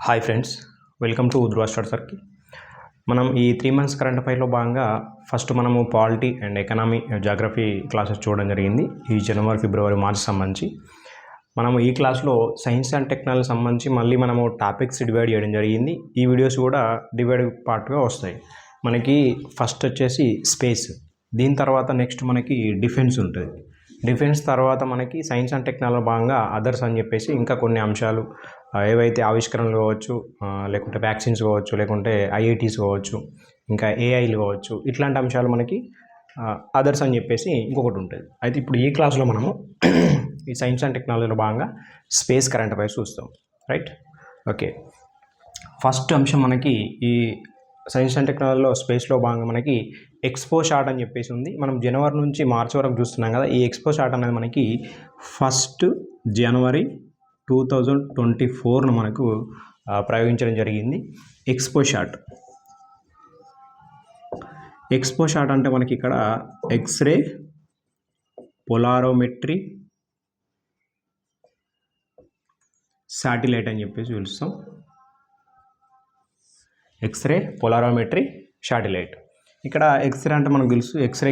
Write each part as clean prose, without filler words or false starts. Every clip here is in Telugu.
Hi friends, welcome to Dhruva star circle. మనం ఈ 3 months కరెంట్ అఫైర్లో భాగంగా ఫస్ట్ మనము polity and economy geography classes చూడడం జరిగింది. ఈ జనవరి, ఫిబ్రవరి, మార్చ్ సంబంధించి మనము ఈ క్లాస్లో సైన్స్ అండ్ టెక్నాలజీ సంబంధించి మళ్ళీ మనము టాపిక్స్ డివైడ్ చేయడం జరిగింది. ఈ వీడియోస్ కూడా డివైడ్ పార్ట్గా వస్తాయి. మనకి ఫస్ట్ వచ్చేసి స్పేస్, దీని తర్వాత నెక్స్ట్ మనకి డిఫెన్స్ ఉంటుంది. డిఫెన్స్ తర్వాత మనకి సైన్స్ అండ్ టెక్నాలజీ భాగంగా అదర్స్ అని చెప్పేసి ఇంకా కొన్ని అంశాలు ఏవైతే ఆవిష్కరణలు కావచ్చు, లేకుంటే వ్యాక్సిన్స్ కావచ్చు, లేకుంటే ఐఐటీస్ కావచ్చు, ఇంకా ఏఐలు కావచ్చు, ఇట్లాంటి అంశాలు మనకి అదర్స్ అని చెప్పేసి ఇంకొకటి ఉంటుంది. అయితే ఇప్పుడు ఈ క్లాస్లో మనము ఈ సైన్స్ అండ్ టెక్నాలజీలో భాగంగా స్పేస్ కరెంట్ అఫైర్స్ చూస్తాం. Right, okay. ఫస్ట్ అంశం మనకి ఈ సైన్స్ అండ్ టెక్నాలజీలో స్పేస్లో భాగంగా మనకి ఎక్స్పో షాట్ అని చెప్పేసి ఉంది. మనం జనవరి నుంచి మార్చి వరకు చూస్తున్నాం కదా. ఈ ఎక్స్పో షాట్ అనేది మనకి 1 జనవరి 2024 మనకు ప్రయోగించడం జరిగింది. ఎక్స్పో షాట్ అంటే మనకి ఇక్కడ ఎక్స్రే పొలారోమెట్రీ శాటిలైట్ అని చెప్పేసి పిలుస్తాం. X ray polarimetry satellite. ఇక్కడ ఎక్స్రే అంటే మనకు తెలుసు ఎక్స్రే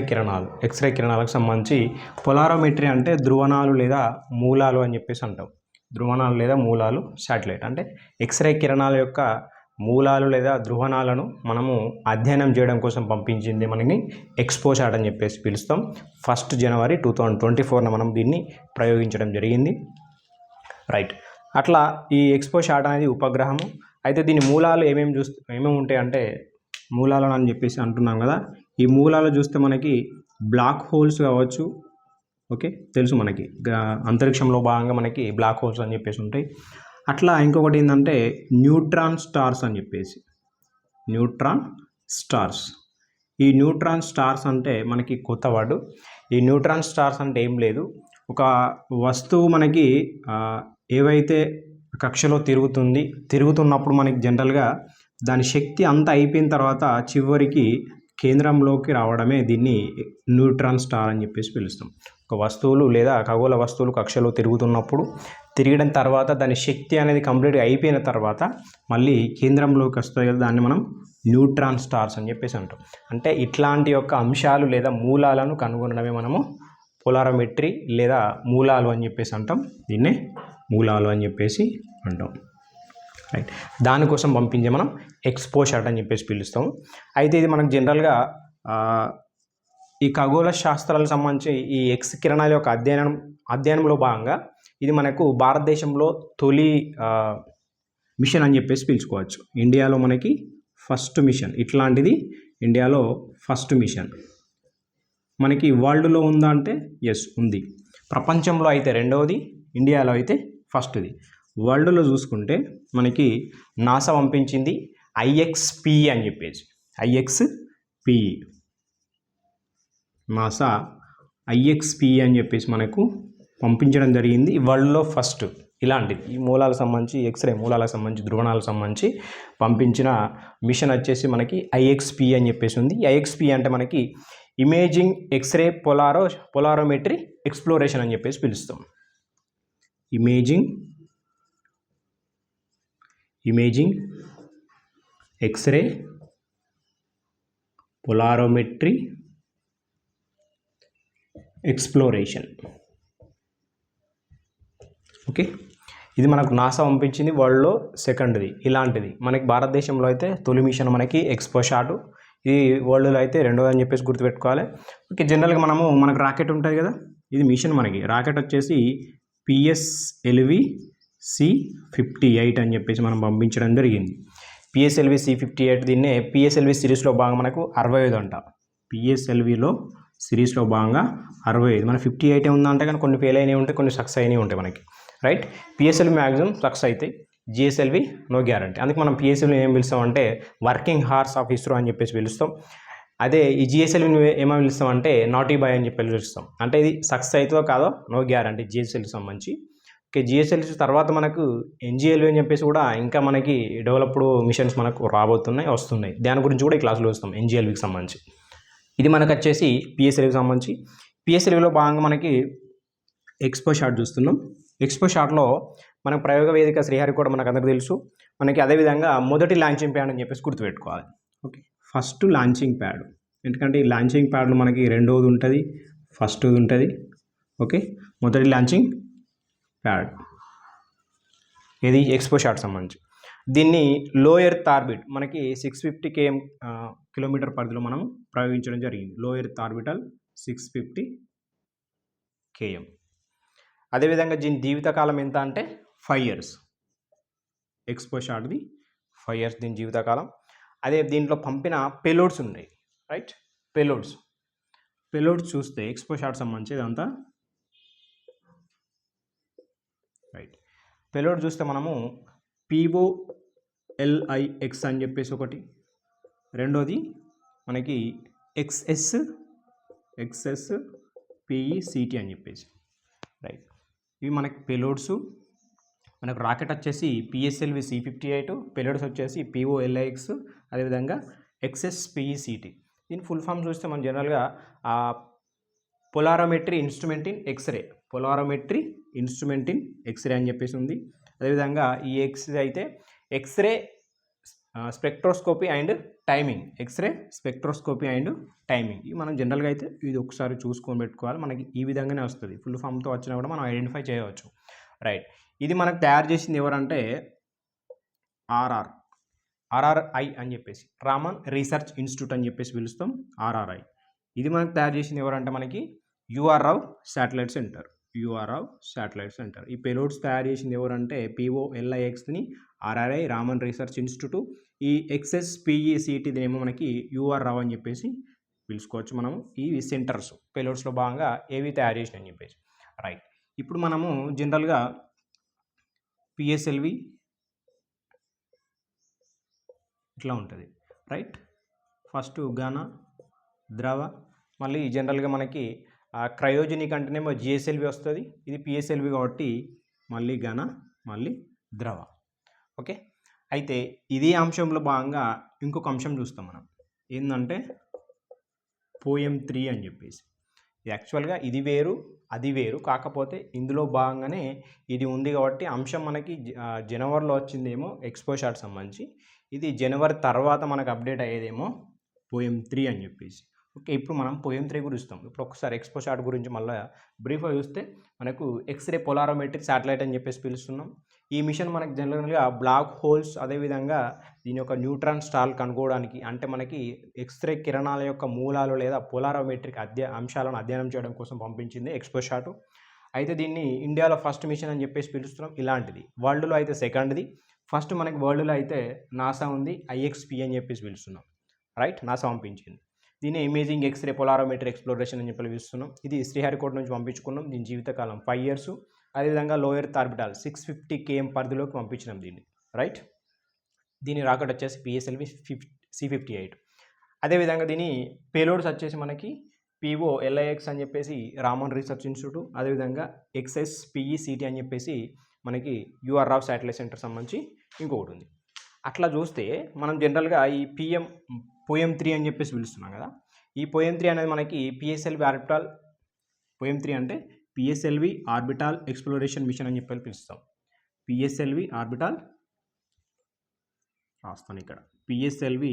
కిరణాలకు సంబంధించి, పొలారోమెట్రీ అంటే ధ్రువణాలు లేదా మూలాలు అని చెప్పేసి అంటాం. ధ్రువణాలు లేదా మూలాలు శాటిలైట్ అంటే ఎక్స్రే కిరణాల యొక్క మూలాలు లేదా ధ్రువణాలను మనము అధ్యయనం చేయడం కోసం పంపించింది మనని ఎక్స్పో షాట్ అని చెప్పేసి పిలుస్తాం. 1 జనవరి 2024 మనం దీన్ని ప్రయోగించడం జరిగింది. రైట్, అట్లా ఈ ఎక్స్పో షాట్ అనేది ఉపగ్రహము. అయితే దీని మూలాలు ఏమేమి ఉంటాయి అంటే, మూలాలు అని చెప్పేసి అంటున్నాం కదా. ఈ మూలాలు చూస్తే మనకి బ్లాక్ హోల్స్ కావచ్చు. ఓకే, తెలుసు మనకి అంతరిక్షంలో భాగంగా మనకి బ్లాక్ హోల్స్ అని చెప్పేసి ఉంటాయి. అట్లా ఇంకొకటి ఏంటంటే న్యూట్రాన్ స్టార్స్ అని చెప్పేసి. న్యూట్రాన్ స్టార్స్ అంటే మనకి కొత్త వర్డ్. ఈ న్యూట్రాన్ స్టార్స్ అంటే ఏం లేదు, ఒక వస్తువు మనకి ఏవైతే కక్షలో తిరుగుతున్నప్పుడు మనకి జనరల్గా దాని శక్తి అంతా అయిపోయిన తర్వాత చివరికి కేంద్రంలోకి రావడమే దీన్ని న్యూట్రాన్ స్టార్ అని చెప్పేసి పిలుస్తాం. ఒక వస్తువులు లేదా ఖగోళ వస్తువులు కక్షలో తిరగడం తర్వాత దాని శక్తి అనేది కంప్లీట్గా అయిపోయిన తర్వాత మళ్ళీ కేంద్రంలోకి వస్తాయి కదా, దాన్ని మనం న్యూట్రాన్ స్టార్స్ అని చెప్పేసి అంటాం. అంటే ఇట్లాంటి యొక్క అంశాలు లేదా మూలాలను కనుగొనడమే మనము పొలారోమెట్రీ లేదా మూలాలు అని చెప్పేసి అంటాం. దీన్నే మూలాలు అని చెప్పేసి అంటాం. రైట్, దానికోసం పంపించే మనం ఎక్స్పో షాట్ అని చెప్పేసి పిలుస్తాం. అయితే ఇది మనకు జనరల్గా ఈ ఖగోళ శాస్త్రాలకు సంబంధించి ఈ ఎక్స్ కిరణాల యొక్క అధ్యయనంలో భాగంగా ఇది మనకు భారతదేశంలో తొలి మిషన్ అని చెప్పేసి పిలుచుకోవచ్చు. ఇండియాలో మనకి ఫస్ట్ మిషన్ ఇట్లాంటిది. ఇండియాలో ఫస్ట్ మిషన్ మనకి వరల్డ్లో ఉందా అంటే ఎస్ ఉంది. ప్రపంచంలో అయితే రెండవది, ఇండియాలో అయితే ఫస్ట్ది. వరల్డ్లో చూసుకుంటే మనకి నాసా పంపించింది IXPE అని చెప్పేసి. నాసా IXPE అని చెప్పేసి మనకు పంపించడం జరిగింది. వరల్డ్లో ఫస్ట్ ఇలాంటిది ఈ మూలాలకు సంబంధించి, ఎక్స్రే మూలాలకు సంబంధించి, ధ్రువణాలకు సంబంధించి పంపించిన మిషన్ వచ్చేసి మనకి IXPE అని చెప్పేసి ఉంది. IXPE అంటే మనకి ఇమేజింగ్ ఎక్స్రే పొలారోమెట్రీ ఎక్స్ప్లోరేషన్ అని చెప్పేసి పిలుస్తాం. Imaging x ray polarimetry exploration. Okay, ఇది మనకు నాసా పంపించింది. వరల్డ్లో సెకండ్ది ఇలాంటిది. మనకి భారతదేశంలో అయితే తొలి మిషన్ మనకి ఎక్స్పో షాట్. ఇది వరల్డ్లో అయితే రెండోది అని చెప్పేసి గుర్తుపెట్టుకోవాలి. ఓకే, జనరల్గా మనకు రాకెట్ ఉంటుంది కదా, ఇది మిషన్. మనకి రాకెట్ వచ్చేసి PSLV C58 అని చెప్పేసి మనం పంపించడం జరిగింది. PSLV C58 దీన్నే PSLV సిరీస్లో భాగంగా మనకు 65 అంట. PSLVలో సిరీస్లో భాగంగా 65. మన 58 ఉందంటే కానీ కొన్ని ఫెయిల్ అయినవి ఉంటాయి, కొన్ని సక్సెస్ అయినవి ఉంటాయి మనకి. రైట్, PSLV మ్యాక్సిమం సక్సెస్ అవుతాయి, GSLV నో గ్యారంటీ. అందుకే మనం PSLV ఏం పిలుస్తామంటే వర్కింగ్ హార్స్ ఆఫ్ ఇస్రో అని చెప్పేసి పిలుస్తాం. అదే ఈ GSLV ఏమని పిలుస్తామంటే నాటీ బాయ్ అని చెప్పి పిలుస్తాం. అంటే ఇది సక్సెస్ అవుతుందో కాదో నో గ్యారంటీ GSLV సంబంధించి. ఓకే, GSLV తర్వాత మనకు NGLV అని చెప్పేసి కూడా ఇంకా మనకి డెవలప్డ్ మిషన్స్ మనకు వస్తున్నాయి. దాని గురించి కూడా ఈ క్లాస్లో చూస్తాం NGLVకి సంబంధించి. ఇది మనకు వచ్చేసి PSLVకి సంబంధించి. PSLVలో భాగంగా మనకి ఎక్స్పో షాట్ చూస్తున్నాం. ఎక్స్పో షాట్లో మన ప్రయోగ వేదిక శ్రీహరికోట మనకు అందరికీ తెలుసు. మనకి అదేవిధంగా మొదటి లాంచింగ్ ప్యాడ్ అని చెప్పేసి గుర్తుపెట్టుకోవాలి. ఓకే, ఫస్ట్ లాంచింగ్ ప్యాడ్, ఎందుకంటే ఈ లాంచింగ్ ప్యాడ్లో మనకి రెండోది ఉంటుంది, ఫస్ట్ది ఉంటుంది. ఓకే, మొదటి లాంచింగ్ ప్యాడ్ ఇది ఎక్స్పో షాట్ సంబంధించి. దీన్ని లో ఎర్త్ ఆర్బిట్ మనకి 650 కిలోమీటర్ పరిధిలో మనం ప్రయోగించడం జరిగింది. లో ఎర్త్ ఆర్బిటల్ 650 km. అదేవిధంగా దీని జీవితకాలం ఎంత అంటే 5 years. ఎక్స్పో షాట్ది 5 years దీని జీవితకాలం. అదే దీంట్లో పంపిన పేలోడ్స్ ఉన్నాయి, రైట్? పేలోడ్స్ చూస్తే ఎక్స్పో షాట్ సంబంధించి ఇదంతా రైట్. పేలోడ్ చూస్తే మనము POLIX అని చెప్పేసి ఒకటి, రెండోది మనకి XS PECT అని చెప్పేసి, రైట్. ఇవి మనకి పేలోడ్స్. మనకు రాకెట్ వచ్చేసి PSLV C58, పేలోడ్స్ వచ్చేసి POLIX, అదేవిధంగా XS PECT. దీని ఫుల్ ఫామ్ చూస్తే మనం జనరల్గా పొలారోమెట్రీ ఇన్స్ట్రుమెంట్ ఇన్ ఎక్స్రే అని చెప్పేసి ఉంది. అదేవిధంగా ఈ ఎక్స్రే అయితే ఎక్స్రే స్పెక్ట్రోస్కోపీ అండ్ టైమింగ్, ఇవి మనం జనరల్గా అయితే ఇది ఒకసారి చూసుకొని పెట్టుకోవాలి. మనకి ఈ విధంగానే వస్తుంది, ఫుల్ ఫామ్తో వచ్చినా కూడా మనం ఐడెంటిఫై చేయవచ్చు, రైట్. ఇది మనకు తయారు చేసింది ఎవరంటే RRI అని చెప్పేసి, రామన్ రీసెర్చ్ ఇన్స్టిట్యూట్ అని చెప్పేసి పిలుస్తాం, RRI. ఇది మనకు తయారు చేసింది ఎవరంటే మనకి UR రావ్ శాటిలైట్ సెంటర్. ఈ పేలోడ్స్ తయారు చేసింది ఎవరంటే POLIXని RRI, రామన్ రీసెర్చ్ ఇన్స్టిట్యూట్. ఈ XS PECT ఏమో మనకి UR రావ్ అని చెప్పేసి పిలుచుకోవచ్చు మనం. ఈ సెంటర్స్ పేలోడ్స్లో భాగంగా ఏవి తయారు చేసిన అని చెప్పేసి, రైట్. ఇప్పుడు మనము జనరల్గా PSLV ఇట్లా ఉంటుంది, రైట్. ఫస్ట్ ఘన, ద్రవ, మళ్ళీ జనరల్గా మనకి క్రయోజనిక్ అంటేనేమో GSLV వస్తుంది. ఇది PSLV కాబట్టి మళ్ళీ ఘన, మళ్ళీ ద్రవ. ఓకే, అయితే ఇదే అంశంలో భాగంగా ఇంకొక అంశం చూస్తాం మనం, ఏంటంటే పోయం 3 అని చెప్పేసి. యాక్చువల్గా ఇది వేరు, అది వేరు, కాకపోతే ఇందులో భాగంగానే ఇది ఉంది కాబట్టి అంశం మనకి జనవరిలో వచ్చిందేమో ఎక్స్పో షాట్ సంబంధించి, ఇది జనవరి తర్వాత మనకు అప్డేట్ అయ్యేదేమో పోయం 3 అని చెప్పేసి. ఓకే, ఇప్పుడు మనం పోయం 3 గురించి ఇస్తాం. ఇప్పుడు ఒకసారి ఎక్స్పో షాట్ గురించి మళ్ళీ బ్రీఫ్గా చూస్తే మనకు ఎక్స్రే పొలారోమెట్రిక్ శాటిలైట్ అని చెప్పేసి పిలుస్తున్నాం. ఈ మిషన్ మనకి జనరల్గా బ్లాక్ హోల్స్, అదేవిధంగా దీని యొక్క న్యూట్రాన్ స్టార్ కనుగోవడానికి, అంటే మనకి ఎక్స్రే కిరణాల యొక్క మూలాలు లేదా పొలారోమెట్రిక్ అంశాలను అధ్యయనం చేయడం కోసం పంపించింది ఎక్స్పో షాట్. అయితే దీన్ని ఇండియాలో ఫస్ట్ మిషన్ అని చెప్పేసి పిలుస్తున్నాం. ఇలాంటిది వరల్డ్లో అయితే సెకండ్ది, ఫస్ట్ మనకి వరల్డ్లో అయితే నాసా ఉంది, IXP అని చెప్పేసి పిలుస్తున్నాం, రైట్. నాసా పంపించింది. దీన్ని ఇమేజింగ్ ఎక్స్రే పొలారోమెట్రీ ఎక్స్ప్లోరేషన్ అని చెప్పి పిలుస్తున్నాం. ఇది శ్రీహరికోట నుంచి పంపించుకున్నాం. దీని జీవితకాలం 5 years. అదేవిధంగా లో ఎర్త్ ఆర్బిటాల్ 650 km పరిధిలోకి పంపించినాం దీన్ని, రైట్. దీని రాకెట్ వచ్చేసి PSLV C58. అదేవిధంగా దీని పేలోడ్స్ వచ్చేసి మనకి POLIX అని చెప్పేసి రామన్ రీసెర్చ్ ఇన్స్టిట్యూట్, అదేవిధంగా XS PECT అని చెప్పేసి మనకి UR రావ్ శాటిలైట్ సెంటర్ సంబంధించి ఇంకొకటి ఉంది. అట్లా చూస్తే మనం జనరల్గా ఈ పోయం 3 అని చెప్పేసి పిలుస్తున్నాం కదా. ఈ పోయం 3 అనేది మనకి PSLV ఆర్బిటాల్, పోయం 3 అంటే PSLV ఆర్బిటాల్ ఎక్స్ప్లోరేషన్ మిషన్ అని చెప్పి పిలుస్తాం. PSLV ఆర్బిటాల్ రాస్తాను ఇక్కడ, PSLV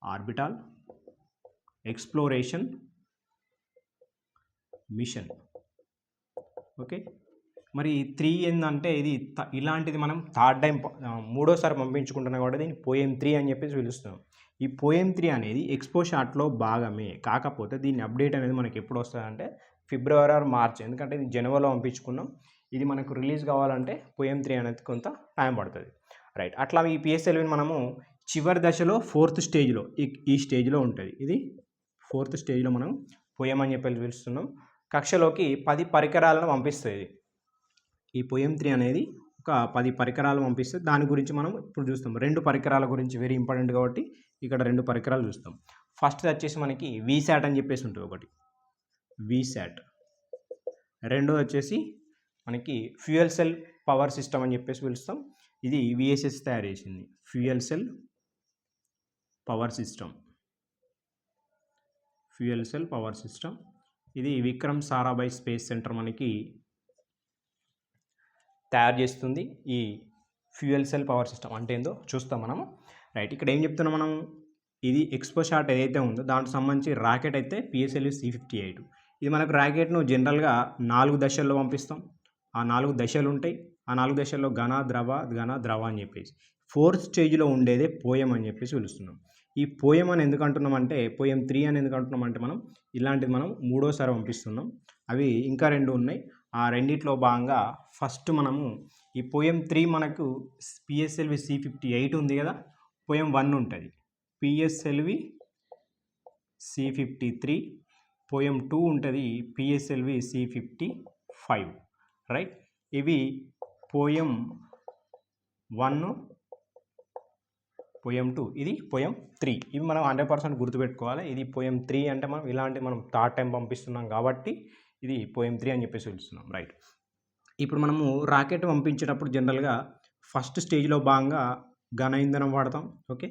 orbital exploration machine. Okay, మరి 3 ఏంటంటే ఇది ఇలాంటిది మనం థర్డ్ టైం, మూడోసారి పంపించుకుంటున్నాం కాబట్టి దీన్ని పోయం 3 అని చెప్పేసి పిలుస్తున్నాం. ఈ పోయం 3 అనేది ఎక్స్పో షాట్లో భాగమే, కాకపోతే దీని అప్డేట్ అనేది మనకి ఎప్పుడు వస్తుందంటే ఫిబ్రవరి ఆర్ మార్చ్, ఎందుకంటే ఇది జనవరిలో పంపించుకున్నాం. ఇది మనకు రిలీజ్ కావాలంటే పోయం 3 అనేది కొంత టైం పడుతుంది, రైట్. అట్లా ఈ PSLVని మనము చివరి దశలో 4th స్టేజ్లో, ఈ స్టేజ్లో ఉంటుంది. ఇది 4th స్టేజ్లో మనం పోయం అని చెప్పి పిలుస్తున్నాం. కక్షలోకి 10 పరికరాలను పంపిస్తుంది. ఈ పోయం 3 అనేది ఒక 10 పరికరాలు పంపిస్తుంది. దాని గురించి మనం ఇప్పుడు చూస్తాం. 2 పరికరాల గురించి వెరీ ఇంపార్టెంట్ కాబట్టి ఇక్కడ 2 పరికరాలు చూస్తాం. ఫస్ట్ వచ్చేసి మనకి VSAT అని చెప్పేసి ఉంటుంది, ఒకటి VSAT. రెండోది వచ్చేసి మనకి ఫ్యూయల్ సెల్ పవర్ సిస్టమ్ అని చెప్పేసి పిలుస్తాం. ఇది VSS తయారు చేసింది, ఫ్యూయల్ సెల్ పవర్ సిస్టమ్. ఇది విక్రమ్ సారాభాయ్ స్పేస్ సెంటర్ మనకి తయారు చేస్తుంది ఈ ఫ్యూయల్ సెల్ పవర్ సిస్టమ్. అంటే ఏందో చూస్తాం మనము. రైట్, ఇక్కడ ఏం చెప్తున్నాం మనం, ఇది ఎక్స్పోషాట్ ఏదైతే ఉందో దానికి సంబంధించి రాకెట్ అయితే పిఎస్ఎల్వి C58. ఇది మనకు రాకెట్ను జనరల్గా 4 దశల్లో పంపిస్తాం. ఆ 4 దశలు ఉంటాయి. ఆ 4 దశల్లో ఘన ద్రవ అని చెప్పేసి 4th స్టేజ్లో ఉండేదే పోయం అని చెప్పేసి పిలుస్తున్నాం. ఈ పోయం అని ఎందుకు అంటున్నాం అంటే, పోయం 3 అని ఎందుకు అంటున్నాం అంటే, మనం ఇలాంటిది మనం 3వసారి పంపిస్తున్నాం. అవి ఇంకా 2 ఉన్నాయి. ఆ రెండిట్లో భాగంగా ఫస్ట్ మనము ఈ పోయం 3 మనకు పిఎస్ఎల్వి C58 ఉంది కదా, పోయం 1 ఉంటుంది పిఎస్ఎల్వి C53, పోయం 2 ఉంటుంది పిఎస్ఎల్వి C55. రైట్, ఇవి పోయం 1, పోయం 2, ఇది పోయం 3. ఇవి మనం 100% గుర్తుపెట్టుకోవాలి. ఇది పోయం 3 అంటే మనం ఇలాంటి మనం థర్డ్ టైం పంపిస్తున్నాం కాబట్టి ఇది పోయం 3 అని చెప్పేసి పిలుస్తున్నాం. రైట్, ఇప్పుడు మనము రాకెట్ పంపించేటప్పుడు జనరల్గా ఫస్ట్ స్టేజ్లో భాగంగా ఘన ఇంధనం వాడతాం. ఓకే,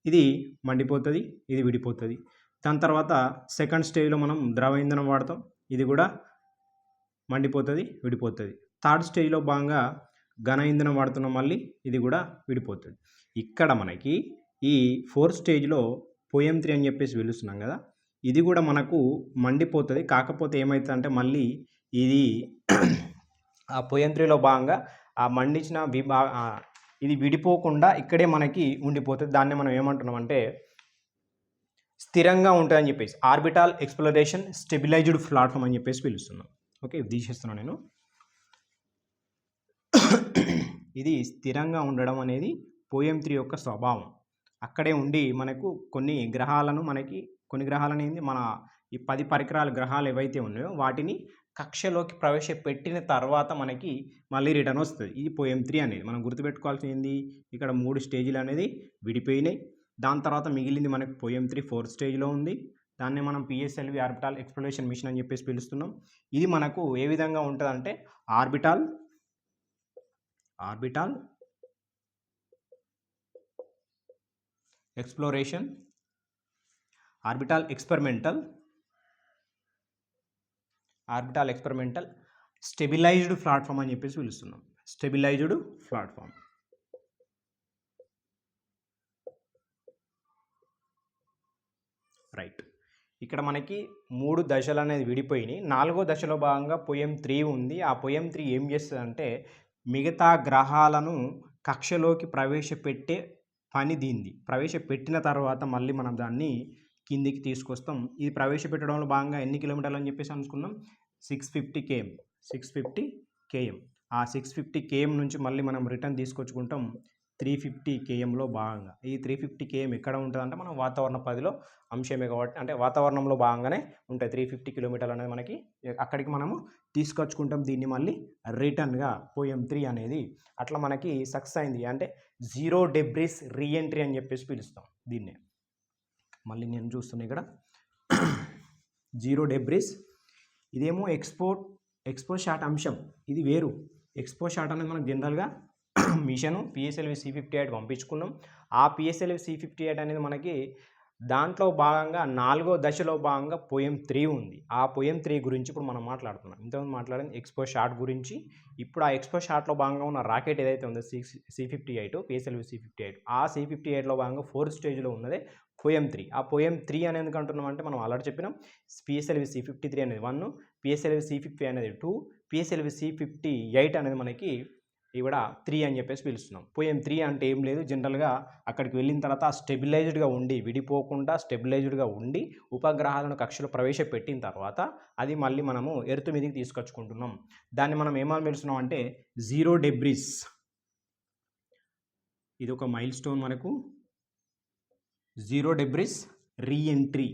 ఇది మండిపోతుంది, ఇది విడిపోతుంది. దాని తర్వాత సెకండ్ స్టేజ్లో మనం ద్రవ ఇంధనం వాడతాం. ఇది కూడా మండిపోతుంది, విడిపోతుంది. థర్డ్ స్టేజ్లో భాగంగా ఘన ఇంధనం వాడుతున్నాం, మళ్ళీ ఇది కూడా విడిపోతుంది. ఇక్కడ మనకి ఈ 4th స్టేజ్లో పోయం 3 అని చెప్పేసి పిలుస్తున్నాం కదా, ఇది కూడా మనకు మండిపోతుంది. కాకపోతే ఏమవుతుంది అంటే మళ్ళీ ఇది ఆ పోయం 3లో భాగంగా ఆ మండించిన ఇది విడిపోకుండా ఇక్కడే మనకి ఉండిపోతుంది. దాన్ని మనం ఏమంటున్నాం అంటే స్థిరంగా ఉంటుందని చెప్పేసి ఆర్బిటాల్ ఎక్స్ప్లోరేషన్ స్టెబిలైజ్డ్ ప్లాట్ఫామ్ అని చెప్పేసి పిలుస్తున్నాం. ఓకే, తీసేస్తున్నాను నేను. ఇది స్థిరంగా ఉండడం అనేది పోయం 3 యొక్క స్వభావం. అక్కడే ఉండి మనకు కొన్ని గ్రహాలను ఏంది మన ఈ 10 పరికరాల గ్రహాలు ఏవైతే ఉన్నాయో వాటిని కక్షలోకి ప్రవేశపెట్టిన తర్వాత మనకి మళ్ళీ రిటర్న్ వస్తుంది. ఇది పోయం 3 అనేది మనం గుర్తుపెట్టుకోవాల్సింది. ఇక్కడ 3 స్టేజ్లు అనేది విడిపోయినాయి. దాని తర్వాత మిగిలింది మనకు పోయం 3 4th స్టేజ్లో ఉంది. దాన్ని మనం పిఎస్ఎల్వి ఆర్బిటాల్ ఎక్స్ప్లోరేషన్ మిషన్ అని చెప్పేసి పిలుస్తున్నాం. ఇది మనకు ఏ విధంగా ఉంటుందంటే orbital exploration, orbital experimental stabilised platform అని చెప్పేసి పిలుస్తున్నాం. Stabilised platform. రైట్, ఇక్కడ మనకి 3 దశలు అనేది విడిపోయినాయి. 4వ దశలో భాగంగా పోయం 3 ఉంది. ఆ పోయం 3 ఏం చేస్తుంది అంటే మిగతా గ్రహాలను కక్షలోకి ప్రవేశపెట్టే పని దీనిది. ప్రవేశపెట్టిన తర్వాత మళ్ళీ మనం దాన్ని కిందికి తీసుకొస్తాం. ఇది ప్రవేశపెట్టడంలో భాగంగా ఎన్ని కిలోమీటర్లు అని చెప్పేసి అనుకున్నాం, 650 km. ఆ 650 km నుంచి మళ్ళీ మనం రిటర్న్ తీసుకొచ్చుకుంటాం 350 kmలో భాగంగా. ఈ 350 km ఎక్కడ ఉంటుంది అంటే మనం వాతావరణ పరిధిలో అంశమే కాబట్టి, అంటే వాతావరణంలో భాగంగానే ఉంటాయి. 350 కిలోమీటర్లు అనేది మనకి అక్కడికి మనము తీసుకొచ్చుకుంటాం దీన్ని మళ్ళీ రిటర్న్గా. పోయం 3 అనేది అట్లా మనకి సక్సెస్ అయింది. అంటే 0 డెబ్రిస్ రీఎంట్రీ అని చెప్పేసి పిలుస్తాం దీన్నే. మళ్ళీ నేను చూస్తున్నా ఇక్కడ 0 డెబ్రిస్. ఇదేమో ఎక్స్పో షాట్ అంశం, ఇది వేరు. ఎక్స్పో షాట్ అనేది మనం జనరల్గా మిషను పిఎస్ఎల్వి C58 పంపించుకున్నాం. ఆ పిఎస్ఎల్వి C58 అనేది మనకి దాంట్లో భాగంగా 4వ దశలో భాగంగా పోయం 3 ఉంది. ఆ పోయం 3 గురించి ఇప్పుడు మనం మాట్లాడుతున్నాం. ఇంతకుముందు మాట్లాడింది ఎక్స్పో షాట్ గురించి. ఇప్పుడు ఆ ఎక్స్పో షాట్లో భాగంగా ఉన్న రాకెట్ ఏదైతే ఉందో C58 పిఎస్ఎల్వి C58, ఆ C58లో భాగంగా 4th స్టేజ్లో ఉన్నదే పోయం 3. ఆ పోయం 3 అనేది ఎందుకు అంటున్నాం అంటే మనం ఆల్రెడీ చెప్పినాం, పిఎస్ఎల్వి C53 అనేది 1, పిఎస్ఎల్వి C50 అనేది 2, పిఎస్ఎల్వి C58 అనేది మనకి ఇవిడ 3 అని చెప్పేసి పిలుస్తున్నాం. పోయం 3 అంటే ఏం లేదు, జనరల్గా అక్కడికి వెళ్ళిన తర్వాత స్టెబిలైజ్డ్గా ఉండి విడిపోకుండా స్టెబిలైజ్డ్గా ఉండి ఉపగ్రహాలను కక్షలో ప్రవేశపెట్టిన తర్వాత అది మళ్ళీ మనము ఎర్త్ మీదకి తీసుకొచ్చుకుంటున్నాం. దాన్ని మనం ఏమని పిలుస్తున్నాం అంటే 0 డెబ్రిస్. ఇది ఒక మైల్ స్టోన్ మనకు. 0 డెబ్రిస్ రీఎంట్రీ.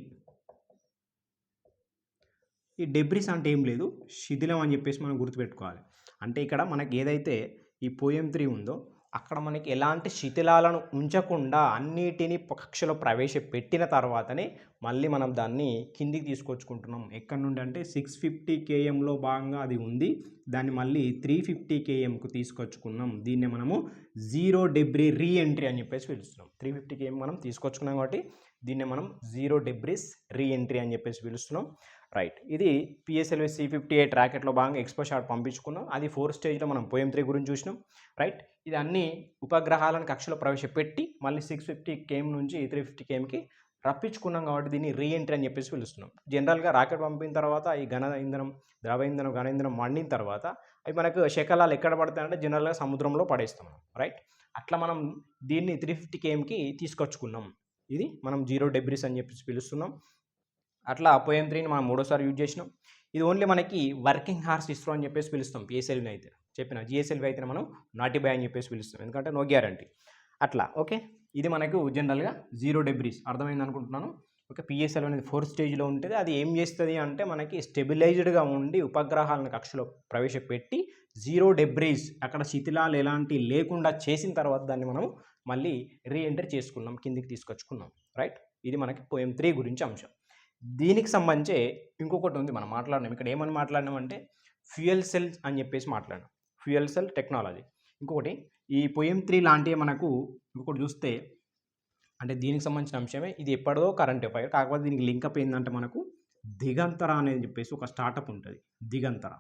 ఈ డెబ్రిస్ అంటే ఏం లేదు, శిథిలం అని చెప్పేసి మనం గుర్తుపెట్టుకోవాలి. అంటే ఇక్కడ మనకి ఏదైతే ఈ పోయం 3 ఉందో అక్కడ మనకి ఎలాంటి శిథిలాలను ఉంచకుండా అన్నిటినీ కక్షలో ప్రవేశపెట్టిన తర్వాతనే మళ్ళీ మనం దాన్ని కిందికి తీసుకొచ్చుకుంటున్నాం. ఎక్కడి నుండి అంటే 650 kmలో భాగంగా అది ఉంది, దాన్ని మళ్ళీ 350 kmకు తీసుకొచ్చుకున్నాం. దీన్ని మనము 0 డెబ్రీ రీఎంట్రీ అని చెప్పేసి పిలుస్తున్నాం. 350 km మనం తీసుకొచ్చుకున్నాం కాబట్టి దీన్ని మనం 0 డెబ్రిస్ రీఎంట్రీ అని చెప్పేసి పిలుస్తున్నాం. రైట్. ఇది పిఎస్ఎల్వి C58 ర్యాకెట్‌లో భాగంగా ఎక్స్‌పో షాట్ పంపించుకున్నాం. అది 4 స్టేజ్‌లో మనం పోయం 3 గురించి చూసినాం. రైట్. ఇది అన్ని ఉపగ్రహాలను కక్షలో ప్రవేశపెట్టి మళ్ళీ 650 km నుంచి 350 kmకి రప్పించుకున్నాం కాబట్టి దీన్ని రీ ఎంట్రీ అని చెప్పేసి పిలుస్తున్నాం. జనరల్‌గా రాకెట్ పంపిన తర్వాత ఈ ఘన ఇంధనం, ద్రవ ఇంధనం, ఘన ఇంధనం మండిన తర్వాత అవి మనకు శకలాలు ఎక్కడ పడతాయంటే జనరల్‌గా సముద్రంలో పడేస్తాం మనం. రైట్. అట్లా మనం దీన్ని 350 kmకి తీసుకొచ్చుకున్నాం. ఇది మనం జీరో డెబ్రిస్ అని చెప్పేసి పిలుస్తున్నాం. అట్లా పోయం 3ని మనం మూడోసారి యూజ్ చేసినాం. ఇది ఓన్లీ మనకి వర్కింగ్ హార్స్ ఇస్రో అని చెప్పేసి పిలుస్తాం. పిఎస్ఎల్విని అయితే చెప్పిన జిఎస్ఎల్వి అయితే మనం నాటీ బై అని చెప్పేసి పిలుస్తాం. ఎందుకంటే నో గ్యారంటీ అట్లా. ఓకే. ఇది మనకు జనరల్గా జీరో డెబ్రీస్ అర్థమైంది అనుకుంటున్నాను. ఓకే. పిఎస్ఎల్వి అనేది 4th స్టేజ్లో ఉంటుంది. అది ఏం చేస్తుంది అంటే మనకి స్టెబిలైజ్డ్గా ఉండి ఉపగ్రహాలను కక్షలో ప్రవేశపెట్టి జీరో డెబ్రీస్ అక్కడ శిథిలాలు ఎలాంటి లేకుండా చేసిన తర్వాత దాన్ని మనం మళ్ళీ రీ ఎంట్రీ చేసుకున్నాం, కిందికి తీసుకొచ్చుకున్నాం. రైట్. ఇది మనకి పోయం 3 గురించి అంశం. దీనికి సంబంధించే ఇంకొకటి ఉంది మనం మాట్లాడినాం. ఇక్కడ ఏమని మాట్లాడినామంటే ఫ్యూయల్ సెల్ అని చెప్పేసి మాట్లాడినాం. Fuel cell technology. ఇంకొకటి ఈ పోయం 3 లాంటివి మనకు ఇంకొకటి చూస్తే అంటే దీనికి సంబంధించిన అంశమే. ఇది ఎప్పటిదో కరెంట్ అఫైర్. కాకపోతే దీనికి లింకప్ ఏంటంటే మనకు దిగంతర అనేది చెప్పేసి ఒక స్టార్టప్ ఉంటుంది. దిగంతర.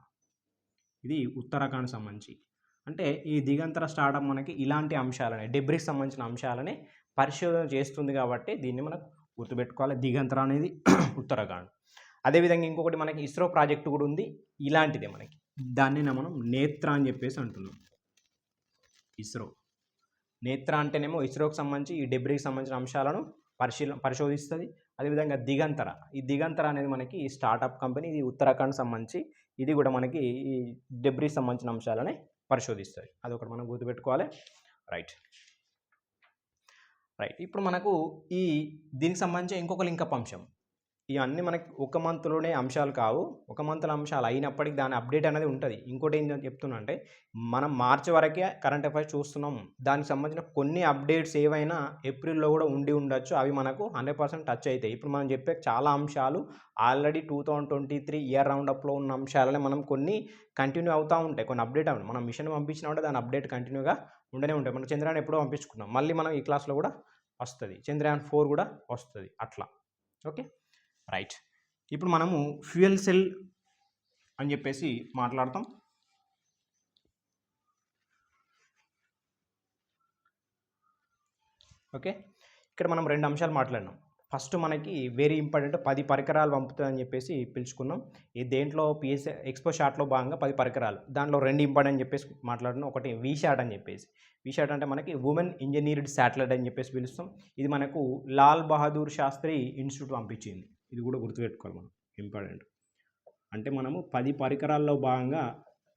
ఇది ఉత్తరాఖండ్ సంబంధించి. అంటే ఈ దిగంతర స్టార్టప్ మనకి ఇలాంటి అంశాలనే డెబ్రీకి సంబంధించిన అంశాలనే పరిశోధన చేస్తుంది కాబట్టి దీన్ని మనకు గుర్తుపెట్టుకోవాలి. దిగంతర అనేది ఉత్తరాఖండ్. అదేవిధంగా ఇంకొకటి మనకి ఇస్రో ప్రాజెక్టు కూడా ఉంది. ఇలాంటిదే మనకి. దాన్ని మనం నేత్ర అని చెప్పేసి అంటున్నాం. ఇస్రో నేత్ర అంటేనేమో ఇస్రోకి సంబంధించి ఈ డెబ్రీకి సంబంధించిన అంశాలను పరిశోధిస్తుంది. అదేవిధంగా దిగంతర, ఈ దిగంతర అనేది మనకి స్టార్టప్ కంపెనీ. ఇది ఉత్తరాఖండ్ సంబంధించి. ఇది కూడా మనకి ఈ డెబ్రీకి సంబంధించిన అంశాలని పరిశోధిస్తుంది. అదొకటి మనం గుర్తుపెట్టుకోవాలి. రైట్. ఇప్పుడు మనకు దీనికి సంబంధించి ఇంకొక లింకప్ అంశం. ఇవన్నీ మనకి ఒక మంత్లోనే అంశాలు కావు. ఒక మంత్లో అంశాలు అయినప్పటికీ దాని అప్డేట్ అనేది ఉంటుంది. ఇంకోటి ఏంటని చెప్తున్నా అంటే మనం మార్చి వరకే కరెంట్ అఫైర్స్ చూస్తున్నాం. దానికి సంబంధించిన కొన్ని అప్డేట్స్ ఏవైనా ఏప్రిల్లో కూడా ఉండి ఉండొచ్చు. అవి మనకు 100% టచ్ అవుతాయి. ఇప్పుడు మనం చెప్పే చాలా అంశాలు ఆల్రెడీ 2023 ఇయర్ రౌండప్లో ఉన్న అంశాలనే మనం కొన్ని కంటిన్యూ అవుతూ ఉంటాయి. కొన్ని అప్డేట్ అవ్వండి. మనం మిషన్ పంపించినా కూడా దాని అప్డేట్ కంటిన్యూగా ఉండనే ఉంటాయి. మనం చంద్రయాన్ ఎప్పుడో పంపించుకున్నాం. మళ్ళీ మనం ఈ క్లాస్లో కూడా వస్తుంది. చంద్రయాన్ 4 కూడా వస్తుంది. అట్లా. ఓకే. రైట్. ఇప్పుడు మనము ఫ్యూయల్ సెల్ అని చెప్పేసి మాట్లాడతాం. ఓకే. ఇక్కడ మనం 2 అంశాలు మాట్లాడినాం. ఫస్ట్ మనకి వెరీ ఇంపార్టెంట్ 10 పరికరాలు పంపుతుందని చెప్పేసి పిలుచుకున్నాం. ఈ దేంట్లో ఎక్స్పో షాట్లో భాగంగా 10 పరికరాలు. దాంట్లో 2 ఇంపార్టెంట్ అని చెప్పేసి మాట్లాడినాం. ఒకటి వీషాట్ అని చెప్పేసి. వీషాట్ అంటే మనకి ఉమెన్ ఇంజనీర్డ్ శాటిలైట్ అని చెప్పేసి పిలుస్తాం. ఇది మనకు లాల్ బహదూర్ శాస్త్రి ఇన్స్టిట్యూట్ పంపించింది. ఇది కూడా గుర్తుపెట్టుకోవాలి మనం. ఇంపార్టెంట్. అంటే మనము 10 పరికరాల్లో భాగంగా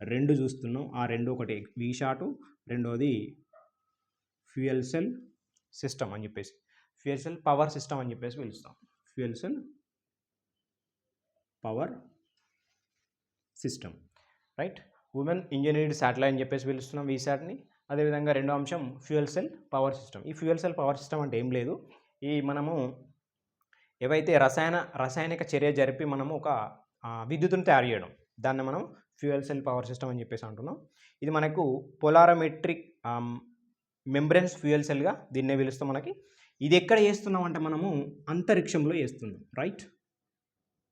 2 చూస్తున్నాం. ఆ 2 ఒకటి వీషాటు, రెండోది ఫ్యూయల్ సెల్ సిస్టమ్ అని చెప్పేసి. ఫ్యూయల్ సెల్ పవర్ సిస్టమ్ అని చెప్పేసి పిలుస్తాం. Fuel cell power system. Right. Women engineered satellite అని చెప్పేసి పిలుస్తున్నాం వీసాట్ని. అదేవిధంగా రెండో అంశం ఫ్యూయల్ సెల్ పవర్ సిస్టమ్. ఈ ఫ్యూయల్ సెల్ పవర్ సిస్టమ్ అంటే ఏం లేదు. ఈ మనము ఏవైతే రసాయనిక చర్య జరిపి మనము ఒక విద్యుత్తును తయారు చేయడం, దాన్ని మనం ఫ్యూయల్ సెల్ పవర్ సిస్టమ్ అని చెప్పేసి అంటున్నాం. ఇది మనకు పొలారోమెట్రిక్ మెంబ్రెన్స్ ఫ్యూయల్ సెల్గా దీన్నే పిలుస్తాం. మనకి ఇది ఎక్కడ చేస్తున్నాం అంటే మనము అంతరిక్షంలో చేస్తున్నాం. రైట్.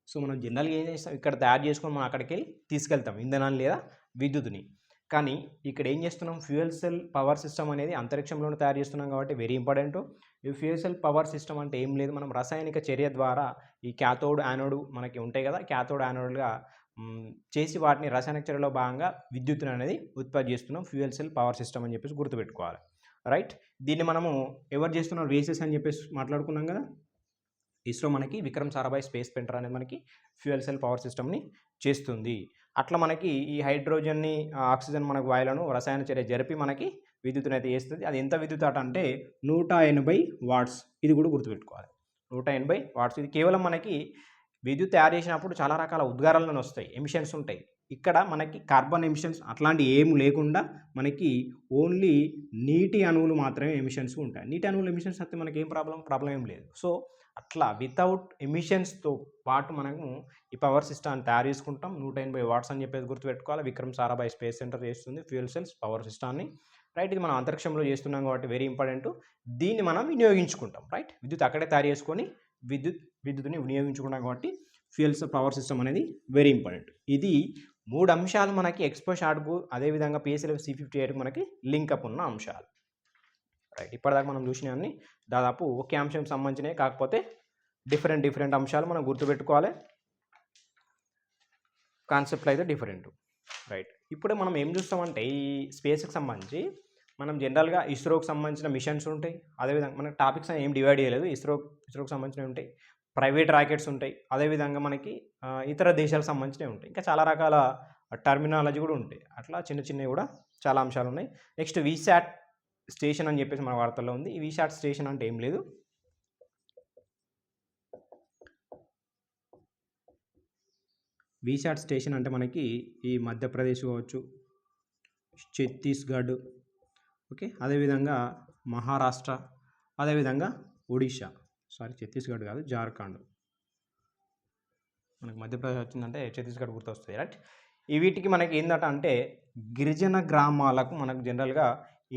సో మనం జనరల్గా ఏం చేస్తాం, ఇక్కడ తయారు చేసుకొని మనం అక్కడికి వెళ్ళి తీసుకెళ్తాం ఇంధనాన్ని లేదా విద్యుత్తుని. కానీ ఇక్కడ ఏం చేస్తున్నాం, ఫ్యూయల్ సెల్ పవర్ సిస్టమ్ అనేది అంతరిక్షంలోనే తయారు చేస్తున్నాం కాబట్టి వెరీ ఇంపార్టెంట్. ఈ ఫ్యూయల్ సెల్ పవర్ సిస్టమ్ అంటే ఏం లేదు, మనం రసాయనిక చర్య ద్వారా ఈ క్యాథోడ్ యానోడ్ మనకి ఉంటాయి కదా, క్యాథోడ్ యానోడ్గా చేసి వాటిని రసాయనిక చర్యలో భాగంగా విద్యుత్తుని అనేది ఉత్పత్తి చేస్తున్నాం. ఫ్యూయల్ సెల్ పవర్ సిస్టమ్ అని చెప్పేసి గుర్తుపెట్టుకోవాలి. రైట్. దీన్ని మనము ఎవరు చేస్తున్నారు, రేసెస్ అని చెప్పేసి మాట్లాడుకున్నాం కదా. ఇస్రో మనకి విక్రమ్ సారాభాయ్ స్పేస్ సెంటర్ అనేది మనకి ఫ్యూయల్ సెల్ పవర్ సిస్టమ్ని చేస్తుంది. అట్లా మనకి ఈ హైడ్రోజన్ని ఆక్సిజన్ మనకు వాయువులను రసాయన చర్య జరిపి మనకి విద్యుత్తుని అయితే చేస్తుంది. అది ఎంత విద్యుత్ అట అంటే 180 వాట్స్. ఇది కూడా గుర్తుపెట్టుకోవాలి. 180 వాట్స్. ఇది కేవలం మనకి విద్యుత్ తయారు చేసినప్పుడు చాలా రకాల ఉద్గారాలను వస్తాయి, ఎమిషన్స్ ఉంటాయి. ఇక్కడ మనకి కార్బన్ ఎమిషన్స్ అట్లాంటి ఏం లేకుండా మనకి ఓన్లీ నీటి అణువులు మాత్రమే ఎమిషన్స్ ఉంటాయి. నీటి అణువులు ఎమిషన్స్ అయితే మనకి ఏం ప్రాబ్లం ఏం లేదు. సో అట్లా వితౌట్ ఎమిషన్స్తో పాటు మనము ఈ పవర్ సిస్టమ్ తయారు చేసుకుంటాం. 180 వాట్స్ అని చెప్పేసి గుర్తుపెట్టుకోవాలి. విక్రమ్ సారాభాయ్ స్పేస్ సెంటర్ చేస్తుంది ఫ్యూయల్ సెల్స్ పవర్ సిస్టమ్ని. రైట్. ఇది మనం అంతరిక్షంలో చేస్తున్నాం కాబట్టి వెరీ ఇంపార్టెంట్. దీన్ని మనం వినియోగించుకుంటాం. రైట్. విద్యుత్ అక్కడే తయారు చేసుకొని విద్యుత్తుని వినియోగించుకున్నాం కాబట్టి ఫ్యూయల్స్ పవర్ సిస్టమ్ అనేది వెరీ ఇంపార్టెంట్. ఇది 3 అంశాలు మనకి ఎక్స్పో షార్ట్కు అదేవిధంగా పిఎస్ఎల్వి C58కు మనకి లింకప్ ఉన్న అంశాలు. రైట్, ఇప్పటిదాకా మనం చూసినవన్నీ దాదాపు ఒకే అంశం సంబంధించినవి, కాకపోతే డిఫరెంట్ అంశాలు మనం గుర్తుపెట్టుకోవాలి. కాన్సెప్ట్లు అయితే డిఫరెంట్. రైట్, ఇప్పుడే మనం ఏం చూస్తామంటే ఈ స్పేస్కి సంబంధించి మనం జనరల్గా ఇస్రోకి సంబంధించిన మిషన్స్ ఉంటాయి. అదేవిధంగా మనకి టాపిక్స్ ఏం డివైడ్ చేయలేదు. ఇస్రోకి సంబంధించినవి ఉంటాయి, ప్రైవేట్ రాకెట్స్ ఉంటాయి, అదేవిధంగా మనకి ఇతర దేశాలకు సంబంధించినవి ఉంటాయి, ఇంకా చాలా రకాల టర్మినాలజీ కూడా ఉంటాయి. అట్లా చిన్నవి కూడా చాలా అంశాలు ఉన్నాయి. నెక్స్ట్ వీసాట్ స్టేషన్ అని చెప్పేసి మన వార్తల్లో ఉంది. ఈ వీసాట్ స్టేషన్ అంటే ఏం లేదు, వీసాట్ స్టేషన్ అంటే మనకి ఈ మధ్యప్రదేశ్ కావచ్చు, ఛత్తీస్గఢ్, ఓకే, అదేవిధంగా మహారాష్ట్ర, అదేవిధంగా ఒడిషా, ఛత్తీస్గఢ్ కాదు, జార్ఖండ్. మనకి మధ్యప్రదేశ్ వచ్చిందంటే ఛత్తీస్గఢ్ గుర్తొస్తుంది. రైట్, ఈ వీటికి మనకి ఏందట అంటే గిరిజన గ్రామాలకు మనకు జనరల్గా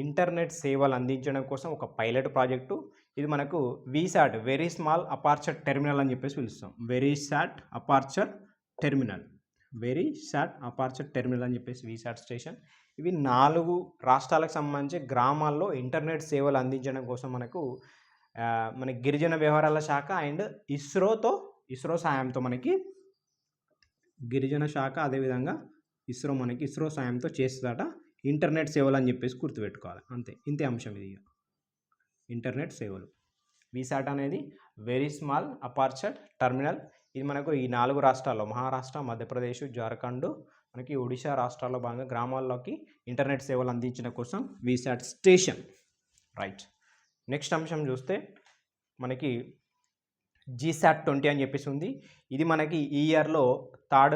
ఇంటర్నెట్ సేవలు అందించడం కోసం ఒక పైలట్ ప్రాజెక్టు. ఇది మనకు VSAT, very small aperture terminal అని చెప్పేసి పిలుస్తాం. వెరీ శాట్ అపార్చర్ టెర్మినల్ అని చెప్పేసి వీసాట్ స్టేషన్. ఇవి 4 రాష్ట్రాలకు సంబంధించి గ్రామాల్లో ఇంటర్నెట్ సేవలు అందించడం కోసం మనకు మన గిరిజన వ్యవహారాల శాఖ అండ్ ఇస్రో సాయంతో మనకి గిరిజన శాఖ అదేవిధంగా ఇస్రో సాయంతో చేస్తుందట ఇంటర్నెట్ సేవలు అని చెప్పేసి గుర్తుపెట్టుకోవాలి. ఇంతే అంశం ఇది. ఇంటర్నెట్ సేవలు వీసాట్ అనేది వెరీ స్మాల్ అపార్చర్ టెర్మినల్. ఇది మనకు ఈ 4 రాష్ట్రాల్లో మహారాష్ట్ర, మధ్యప్రదేశ్, జార్ఖండ్, మనకి ఒడిశా రాష్ట్రాల్లో భాగంగా గ్రామాల్లోకి ఇంటర్నెట్ సేవలు అందించడం కోసం వీసాట్ స్టేషన్. రైట్, నెక్స్ట్ అంశం చూస్తే మనకి GSAT-20 అని చెప్పేసి ఉంది. ఇది మనకి ఈ ఇయర్లో 3rd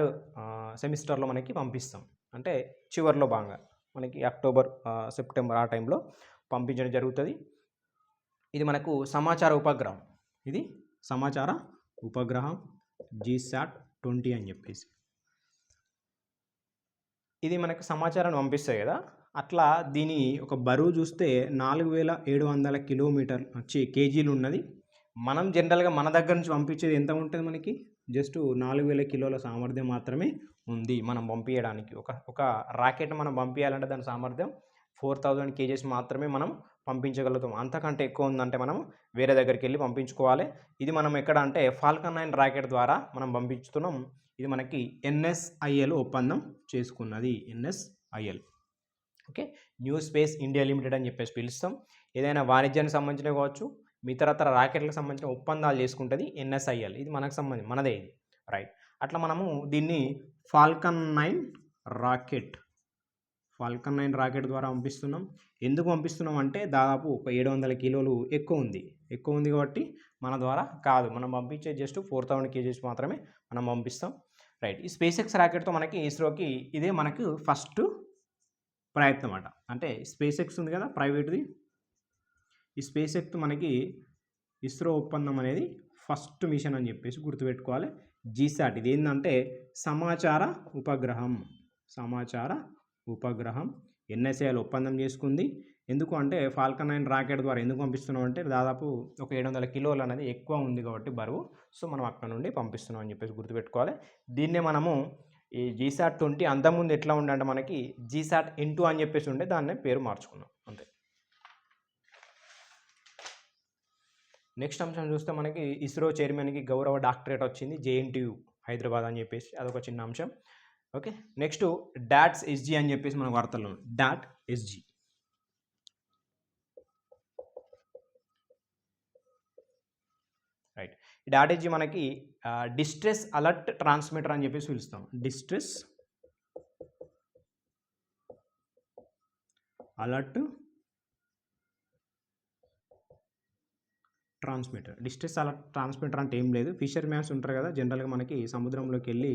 సెమిస్టర్లో మనకి పంపిస్తాం. అంటే చివరిలో భాగంగా మనకి అక్టోబర్, సెప్టెంబర్ ఆ టైంలో పంపించడం జరుగుతుంది. ఇది మనకు సమాచార ఉపగ్రహం. ఇది సమాచార ఉపగ్రహం GSAT-20 అని చెప్పేసి. ఇది మనకు సమాచారాన్ని పంపిస్తాయి కదా, అట్లా దీని ఒక బరువు చూస్తే 4700 కేజీలు ఉన్నది. మనం జనరల్గా మన దగ్గర నుంచి పంపించేది ఎంత ఉంటుంది, మనకి జస్ట్ 4000 కిలోల సామర్థ్యం మాత్రమే ఉంది మనం పంపించడానికి. ఒక రాకెట్ మనం పంపించాలంటే దాని సామర్థ్యం 4000 కేజీస్ మాత్రమే మనం పంపించగలుగుతాం. అంతకంటే ఎక్కువ ఉందంటే మనం వేరే దగ్గరికి వెళ్ళి పంపించుకోవాలి. ఇది మనం ఎక్కడ అంటే ఫాల్కన్ 9 రాకెట్ ద్వారా మనం పంపించుతున్నాం. ఇది మనకి NSIL ఒప్పందం చేసుకున్నది. NSIL, okay, new space India limited అని చెప్పేసి పిలుస్తాం. ఏదైనా వాణిజ్యానికి సంబంధించినవి కావచ్చు, ఇతరతర రాకెట్లకు సంబంధించిన ఒప్పందాలు చేసుకుంటుంది NSIL. ఇది మనకు సంబంధించి మనదే ఇది. రైట్, అట్లా మనము దీన్ని ఫాల్కన్ 9 రాకెట్ ద్వారా పంపిస్తున్నాం. ఎందుకు పంపిస్తున్నాం అంటే దాదాపు ఒక 700 కిలోలు ఎక్కువ ఉంది కాబట్టి మన ద్వారా కాదు, మనం పంపించే జస్ట్ 4000 కేజీస్ మాత్రమే మనం పంపిస్తాం. రైట్, ఈ SpaceX రాకెట్తో మనకి ఇస్రోకి ఇదే మనకు ఫస్ట్ ప్రయత్నం అట. అంటే SpaceX ఉంది కదా ప్రైవేట్ది, ఈ SpaceX మనకి ఇస్రో ఒప్పందం అనేది ఫస్ట్ మిషన్ అని చెప్పేసి గుర్తుపెట్టుకోవాలి. GSAT ఇది ఏంటంటే సమాచార ఉపగ్రహం NSIL ఒప్పందం చేసుకుంది. ఎందుకు అంటే ఫాల్కన్ 9 రాకెట్ ద్వారా ఎందుకు పంపిస్తున్నాం అంటే దాదాపు ఒక 700 కిలోలు అనేది ఎక్కువ ఉంది కాబట్టి బరువు, సో మనం అక్కడ నుండి పంపిస్తున్నాం అని చెప్పేసి గుర్తుపెట్టుకోవాలి. దీన్నే మనము ఈ GSAT-20 అంతకుముందు ఎట్లా ఉండంటే మనకి GSAT-N2 అని చెప్పేసి ఉండే, దాన్నే పేరు మార్చుకున్నాం అంతే. నెక్స్ట్ అంశం చూస్తే మనకి ఇస్రో చైర్మన్కి గౌరవ డాక్టరేట్ వచ్చింది, JNTU హైదరాబాద్ అని చెప్పేసి, అదొక చిన్న అంశం. ఓకే, నెక్స్ట్ DATS-SG అని చెప్పేసి మన వార్తల్లో DAT-SG. రైట్, ఈ DAT-SG మనకి డిస్ట్రెస్ అలర్ట్ ట్రాన్స్మిటర్ అని చెప్పేసి పిలుస్తాం. డిస్ట్రెస్ అలర్ట్ ట్రాన్స్మిటర్ అంటే ఏం లేదు, ఫిషర్ మ్యాన్స్ ఉంటారు కదా, జనరల్గా మనకి సముద్రంలోకి వెళ్ళి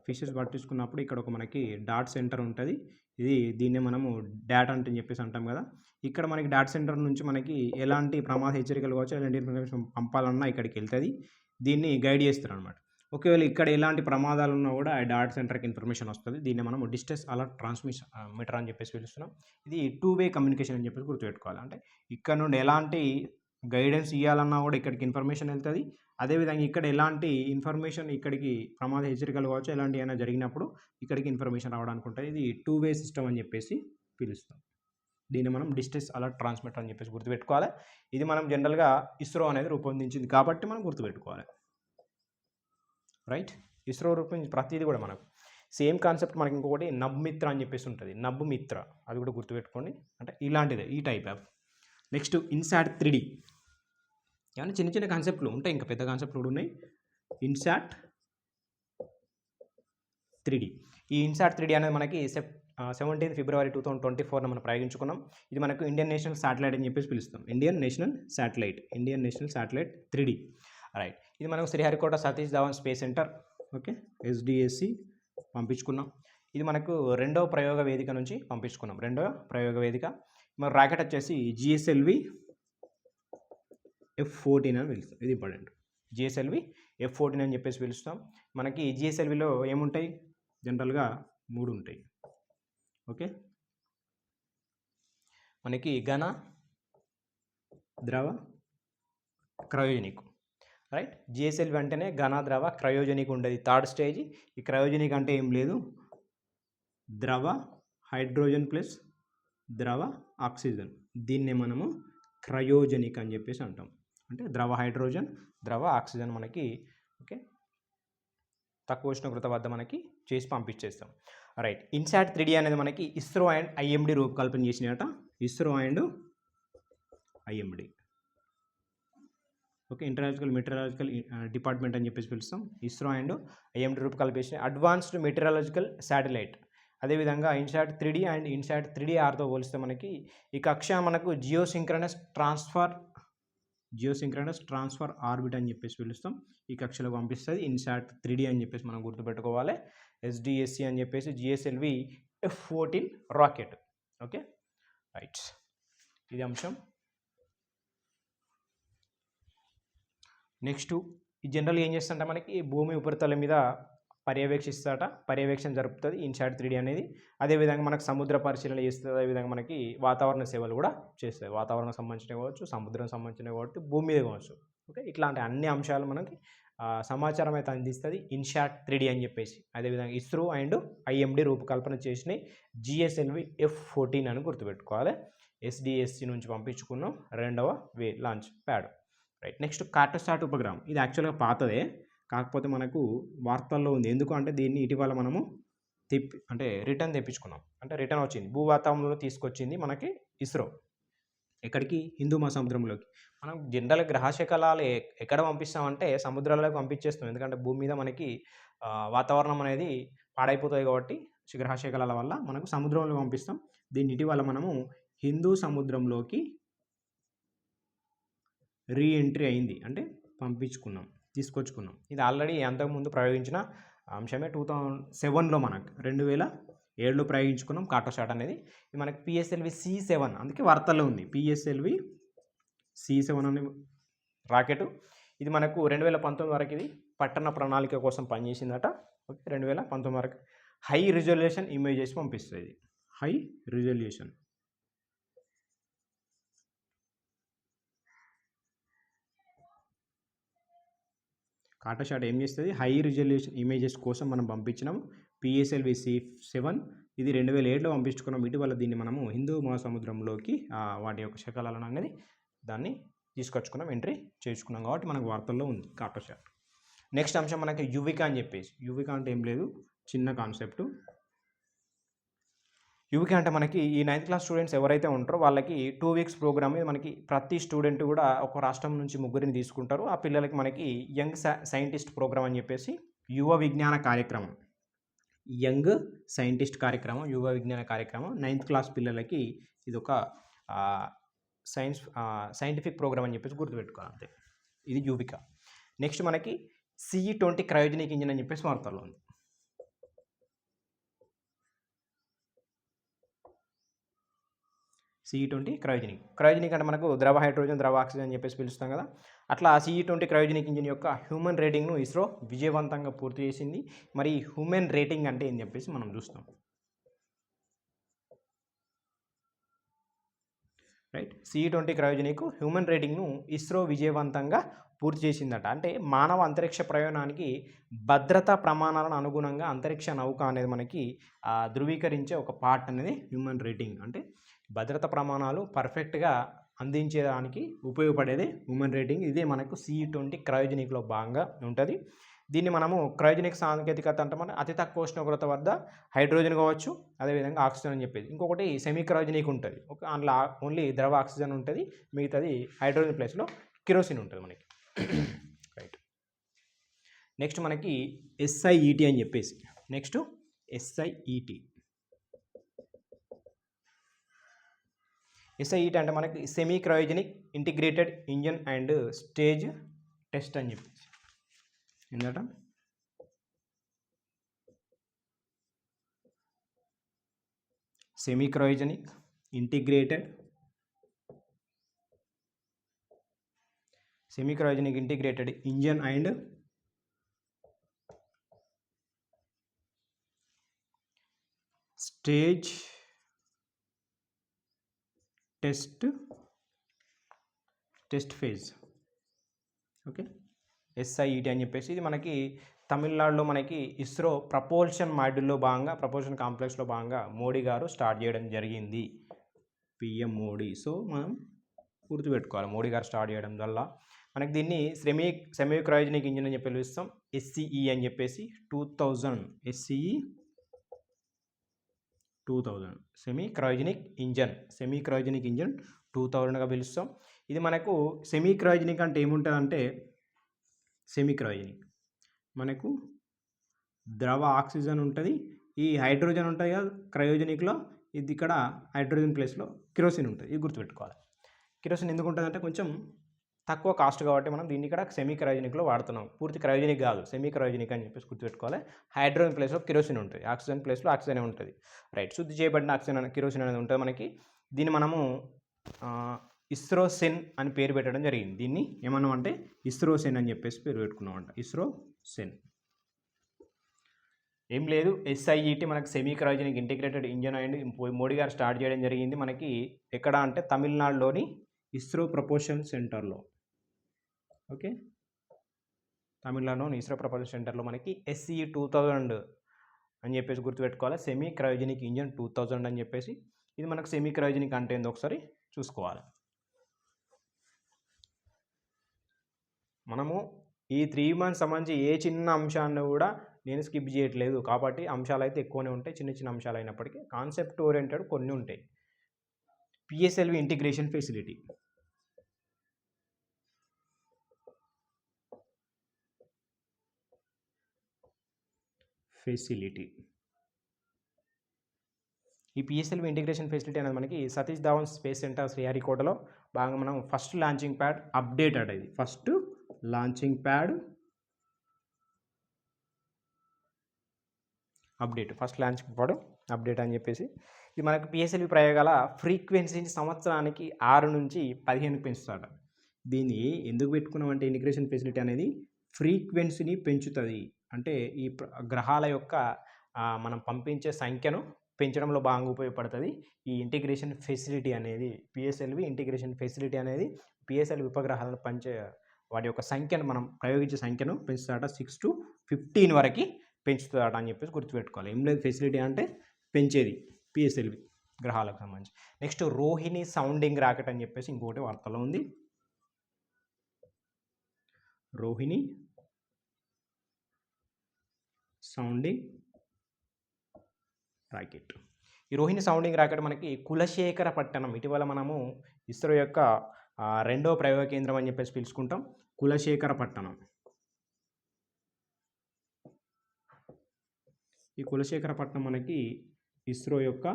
ఫిషెస్ పట్టించుకున్నప్పుడు ఇక్కడ ఒక మనకి డాట్ సెంటర్ ఉంటుంది. దీన్నే మనము డాట్ అంటే చెప్పేసి అంటాం కదా. ఇక్కడ మనకి డాట్ సెంటర్ నుంచి మనకి ఎలాంటి ప్రమాద హెచ్చరికలు కావచ్చు, ఎలాంటి ఇన్ఫర్మేషన్ పంపాలన్నా ఇక్కడికి వెళ్తుంది. దీన్ని గైడ్ చేస్తారు అనమాట. ఒకవేళ ఇక్కడ ఎలాంటి ప్రమాదాలు ఉన్నా కూడా ఆ డాట్ సెంటర్కి ఇన్ఫర్మేషన్ వస్తుంది. దీన్ని మనం డిస్ట్రెస్ అలర్ట్ ట్రాన్స్మిటర్ అని చెప్పేసి పిలుస్తున్నాం. ఇది 2-వే కమ్యూనికేషన్ అని చెప్పేసి గుర్తుపెట్టుకోవాలి. అంటే ఇక్కడ నుండి ఎలాంటి గైడెన్స్ ఇవ్వాలన్నా కూడా ఇక్కడికి ఇన్ఫర్మేషన్ వెళ్తుంది. అదేవిధంగా ఇక్కడ ఎలాంటి ఇన్ఫర్మేషన్ ఇక్కడికి ప్రమాద హెచ్చరికలు కావచ్చు, ఎలాంటి అయినా జరిగినప్పుడు ఇక్కడికి ఇన్ఫర్మేషన్ రావడానికి ఉంటుంది. ఇది 2 వే సిస్టమ్ అని చెప్పేసి పిలుస్తాం. దీన్ని మనం డిస్టెన్స్ అలర్ట్ ట్రాన్స్మిటర్ అని చెప్పేసి గుర్తుపెట్టుకోవాలి. ఇది మనం జనరల్గా ఇస్రో అనేది రూపొందించింది కాబట్టి మనం గుర్తుపెట్టుకోవాలి. రైట్, ఇస్రో రూపొందించిన ప్రతిదీ కూడా మనకు సేమ్ కాన్సెప్ట్. మనకి ఇంకొకటి నబ్మిత్ర అని చెప్పేసి ఉంటుంది, నబ్మిత్ర, అది కూడా గుర్తుపెట్టుకోండి. అంటే ఇలాంటిదే, ఈ type of. Next INSAT 3D. ఏమైనా చిన్న చిన్న కాన్సెప్ట్లు ఉంటాయి, ఇంకా పెద్ద కాన్సెప్ట్లు కూడా ఉన్నాయి. ఇన్సాట్ 3D. ఈ ఇన్సాట్ 3D అనేది మనకి 17 ఫిబ్రవరి 2024 మనం ప్రయోగించుకున్నాం. ఇది మనకు ఇండియన్ నేషనల్ శాటిలైట్ అని చెప్పేసి పిలుస్తాం. Indian national satellite 3D. Right, ఇది మనకు Sriharikota Satish Dhawan space centre, okay, SDSC పంపించుకున్నాం. ఇది మనకు రెండవ ప్రయోగ వేదిక నుంచి పంపించుకున్నాం. రెండవ ప్రయోగ వేదిక. మరి రాకెట్ వచ్చేసి GSLV F-14 అని పిలుస్తాం. ఇది ఇంపార్టెంట్, GSLV F-14 అని చెప్పేసి పిలుస్తాం. మనకి GSLVలో ఏముంటాయి, జనరల్గా 3 ఉంటాయి. ఓకే, మనకి ఘన, ద్రవ, క్రయోజనిక్. రైట్, GSLV అంటేనే ఘన, ద్రవ, క్రయోజనిక్ ఉండేది. Third stage. ఈ క్రయోజనిక్ అంటే ఏం లేదు, ద్రవ హైడ్రోజన్ ప్లస్ ద్రవ ఆక్సిజన్. దీన్నే మనము క్రయోజనిక్ అని చెప్పేసి అంటాం. అంటే ద్రవ హైడ్రోజన్, ద్రవ ఆక్సిజన్ మనకి, ఓకే, తక్కువ ఉష్ణోగ్రత వద్ద మనకి చేసి పంపించేస్తాం. రైట్, ఇన్సాట్ 3D అనేది మనకి ఇస్రో అండ్ IMD రూపకల్పన చేసినట. ISRO and IMD, okay, international meteorological department అని చెప్పేసి పిలుస్తాం. ఇస్రో అండ్ IMD రూపకల్పన చేసిన అడ్వాన్స్డ్ మెటీరియలాజికల్ శాటిలైట్. అదేవిధంగా INSAT 3D and INSAT 3DR పోలిస్తే మనకి ఈ కక్ష మనకు జియోసింక్రనస్ ట్రాన్స్ఫర్ ఆర్బిట్ అని చెప్పేసి పిలుస్తాం. ఈ కక్షలో పంపిస్తుంది ఇన్సాట్ 3D అని చెప్పేసి మనం గుర్తుపెట్టుకోవాలి. SDSC అని చెప్పేసి GSLV F-14 rocket. Okay, right, ఇది అంశం. నెక్స్ట్, ఈ జనరల్ ఏం చేస్తుంటే మనకి భూమి ఉపరితలం మీద పర్యవేక్షణ జరుపుతుంది ఇన్సాట్ 3D అనేది. అదేవిధంగా మనకు సముద్ర పరిశీలన చేస్తుంది. అదేవిధంగా మనకి వాతావరణ సేవలు కూడా చేస్తుంది. వాతావరణం సంబంధించినవి కావచ్చు, సముద్రం సంబంధించినవి కావచ్చు, భూమి మీద కావచ్చు. ఓకే, ఇట్లాంటి అన్ని అంశాలు మనకి సమాచారం అయితే అందిస్తుంది ఇన్సాట్ 3D అని చెప్పేసి. అదేవిధంగా ఇస్రో అండ్ IMD రూపకల్పన చేసిన GSLV F-14 అని గుర్తుపెట్టుకోవాలి. SDSC నుంచి పంపించుకున్నాం, రెండవ launch pad. Right, next Cartosat ఉపగ్రహం. ఇది యాక్చువల్గా పాతదే, కాకపోతే మనకు వార్తల్లో ఉంది. ఎందుకు అంటే దీన్ని ఇటీవల మనము రిటర్న్ తెప్పించుకున్నాం. అంటే రిటర్న్ వచ్చింది, భూవాతావరణంలో తీసుకొచ్చింది మనకి ఇస్రో. ఎక్కడికి, హిందూ మహాసముద్రంలోకి. మనం జనరల్ గ్రహశకలాలు ఎక్కడ పంపిస్తామంటే సముద్రాల్లోకి పంపించేస్తాం. ఎందుకంటే భూమి మీద మనకి వాతావరణం అనేది పాడైపోతుంది కాబట్టి గ్రహశకలాల వల్ల మనకు సముద్రంలో పంపిస్తాం. దీన్ని ఇటీవల మనము హిందూ సముద్రంలోకి రీఎంట్రీ అయింది, అంటే తీసుకొచ్చుకున్నాం. ఇది ఆల్రెడీ అంతకుముందు ప్రయోగించిన అంశమే. 2007లో మనకు 2007లో ప్రయోగించుకున్నాం కార్టోసాట్ అనేది. ఇది మనకి PSLV C7, అందుకే వార్తల్లో ఉంది PSLV C7 అనే రాకెట్. ఇది మనకు 2019 వరకు ఇది పట్టణ ప్రణాళిక కోసం పనిచేసిందట. ఓకే, 2019 వరకు హై రిజల్యూషన్ ఇమేజెస్ పంపిస్తుంది. హై రిజల్యూషన్ కార్టోసాట్ ఏం చేస్తుంది, హై రిజల్యూషన్ ఇమేజెస్ కోసం మనం పంపించినాం PSLV C7. ఇది 2007లో పంపించుకున్నాం. ఇటీవల దీన్ని మనము హిందూ మహాసముద్రంలోకి వాటి యొక్క శకలాలను అనేది దాన్ని తీసుకొచ్చుకున్నాం, ఎంట్రీ చేసుకున్నాం కాబట్టి మనకు వార్తల్లో ఉంది కార్టోసాట్. నెక్స్ట్ అంశం మనకి యువిక అని చెప్పేసి. యువిక అంటే ఏం లేదు, చిన్న కాన్సెప్ట్. యువిక అంటే మనకి ఈ 9th క్లాస్ స్టూడెంట్స్ ఎవరైతే ఉంటారో వాళ్ళకి 2 వీక్స్ ప్రోగ్రామ్ మీద మనకి ప్రతి స్టూడెంట్ కూడా ఒక రాష్ట్రం నుంచి 3 తీసుకుంటారు. ఆ పిల్లలకి మనకి యంగ్ సైంటిస్ట్ ప్రోగ్రామ్ అని చెప్పేసి యువ విజ్ఞాన కార్యక్రమం, యువ విజ్ఞాన కార్యక్రమం 9th క్లాస్ పిల్లలకి ఇది ఒక సైంటిఫిక్ ప్రోగ్రామ్ అని చెప్పేసి గుర్తుపెట్టుకోవాలి అంతే. ఇది యువిక. నెక్స్ట్ మనకి CE-20 క్రయోజనిక్ ఇంజిన్ అని చెప్పేసి వార్తల్లో ఉంది. CE-20 క్రయోజనిక్ అంటే మనకు ద్రవ హైడ్రోజన్, ద్రవ ఆక్సిజన్ అని చెప్పేసి పిలుస్తాం కదా. అట్లా CE-20 క్రయోజనిక్ ఇంజిన్ యొక్క హ్యూమన్ రేటింగ్ను ఇస్రో విజయవంతంగా పూర్తి చేసింది. మరి హ్యూమన్ రేటింగ్ అంటే ఏం చెప్పేసి మనం చూస్తాం. రైట్. CE-20 క్రయోజనిక్ హ్యూమన్ రేటింగ్ను ఇస్రో విజయవంతంగా పూర్తి చేసిందట. అంటే మానవ అంతరిక్ష ప్రయాణానికి భద్రతా ప్రమాణాలను అనుగుణంగా అంతరిక్ష నౌక అనేది మనకి ధృవీకరించే ఒక పార్ట్ అనేది హ్యూమన్ రేటింగ్. అంటే భద్రతా ప్రమాణాలు పర్ఫెక్ట్గా అందించేదానికి ఉపయోగపడేది హ్యూమన్ రేటింగ్. ఇదే మనకు CE-20 క్రయోజనిక్లో భాగంగా ఉంటుంది. దీన్ని మనము క్రయోజనిక్ సాంకేతికత అంటే మన అతి తక్కువ ఉష్ణోగ్రత వద్ద హైడ్రోజన్ కావచ్చు, అదేవిధంగా ఆక్సిజన్ అని చెప్పేది. ఇంకొకటి సెమీ క్రయోజనిక్ ఉంటుంది. అందులో ఓన్లీ ద్రవ ఆక్సిజన్ ఉంటుంది, మిగతాది హైడ్రోజన్ ప్లేస్లో కిరోసిన్ ఉంటుంది మనకి. రైట్. నెక్స్ట్ మనకి SIET అని చెప్పేసి. Next SIET. SIET అంటే మనకి semi cryogenic integrated engine and stage test అని చెప్పేసి. ఏంటంట semi cryogenic integrated engine and stage test phase. Okay, SIET అని చెప్పేసి. ఇది మనకి తమిళనాడులో మనకి ఇస్రో ప్రపోల్షన్ మాడ్యూల్లో భాగంగా, ప్రపోల్షన్ కాంప్లెక్స్లో భాగంగా మోడీ గారు స్టార్ట్ చేయడం జరిగింది, PM మోడీ. సో మనం గుర్తుపెట్టుకోవాలి, మోడీ గారు స్టార్ట్ చేయడం వల్ల మనకి దీన్ని సెమీ క్రయోజనిక్ ఇంజిన్ అని చెప్పి పిలుస్తాం. SCE అని చెప్పేసి 2000 SCE 2000 సెమీ క్రయోజనిక్ ఇంజన్ 2000గా పిలుస్తాం. ఇది మనకు సెమీ క్రయోజనిక్ అంటే ఏముంటుందంటే, సెమీ క్రయోజనిక్ మనకు ద్రవ ఆక్సిజన్ ఉంటుంది, ఈ హైడ్రోజన్ ఉంటుంది కదా క్రయోజనిక్లో, ఇది ఇక్కడ హైడ్రోజన్ ప్లేస్లో కిరోసిన్ ఉంటుంది. ఇది గుర్తుపెట్టుకోవాలి. కిరోసిన్ ఎందుకు ఉంటుంది అంటే కొంచెం తక్కువ కాస్ట్ కాబట్టి మనం దీన్ని ఇక్కడ సెమీ క్రయోజనిక్లో వాడుతున్నాం. పూర్తి క్రయోజనిక్ కాదు, సెమీ క్రయోజనిక్ అని చెప్పేసి గుర్తుపెట్టుకోవాలి. హైడ్రోజన్ ప్లేస్లో కిరోసిన్ ఉంటుంది, ఆక్సిజన్ ప్లేస్లో ఆక్సిజన్ ఉంటుంది. రైట్. శుద్ధి చేయబడిన ఆక్సిజన్ కిరోసిన్ అనేది ఉంటుంది మనకి. దీన్ని మనము ఇస్రోసెన్ అని పేరు పెట్టడం జరిగింది. దీన్ని ఏమన్నాం అంటే ఇస్రోసెన్ అని చెప్పేసి పేరు పెట్టుకున్నామంట, ఇస్రోసెన్. ఏం లేదు, SIET మనకి semi cryogenic integrated engine and Modi గారు స్టార్ట్ చేయడం జరిగింది. మనకి ఎక్కడ అంటే తమిళనాడులోని ఇస్రో ప్రపోల్షన్ సెంటర్లో. ఓకే, తమిళనాడులోని ఇస్రో ప్రపోల్షన్ సెంటర్లో మనకి SCE 2000 అని చెప్పేసి గుర్తుపెట్టుకోవాలి. సెమీ క్రయోజనిక్ ఇంజన్ 2000 అని చెప్పేసి. ఇది మనకు సెమీ క్రయోజనిక్ అంటే ఏందో ఒకసారి చూసుకోవాలి. మనము ఈ 3 months సంబంధించి ఏ చిన్న అంశాన్ని కూడా నేను స్కిప్ చేయట్లేదు, కాబట్టి అంశాలు అయితే ఎక్కువనే ఉంటాయి, చిన్న చిన్న అంశాలు అయినప్పటికీ కాన్సెప్ట్ ఓరియంటెడ్ కొన్ని ఉంటాయి. PSLV integration facility. ఈ PSLV ఇంటిగ్రేషన్ ఫెసిలిటీ అనేది మనకి సతీష్ ధావన్ స్పేస్ సెంటర్ శ్రీహరికోటలో బాగా మనం ఫస్ట్ లాంచింగ్ ప్యాడ్ అప్డేట్ అంటే ఇది ఫస్ట్ లాంచింగ్ ప్యాడ్ అప్డేట్ అని చెప్పేసి. ఇది మనకు PSLV ప్రయోగాల ఫ్రీక్వెన్సీని సంవత్సరానికి 6 నుంచి 15 పెంచుతాడు. దీన్ని ఎందుకు పెట్టుకున్నామంటే ఇంటిగ్రేషన్ ఫెసిలిటీ అనేది ఫ్రీక్వెన్సీని పెంచుతుంది. అంటే ఈ గ్రహాల యొక్క మనం పంపించే సంఖ్యను పెంచడంలో బాగా ఉపయోగపడుతుంది ఈ ఇంటిగ్రేషన్ ఫెసిలిటీ అనేది. PSLV ఇంటిగ్రేషన్ ఫెసిలిటీ అనేది PSLV ఉపగ్రహాలను వాటి యొక్క సంఖ్యను మనం ప్రయోగించే సంఖ్యను పెంచుతాడ 6 to 15 వరకు పెంచుతాడ అని చెప్పేసి గుర్తుపెట్టుకోవాలి. ఏం లేదు, ఫెసిలిటీ అంటే పెంచేది PSLV గ్రహాలకు సంబంధించి. నెక్స్ట్ రోహిణి సౌండింగ్ రాకెట్ అని చెప్పేసి ఇంకోటి వార్తలో ఉంది. Rohini sounding rocket. ఈ రోహిణి సౌండింగ్ రాకెట్ మనకి కులశేఖరపట్టణం, ఇటీవల మనము ఇస్రో యొక్క 2వ ప్రయోగ కేంద్రం అని చెప్పేసి పిలుచుకుంటాం, కులశేఖరపట్టణం. ఈ కులశేఖరపట్నం మనకి ఇస్రో యొక్క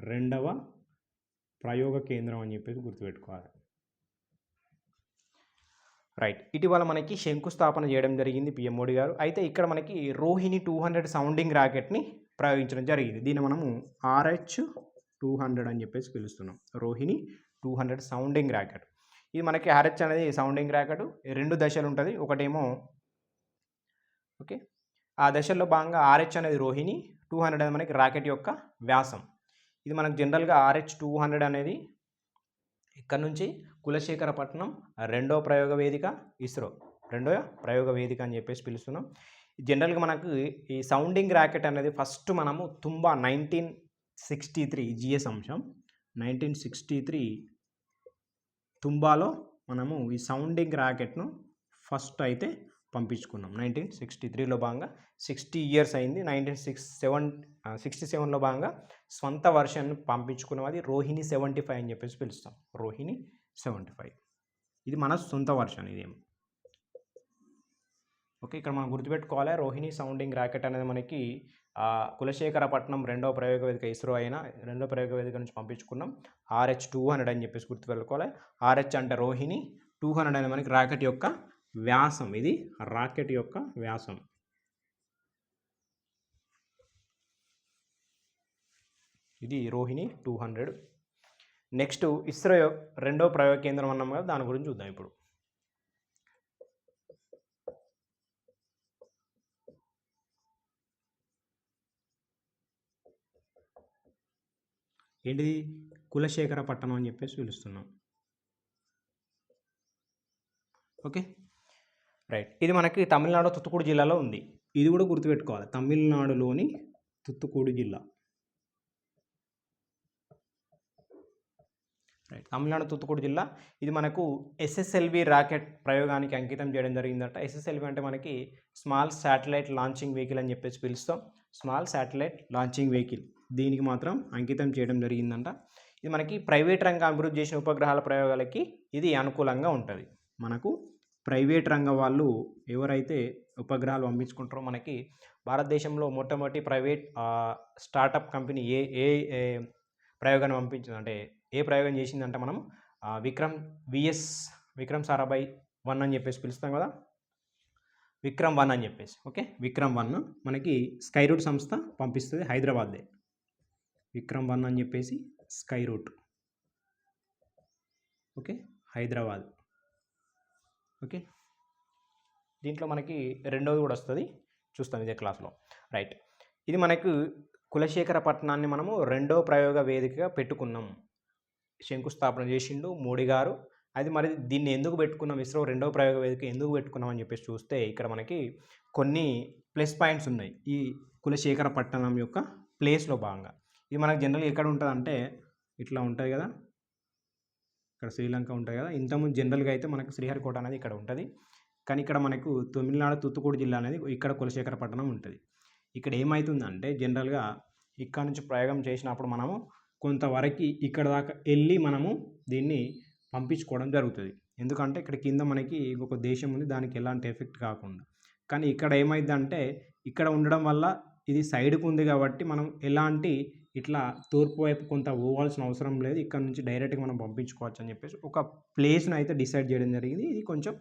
2వ ప్రయోగ కేంద్రం అని చెప్పేసి గుర్తుపెట్టుకోవాలి. రైట్. ఇటీవల మనకి శంకుస్థాపన చేయడం జరిగింది PM మోడీ గారు. అయితే ఇక్కడ మనకి రోహిణి 200 సౌండింగ్ రాకెట్ని ప్రయోగించడం జరిగింది. దీన్ని మనము RH-200 అని చెప్పేసి పిలుస్తున్నాం, రోహిణి 200 సౌండింగ్ రాకెట్. ఇది మనకి RH అనేది సౌండింగ్ రాకెట్ 2 దశలు ఉంటుంది. ఒకటేమో ఓకే, ఆ దశల్లో భాగంగా RH అనేది రోహిణి, 200 అనేది మనకి రాకెట్ యొక్క వ్యాసం. ఇది మనకు జనరల్గా RH-200 అనేది ఇక్కడ నుంచి కులశేఖరపట్నం రెండో ప్రయోగ వేదిక, ఇస్రో రెండో ప్రయోగ వేదిక అని చెప్పేసి పిలుస్తున్నాం. జనరల్గా మనకు ఈ సౌండింగ్ ర్యాకెట్ అనేది ఫస్ట్ మనము తుంబా 1963 జిఎస్ అంశం 1963 తుంబాలో మనము ఈ సౌండింగ్ ర్యాకెట్ను ఫస్ట్ అయితే పంపించుకున్నాం. 1963లో భాగంగా 60 ఇయర్స్ అయింది. 1967లో భాగంగా స్వంత వర్షన్ పంపించుకున్నాం. అది రోహిణి 75 అని చెప్పేసి పిలుస్తాం. రోహిణి 75 ఇది మన సొంత వర్షన్. ఇదేమో ఓకే, ఇక్కడ మనం గుర్తుపెట్టుకోవాలి. రోహిణి సౌండింగ్ ర్యాకెట్ అనేది మనకి కులశేఖరపట్నం రెండవ ప్రయోగ వేదిక ఇస్రో అయినా రెండో ప్రయోగ వేదిక నుంచి పంపించుకున్నాం. RH-200 అని చెప్పేసి గుర్తుపెట్టుకోవాలి. RH అంటే రోహిణి, 200 అనేది మనకి రాకెట్ యొక్క వ్యాసం. ఇది రాకెట్ యొక్క వ్యాసం. ఇది రోహిణి 200. నెక్స్ట్ ఇస్రో రెండో ప్రయోగ కేంద్రం అన్నాం కదా, దాని గురించి చూద్దాం ఇప్పుడు. ఏంటిది? కులశేఖరపట్నం అని చెప్పేసి పిలుస్తున్నాం. Okay right. ఇది మనకి తమిళనాడు తుత్తుకూడి జిల్లాలో ఉంది. ఇది కూడా గుర్తుపెట్టుకోవాలి. తమిళనాడులోని తుత్తుకూడి జిల్లా. రైట్, తమిళనాడు తుత్తుకూడి జిల్లా. ఇది మనకు SSLV రాకెట్ ప్రయోగానికి అంకితం చేయడం జరిగిందట. SSLV అంటే మనకి స్మాల్ శాటిలైట్ లాంచింగ్ వెహికల్ అని చెప్పేసి పిలుస్తాం. స్మాల్ శాటిలైట్ లాంచింగ్ వెహికల్, దీనికి మాత్రం అంకితం చేయడం జరిగిందంట. ఇది మనకి ప్రైవేట్ రంగం అభివృద్ధి చేసిన ఉపగ్రహాల ప్రయోగాలకి ఇది అనుకూలంగా ఉంటుంది. మనకు ప్రైవేట్ రంగం వాళ్ళు ఎవరైతే ఉపగ్రహాలు పంపించుకుంటారో, మనకి భారతదేశంలో మొట్టమొదటి ప్రైవేట్ స్టార్టప్ కంపెనీ ఏ ప్రయోగాన్ని పంపించింది అంటే ఏ ప్రయోగం చేసిందంటే మనం విక్రమ్ సారాభాయ్ 1 అని చెప్పేసి పిలుస్తాం కదా, విక్రమ్ 1 అని చెప్పేసి. ఓకే, విక్రమ్ 1 మనకి స్కైరూట్ సంస్థ పంపిస్తుంది, హైదరాబాద్దే. విక్రమ్ 1 అని చెప్పేసి స్కైరూట్. ఓకే, హైదరాబాద్. ఓకే, దీంట్లో మనకి రెండోది కూడా వస్తుంది, చూస్తాం ఇదే క్లాస్లో. రైట్, ఇది మనకు కులశేఖరపట్నాన్ని మనము రెండో ప్రయోగ వేదికగా పెట్టుకున్నాం. శంకుస్థాపన చేసిండు మోడీ గారు. అది మరి దీన్ని ఎందుకు పెట్టుకున్నాం, ఇస్రో రెండో ప్రయోగ వేదిక ఎందుకు పెట్టుకున్నాం అని చెప్పేసి చూస్తే ఇక్కడ మనకి కొన్ని ప్లస్ పాయింట్స్ ఉన్నాయి ఈ కులశేఖరపట్నం యొక్క ప్లేస్లో భాగంగా. ఇది మనకు జనరల్గా ఎక్కడ ఉంటుంది అంటే ఇట్లా ఉంటుంది కదా, ఇక్కడ శ్రీలంక ఉంటుంది కదా. ఇంతకుముందు జనరల్గా అయితే మనకు శ్రీహరికోట అనేది ఇక్కడ ఉంటుంది, కానీ ఇక్కడ మనకు తమిళనాడు తుత్తుకూడి జిల్లా అనేది ఇక్కడ కులశేఖరపట్నం ఉంటుంది. ఇక్కడ ఏమవుతుందంటే జనరల్గా ఇక్కడ నుంచి ప్రయోగం చేసినప్పుడు మనము కొంతవరకు ఇక్కడ దాకా వెళ్ళి మనము దీన్ని పంపించుకోవడం జరుగుతుంది. ఎందుకంటే ఇక్కడ కింద మనకి ఇంకొక దేశం ఉంది, దానికి ఎలాంటి ఎఫెక్ట్ కాకుండా. కానీ ఇక్కడ ఏమైందంటే ఇక్కడ ఉండడం వల్ల ఇది సైడ్కు ఉంది కాబట్టి మనం ఎలాంటి ఇట్లా తూర్పు వైపు కొంత పోవాల్సిన అవసరం లేదు, ఇక్కడ నుంచి డైరెక్ట్గా మనం పంపించుకోవచ్చు అని చెప్పేసి ఒక ప్లేస్ను అయితే డిసైడ్ చేయడం జరిగింది. ఇది కొంచెం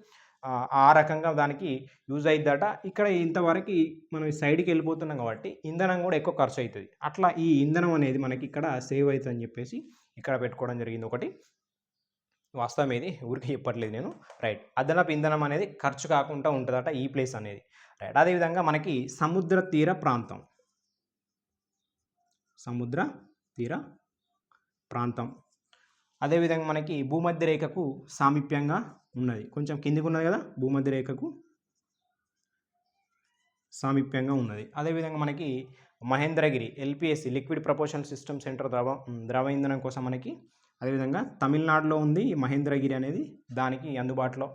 ఆ రకంగా దానికి యూజ్ అయిద్దట. ఇక్కడ ఇంతవరకు మనం సైడ్కి వెళ్ళిపోతున్నాం కాబట్టి ఇంధనం కూడా ఎక్కువ ఖర్చు అవుతుంది. అట్లా ఈ ఇంధనం అనేది మనకి ఇక్కడ సేవ్ అవుతుంది అని చెప్పేసి ఇక్కడ పెట్టుకోవడం జరిగింది. ఒకటి వాస్తవం ఇది, ఊరికి చెప్పట్లేదు నేను. రైట్, అదనపు ఇంధనం అనేది ఖర్చు కాకుండా ఉంటుందట ఈ ప్లేస్ అనేది. రైట్, అదేవిధంగా మనకి సముద్ర తీర ప్రాంతం, సముద్ర తీర ప్రాంతం అదేవిధంగా మనకి భూమధ్య రేఖకు సామీప్యంగా ఉన్నది. కొంచెం కిందికి ఉన్నది కదా, భూమధ్య రేఖకు సామీప్యంగా ఉన్నది. అదేవిధంగా మనకి Mahendragiri LPSC liquid proportion system centre ద్రవ ఇంధనం కోసం మనకి అదేవిధంగా తమిళనాడులో ఉంది ఈ మహేంద్రగిరి అనేది, దానికి అందుబాటులో.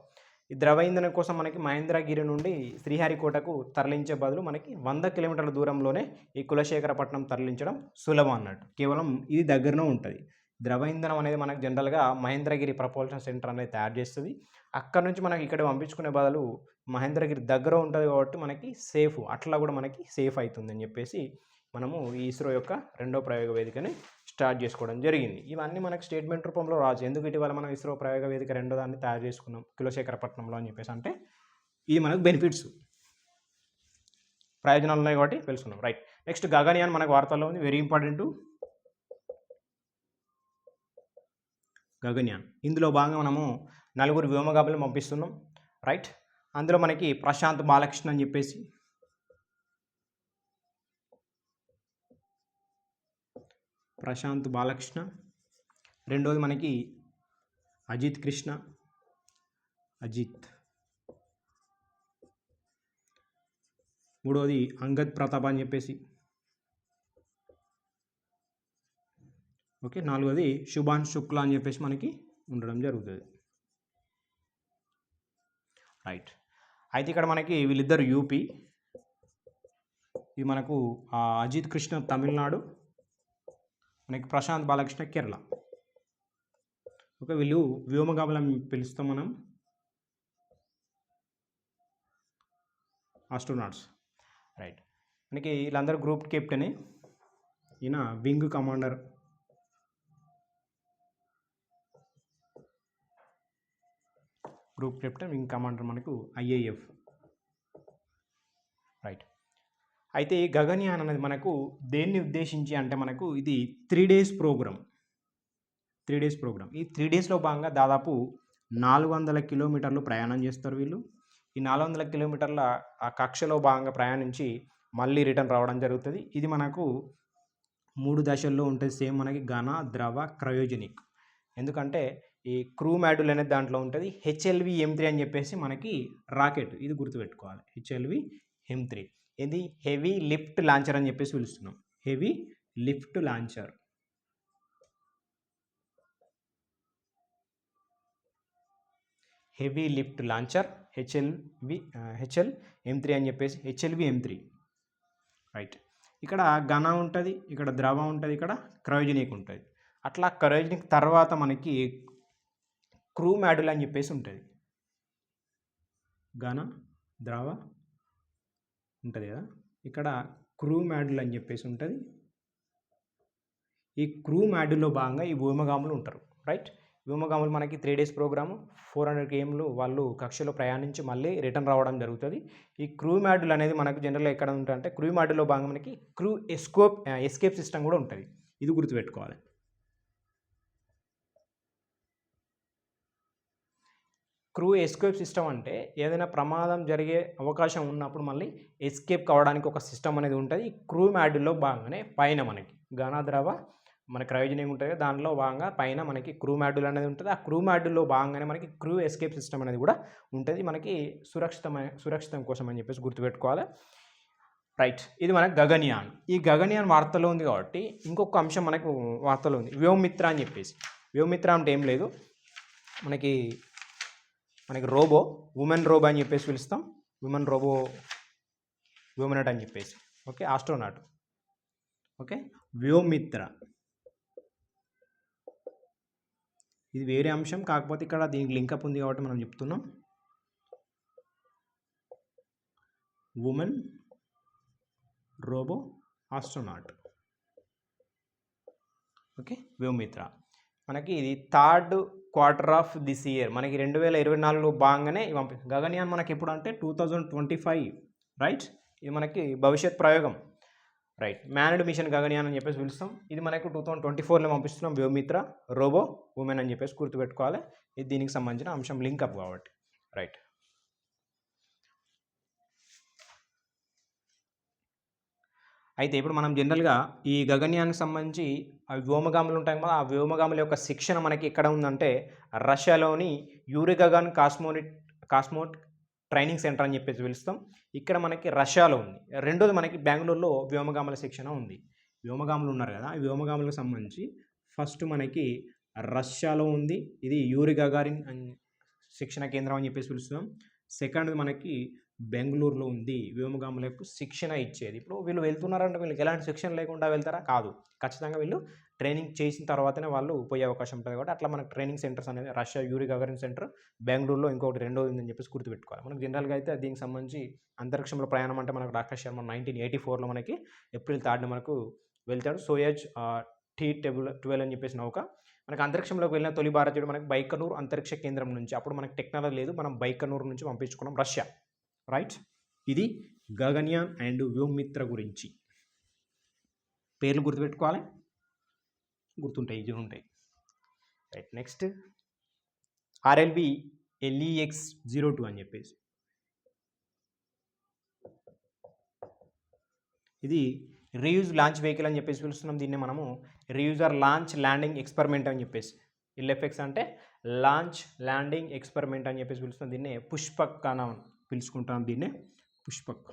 ఈ ద్రవ ఇంధనం కోసం మనకి మహేంద్రగిరి నుండి శ్రీహరికోటకు తరలించే బదులు మనకి 100 కిలోమీటర్ల దూరంలోనే ఈ కులశేఖరపట్నం తరలించడం సులభం అన్నట్టు. కేవలం ఇది దగ్గరనే ఉంటుంది. ద్రవ ఇంధనం అనేది మనకు జనరల్గా మహేంద్రగిరి ప్రపోల్షన్ సెంటర్ అనేది తయారు చేస్తుంది. అక్కడ నుంచి మనకి ఇక్కడ పంపించుకునే బదులు మహేంద్రగిరి దగ్గర ఉంటుంది కాబట్టి మనకి సేఫ్, అట్లా కూడా మనకి సేఫ్ అవుతుంది అని చెప్పేసి మనము ఈ ఇస్రో యొక్క రెండో ప్రయోగ వేదికని స్టార్ట్ చేసుకోవడం జరిగింది. ఇవన్నీ మనకి స్టేట్మెంట్ రూపంలో రాజు. ఎందుకు ఇటీవల మనం ఇస్రో ప్రయోగ వేదిక రెండో దాన్ని తయారు చేసుకున్నాం కులశేఖరపట్నంలో అని చెప్పేసి అంటే ఇది మనకు బెనిఫిట్స్, ప్రయోజనాలు ఉన్నాయి కాబట్టి తెలుసుకున్నాం. రైట్, నెక్స్ట్ గగన్యాన్ మనకు వార్తల్లో ఉంది, వెరీ ఇంపార్టెంట్. గగన్యాన్ ఇందులో భాగంగా మనము 4 వ్యోమగాములను పంపిస్తున్నాం. రైట్, అందులో మనకి ప్రశాంత్ బాలకృష్ణ అని చెప్పేసి, ప్రశాంత్ బాలకృష్ణ, రెండోది మనకి అజిత్ కృష్ణ, అజిత్, మూడోది అంగద్ ప్రతాప్ అని చెప్పేసి, ఓకే, నాలుగోది శుభాన్ శుక్లా అని చెప్పేసి మనకి ఉండడం జరుగుతుంది. రైట్. అయితే ఇక్కడ మనకి వీళ్ళిద్దరు యూపీ, ఇది మనకు అజిత్ కృష్ణ తమిళనాడు, మనకి ప్రశాంత్ బాలకృష్ణ కేరళ. ఓకే, వీళ్ళు వ్యోమగాములను పిలుస్తాం మనం, ఆస్ట్రోనాట్స్. రైట్. మనకి వీళ్ళందరూ గ్రూప్ కెప్టెనే, ఈయన wing commander, group captain, wing commander మనకు ఐఏఎఫ్. రైట్. అయితే గగన్యాన్ అనేది మనకు దేన్ని ఉద్దేశించి అంటే మనకు ఇది 3 days ప్రోగ్రామ్. ఈ 3 daysలో భాగంగా దాదాపు 400 కిలోమీటర్లు ప్రయాణం చేస్తారు వీళ్ళు. ఈ 400 కిలోమీటర్ల ఆ కక్షలో భాగంగా ప్రయాణించి మళ్ళీ రిటర్న్ రావడం జరుగుతుంది. ఇది మనకు 3 దశల్లో ఉంటుంది. సేమ్ మనకి ఘన, ద్రవ, క్రయోజనిక్. ఎందుకంటే ఈ క్రూ మాడ్యూల్ అనేది దాంట్లో ఉంటుంది. HLV-M3 అని చెప్పేసి మనకి రాకెట్, ఇది గుర్తుపెట్టుకోవాలి. HLV-M3 ఇది హెవీ లిఫ్ట్ లాంచర్ అని చెప్పేసి పిలుస్తున్నాం. Heavy lift launcher. Heavy lift launcher HLM3 అని చెప్పేసి HLV-M3. రైట్. ఇక్కడ ఘన ఉంటుంది, ఇక్కడ ద్రవ ఉంటుంది, ఇక్కడ క్రయోజనిక్ ఉంటుంది. అట్లా క్రయోజనిక్ తర్వాత మనకి క్రూ మాడ్యూల్ అని చెప్పేసి ఉంటుంది. ఘన, ద్రవ ఉంటుంది కదా, ఇక్కడ క్రూ మాడ్యూల్ అని చెప్పేసి ఉంటుంది. ఈ క్రూ మాడ్యూల్లో భాగంగా ఈ వ్యోమగాములు ఉంటారు. రైట్. వ్యోమగాములు మనకి 3 days ప్రోగ్రాము, 400 km వాళ్ళు కక్షలో ప్రయాణించి మళ్ళీ రిటర్న్ రావడం జరుగుతుంది. ఈ క్రూ మాడ్యూల్ అనేది మనకు జనరల్గా ఎక్కడ ఉంటుందంటే క్రూ మాడ్యూల్లో భాగంగా మనకి క్రూ ఎస్కేప్ సిస్టమ్ కూడా ఉంటుంది. ఇది గుర్తుపెట్టుకోవాలి. క్రూ ఎస్కేప్ సిస్టమ్ అంటే ఏదైనా ప్రమాదం జరిగే అవకాశం ఉన్నప్పుడు మళ్ళీ ఎస్కేప్ కావడానికి ఒక సిస్టమ్ అనేది ఉంటుంది. ఈ క్రూ మాడ్యూల్లో భాగంగానే పైన మనకి ఘన, ద్రవ, మన క్రయోజనిక్ ఉంటుంది. దానిలో భాగంగా పైన మనకి క్రూ మాడ్యూల్ అనేది ఉంటుంది. ఆ క్రూ మాడ్యూల్లో భాగంగానే మనకి క్రూ ఎస్కేప్ సిస్టమ్ అనేది కూడా ఉంటుంది. మనకి సురక్షితం కోసం అని చెప్పేసి గుర్తుపెట్టుకోవాలి. రైట్. ఇది మనకి గగన్యాన్. ఈ గగన్యాన్ వార్తలో ఉంది కాబట్టి ఇంకొక అంశం మనకు వార్తలో ఉంది, వ్యోమిత్ర అని చెప్పేసి. వ్యోమిత్ర అంటే ఏం లేదు, మనకి రోబో, ఉమెన్ రోబో అని చెప్పేసి పిలుస్తాం. ఉమెన్ రోబో, వ్యోమనట్ అని చెప్పేసి. Okay, astronaut. ఓకే, వ్యోమిత్ర ఇది వేరే అంశం, కాకపోతే ఇక్కడ దీనికి లింకప్ ఉంది కాబట్టి మనం చెప్తున్నాం. Women robot astronaut. Okay, Vyommitra మనకి ఇది 3rd quarter of this year, మనకి 2024లో భాగంగానే గగన్యాన్ మనకి ఎప్పుడు అంటే 2025. రైట్. ఇది మనకి భవిష్యత్ ప్రయోగం. రైట్. మ్యాన్డ్ మిషన్ గగన్యాన్ అని చెప్పేసి పిలుస్తాం. ఇది మనకు 2024లో పంపిస్తున్నాం. వ్యోమిత్ర, రోబో, ఉమెన్ అని చెప్పేసి గుర్తుపెట్టుకోవాలి. ఇది దీనికి సంబంధించిన అంశం, లింకప్ కాబట్టి. రైట్. అయితే ఇప్పుడు మనం జనరల్గా ఈ గగన్యానికి సంబంధించి అవి వ్యోమగాములు ఉంటాయి కదా, ఆ వ్యోమగాముల యొక్క శిక్షణ మనకి ఎక్కడ ఉందంటే రష్యాలోని యూరి గగన్ కాస్మోట్ ట్రైనింగ్ సెంటర్ అని చెప్పేసి పిలుస్తాం. ఇక్కడ మనకి రష్యాలో ఉంది. రెండోది మనకి బెంగళూరులో వ్యోమగాముల శిక్షణ ఉంది. వ్యోమగాములు ఉన్నారు కదా, ఈ వ్యోమగాములకు సంబంధించి ఫస్ట్ మనకి రష్యాలో ఉంది. ఇది యూరి గగారిన్ శిక్షణ కేంద్రం అని చెప్పేసి పిలుస్తున్నాం. సెకండ్ మనకి బెంగళూరులో ఉంది, వ్యోమగాములకు శిక్షణ ఇచ్చేది. ఇప్పుడు వీళ్ళు వెళ్తున్నారంటే వీళ్ళకి ఎలాంటి శిక్షణ లేకుండా వెళ్తారా? కాదు, ఖచ్చితంగా వీళ్ళు ట్రైనింగ్ చేసిన తర్వాతనే వాళ్ళు పోయే అవకాశం ఉంటుంది. కాబట్టి అట్లా మనకు ట్రైనింగ్ సెంటర్స్ అనేది రష్యా యూరి గగారిన్ సెంటర్, బెంగళూరులో ఇంకొకటి రెండోది ఉందని చెప్పేసి గుర్తుపెట్టుకోవాలి. మనకు జనరల్గా అయితే దీనికి సంబంధించి అంతరిక్షంలో ప్రయాణం అంటే మనకు రాకేష్ శర్మ 1984లో మనకి ఏప్రిల్ 3rd మనకు వెళ్తాడు. సోయజ్ T-12 అని చెప్పేసి నౌక మనకు అంతరిక్షంలోకి వెళ్ళిన తొలి భారతీయుడు మనకి బైకనూర్ అంతరిక్ష కేంద్రం నుంచి. అప్పుడు మనకి టెక్నాలజీ లేదు, మనం బైకనూర్ నుంచి పంపించుకున్నాం, రష్యా. రైట్. ఇది గగన్యాన్ అండ్ వ్యోమిత్ర గురించి పేర్లు గుర్తుపెట్టుకోవాలి, గుర్తుంటాయి, ఇది ఉంటాయి. రైట్. నెక్స్ట్ RLV LEX-02 అని చెప్పేసి, ఇది రీయూజ్ లాంచ్ వెహికల్ అని చెప్పేసి పిలుస్తున్నాం. దీన్ని మనము రీయూజర్ లాంచ్ ల్యాండింగ్ ఎక్స్పెరిమెంట్ అని చెప్పేసి, ఎల్ఎఫ్ఎక్స్ అంటే లాంచ్ ల్యాండింగ్ ఎక్స్పెరిమెంట్ అని చెప్పేసి పిలుస్తున్నాం. దీన్నే పుష్పక్ అని పిలుచుకుంటాం. దీన్నే పుష్పక్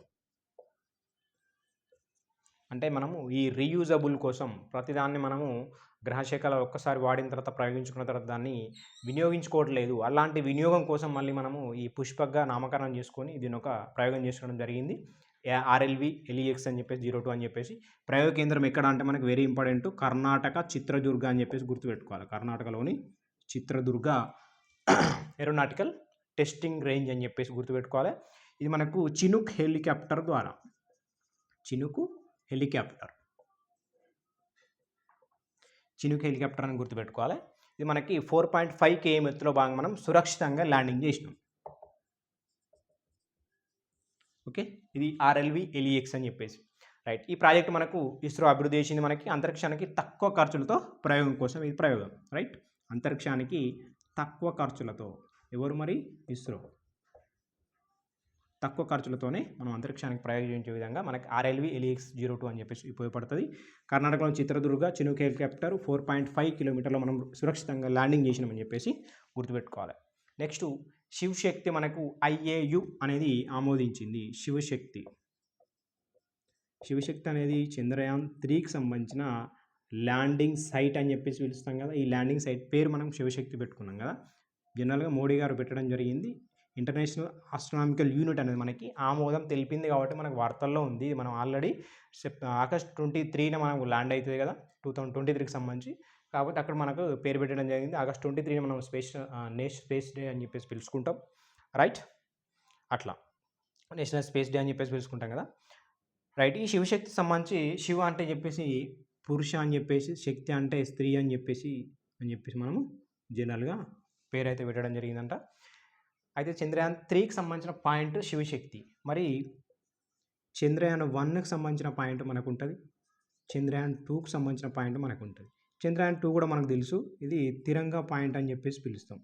అంటే మనము ఈ రీయూజబుల్ కోసం ప్రతిదాన్ని మనము గ్రహశకలో ఒక్కసారి వాడిన తర్వాత ప్రయోగించుకున్న తర్వాత దాన్ని వినియోగించుకోవట్లేదు. అలాంటి వినియోగం కోసం మళ్ళీ మనము ఈ పుష్పక్గా నామకరణం చేసుకొని దీని ఒక ప్రయోగం చేసుకోవడం జరిగింది. ఆర్ఎల్వి ఎల్ఈఎక్స్ అని చెప్పేసి 02 అని చెప్పేసి. ప్రయోగ కేంద్రం ఎక్కడ అంటే మనకు వెరీ ఇంపార్టెంట్, కర్ణాటక చిత్రదుర్గ అని చెప్పేసి గుర్తుపెట్టుకోవాలి. కర్ణాటకలోని చిత్రదుర్గ ఏరోనాటికల్ టెస్టింగ్ రేంజ్ అని చెప్పేసి గుర్తుపెట్టుకోవాలి. ఇది మనకు చినుక్ హెలికాప్టర్ ద్వారా, చినుక్ హెలికాప్టర్ అని గుర్తుపెట్టుకోవాలి. ఇది మనకి 4.5 km ఎత్తులో భాగంగా మనం సురక్షితంగా ల్యాండింగ్ చేసినాం. ఓకే, ఇది ఆర్ఎల్వి ఎల్ఈఎక్స్ అని చెప్పేసి. రైట్, ఈ ప్రాజెక్ట్ మనకు ఇస్రో అభివృద్ధి చేసింది. మనకి అంతరిక్షానికి తక్కువ ఖర్చులతో ప్రయోగం కోసం ఇది ప్రయోగం. రైట్, అంతరిక్షానికి తక్కువ ఖర్చులతో, ఎవరు మరి? ఇస్రో. తక్కువ ఖర్చులతోనే మనం అంతరిక్షానికి ప్రయోగించే విధంగా మనకి ఆర్ఎల్వి ఎల్ఈఎక్స్ 02 అని చెప్పేసి ఉపయోగపడుతుంది. కర్ణాటకలో చిత్రదుర్గ చినుక్ హెలికాప్టర్ 4.5 కిలోమీటర్లో మనం సురక్షితంగా ల్యాండింగ్ చేసినామని చెప్పేసి గుర్తుపెట్టుకోవాలి. నెక్స్ట్ శివశక్తి మనకు IAU అనేది ఆమోదించింది. శివశక్తి అనేది చంద్రయాన్ 3కి సంబంధించిన ల్యాండింగ్ సైట్ అని చెప్పేసి పిలుస్తాం కదా. ఈ ల్యాండింగ్ సైట్ పేరు మనం శివశక్తి పెట్టుకున్నాం కదా. జనరల్గా మోడీ గారు పెట్టడం జరిగింది. ఇంటర్నేషనల్ ఆస్ట్రానామికల్ యూనిట్ అనేది మనకి ఆమోదం తెలిపింది కాబట్టి మనకు వార్తల్లో ఉంది. మనం ఆల్రెడీ ఆగస్ట్ 23న మనకు ల్యాండ్ అవుతుంది కదా 2023కి సంబంధించి. కాబట్టి అక్కడ మనకు పేరు పెట్టడం జరిగింది. ఆగస్ట్ 23న మనం స్పేస్ డే అని చెప్పేసి పిలుచుకుంటాం. రైట్, అట్లా నేషనల్ స్పేస్ డే అని చెప్పేసి పిలుచుకుంటాం కదా. రైట్, ఈ శివశక్తి సంబంధించి శివ అంటే చెప్పేసి పురుష అని చెప్పేసి, శక్తి అంటే స్త్రీ అని చెప్పేసి మనము జనరల్గా పేరు అయితే పెట్టడం జరిగిందంట. అయితే చంద్రయాన్ 3కి సంబంధించిన పాయింట్ శివశక్తి. మరి చంద్రయాన్ 1కి సంబంధించిన పాయింట్ మనకు ఉంటుంది, చంద్రయాన్ 2కి సంబంధించిన పాయింట్ మనకు ఉంటుంది. చంద్రయాన్ 2 కూడా మనకు తెలుసు, ఇది తిరంగా పాయింట్ అని చెప్పేసి పిలుస్తాం.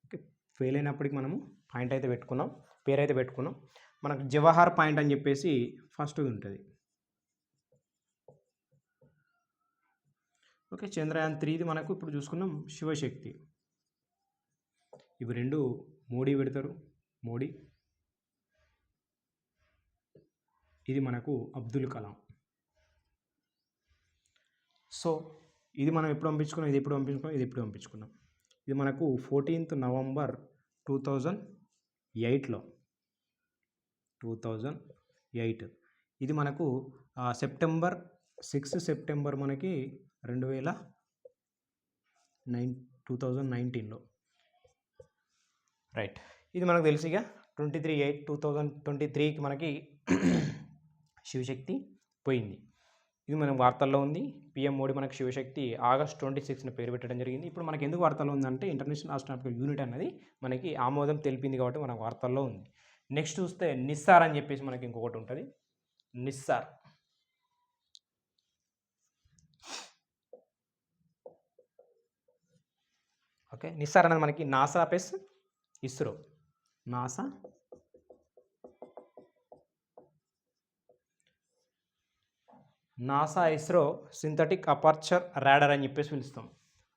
ఓకే, ఫెయిల్ అయినప్పటికి మనము పాయింట్ అయితే పెట్టుకున్నాం, పేరు అయితే పెట్టుకున్నాం. మనకు జవహర్ పాయింట్ అని చెప్పేసి ఫస్ట్ ఉంటుంది. ఓకే, చంద్రయాన్ 3ది మనకు ఇప్పుడు చూసుకున్నాం శివశక్తి. ఇవి రెండు మోడీ పెడతారు, మోడీ. ఇది మనకు అబ్దుల్ కలాం. సో ఇది మనం ఎప్పుడు పంపించుకున్నాం, ఇది ఎప్పుడు పంపించుకున్నాం, ఇది ఎప్పుడు పంపించుకున్నాం. ఇది మనకు 14th నవంబర్ 2008లో 2008. ఇది మనకు సెప్టెంబర్ 6 సెప్టెంబర్ మనకి 2019లో. రైట్, ఇది మనకు తెలుసు ఇక 23/8/2023కి మనకి శివశక్తి పోయింది. ఇది మన వార్తల్లో ఉంది. PM మోడీ మనకు శివశక్తి ఆగస్ట్ 26న పేరు పెట్టడం జరిగింది. ఇప్పుడు మనకి ఎందుకు వార్తల్లో ఉందంటే ఇంటర్నేషనల్ ఆస్ట్రానామికల్ యూనిట్ అనేది మనకి ఆమోదం తెలిపింది కాబట్టి మనకు వార్తల్లో ఉంది. నెక్స్ట్ చూస్తే నిస్సార్ అని చెప్పేసి మనకి ఇంకొకటి ఉంటుంది. నిస్సార్ ఓకే, నిస్సార్ అనేది మనకి NASA plus ISRO. NASA ISRO synthetic aperture radar అని చెప్పేసి పిలుస్తాం.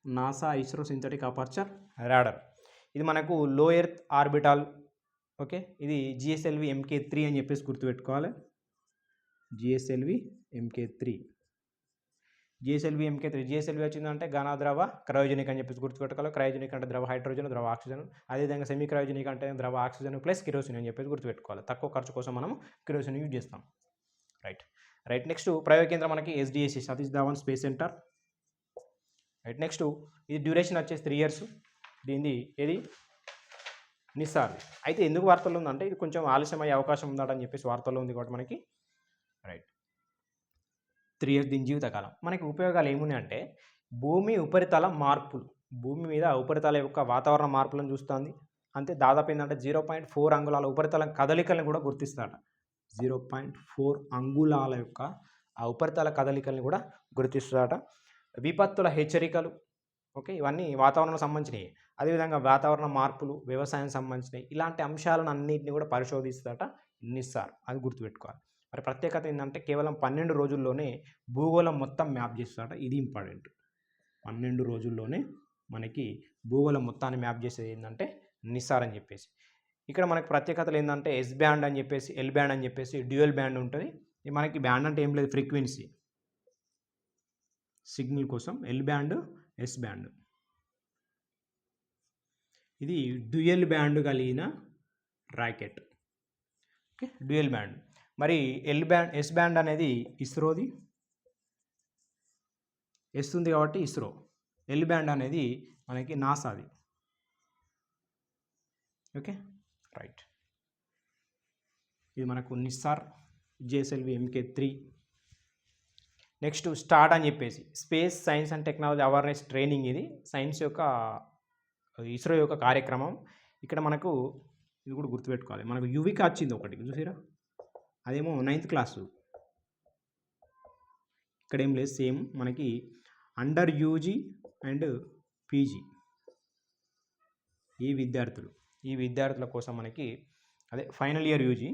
NASA ISRO synthetic aperture radar. ఇది మనకు లో ఎర్త్ ఆర్బిటాల్. ఓకే, ఇది GSLV MK3 అని చెప్పేసి గుర్తుపెట్టుకోవాలి. GSLV MK3 GSLV వచ్చిందంటే ఘన ద్రవ క్రయోజనిక్ అని చెప్పేసి గుర్తుపెట్టుకోవాలి. క్రయోజనిక్ అంటే ద్రవ హైడ్రోజన్, ద్రవ ఆక్సిజన్. అదేవిధంగా సెమీ క్రయోజనిక్ అంటే ద్రవ ఆక్సిజన్ ప్లస్ కిరోసిన్ అని చెప్పేసి గుర్తుపెట్టుకోవాలి. తక్కువ ఖర్చు కోసం మనం కిరోసిన్ యూజ్ చేస్తాం. రైట్, నెక్స్ట్ ప్రయోగ కేంద్రం మనకి SDSC Satish Dhawan space centre. Right, next ఇది డ్యూరేషన్ వచ్చేసి 3 years. దీనిది ఏది నిస్సార్. అయితే ఎందుకు వార్తల్లో ఉందంటే ఇది కొంచెం ఆలస్యం అయ్యే అవకాశం ఉందని చెప్పేసి వార్తల్లో ఉంది కాబట్టి మనకి. రైట్, 3 years దీని జీవితకాలం. మనకి ఉపయోగాలు ఏమున్నాయంటే భూమి ఉపరితల మార్పులు, భూమి మీద ఉపరితల యొక్క వాతావరణ మార్పులను చూస్తుంది. అంతే, దాదాపు ఏంటంటే 0.4 అంగుళాల ఉపరితలం కదలికలను కూడా గుర్తిస్తాడ. 0.4 అంగుళాల యొక్క ఆ ఉపరితల కదలికల్ని కూడా గుర్తిస్తాడట. విపత్తుల హెచ్చరికలు, ఓకే, ఇవన్నీ వాతావరణం సంబంధించినవి. అదేవిధంగా వాతావరణ మార్పులు, వ్యవసాయం సంబంధించినవి, ఇలాంటి అంశాలను అన్నింటినీ కూడా పరిశోధిస్తాడట నిస్సార్. అది గుర్తుపెట్టుకోవాలి. మరి ప్రత్యేకత ఏంటంటే కేవలం 12 రోజుల్లోనే భూగోళం మొత్తం మ్యాప్ చేస్తాడట. ఇది ఇంపార్టెంట్. 12 రోజుల్లోనే మనకి భూగోళం మొత్తాన్ని మ్యాప్ చేసేది ఏంటంటే నిసార్ అని చెప్పేసి. ఇక్కడ మనకి ప్రత్యేకతలు ఏంటంటే ఎస్ బ్యాండ్ అని చెప్పేసి, ఎల్ బ్యాండ్ అని చెప్పేసి డ్యూయల్ బ్యాండ్ ఉంటుంది. మనకి బ్యాండ్ అంటే ఏం లేదు, ఫ్రీక్వెన్సీ సిగ్నల్ కోసం ఎల్ బ్యాండ్, ఎస్ బ్యాండ్. ఇది డ్యూయల్ బ్యాండ్ కలిగిన రాకెట్. Okay, dual band. మరి ఎల్ బ్యాండ్, ఎస్ బ్యాండ్ అనేది ఇస్రోది. ఎస్ ఉంది కాబట్టి ఇస్రో. ఎల్ బ్యాండ్ అనేది మనకి నాసాది. Okay, right. ఇది మనకు NISAR GSLV MK3. Next start అని చెప్పేసి space science and technology awareness training. ఇది సైన్స్ యొక్క ఇస్రో యొక్క కార్యక్రమం. ఇక్కడ మనకు ఇది కూడా గుర్తుపెట్టుకోవాలి, మనకు యువిక వచ్చింది ఒకటి చూసారా, అదేమో 9th క్లాసు. ఇక్కడ ఏం లేదు, సేమ్ మనకి అండర్ యూజీ అండ్ పీజీ ఈ విద్యార్థుల కోసం మనకి అదే final year UG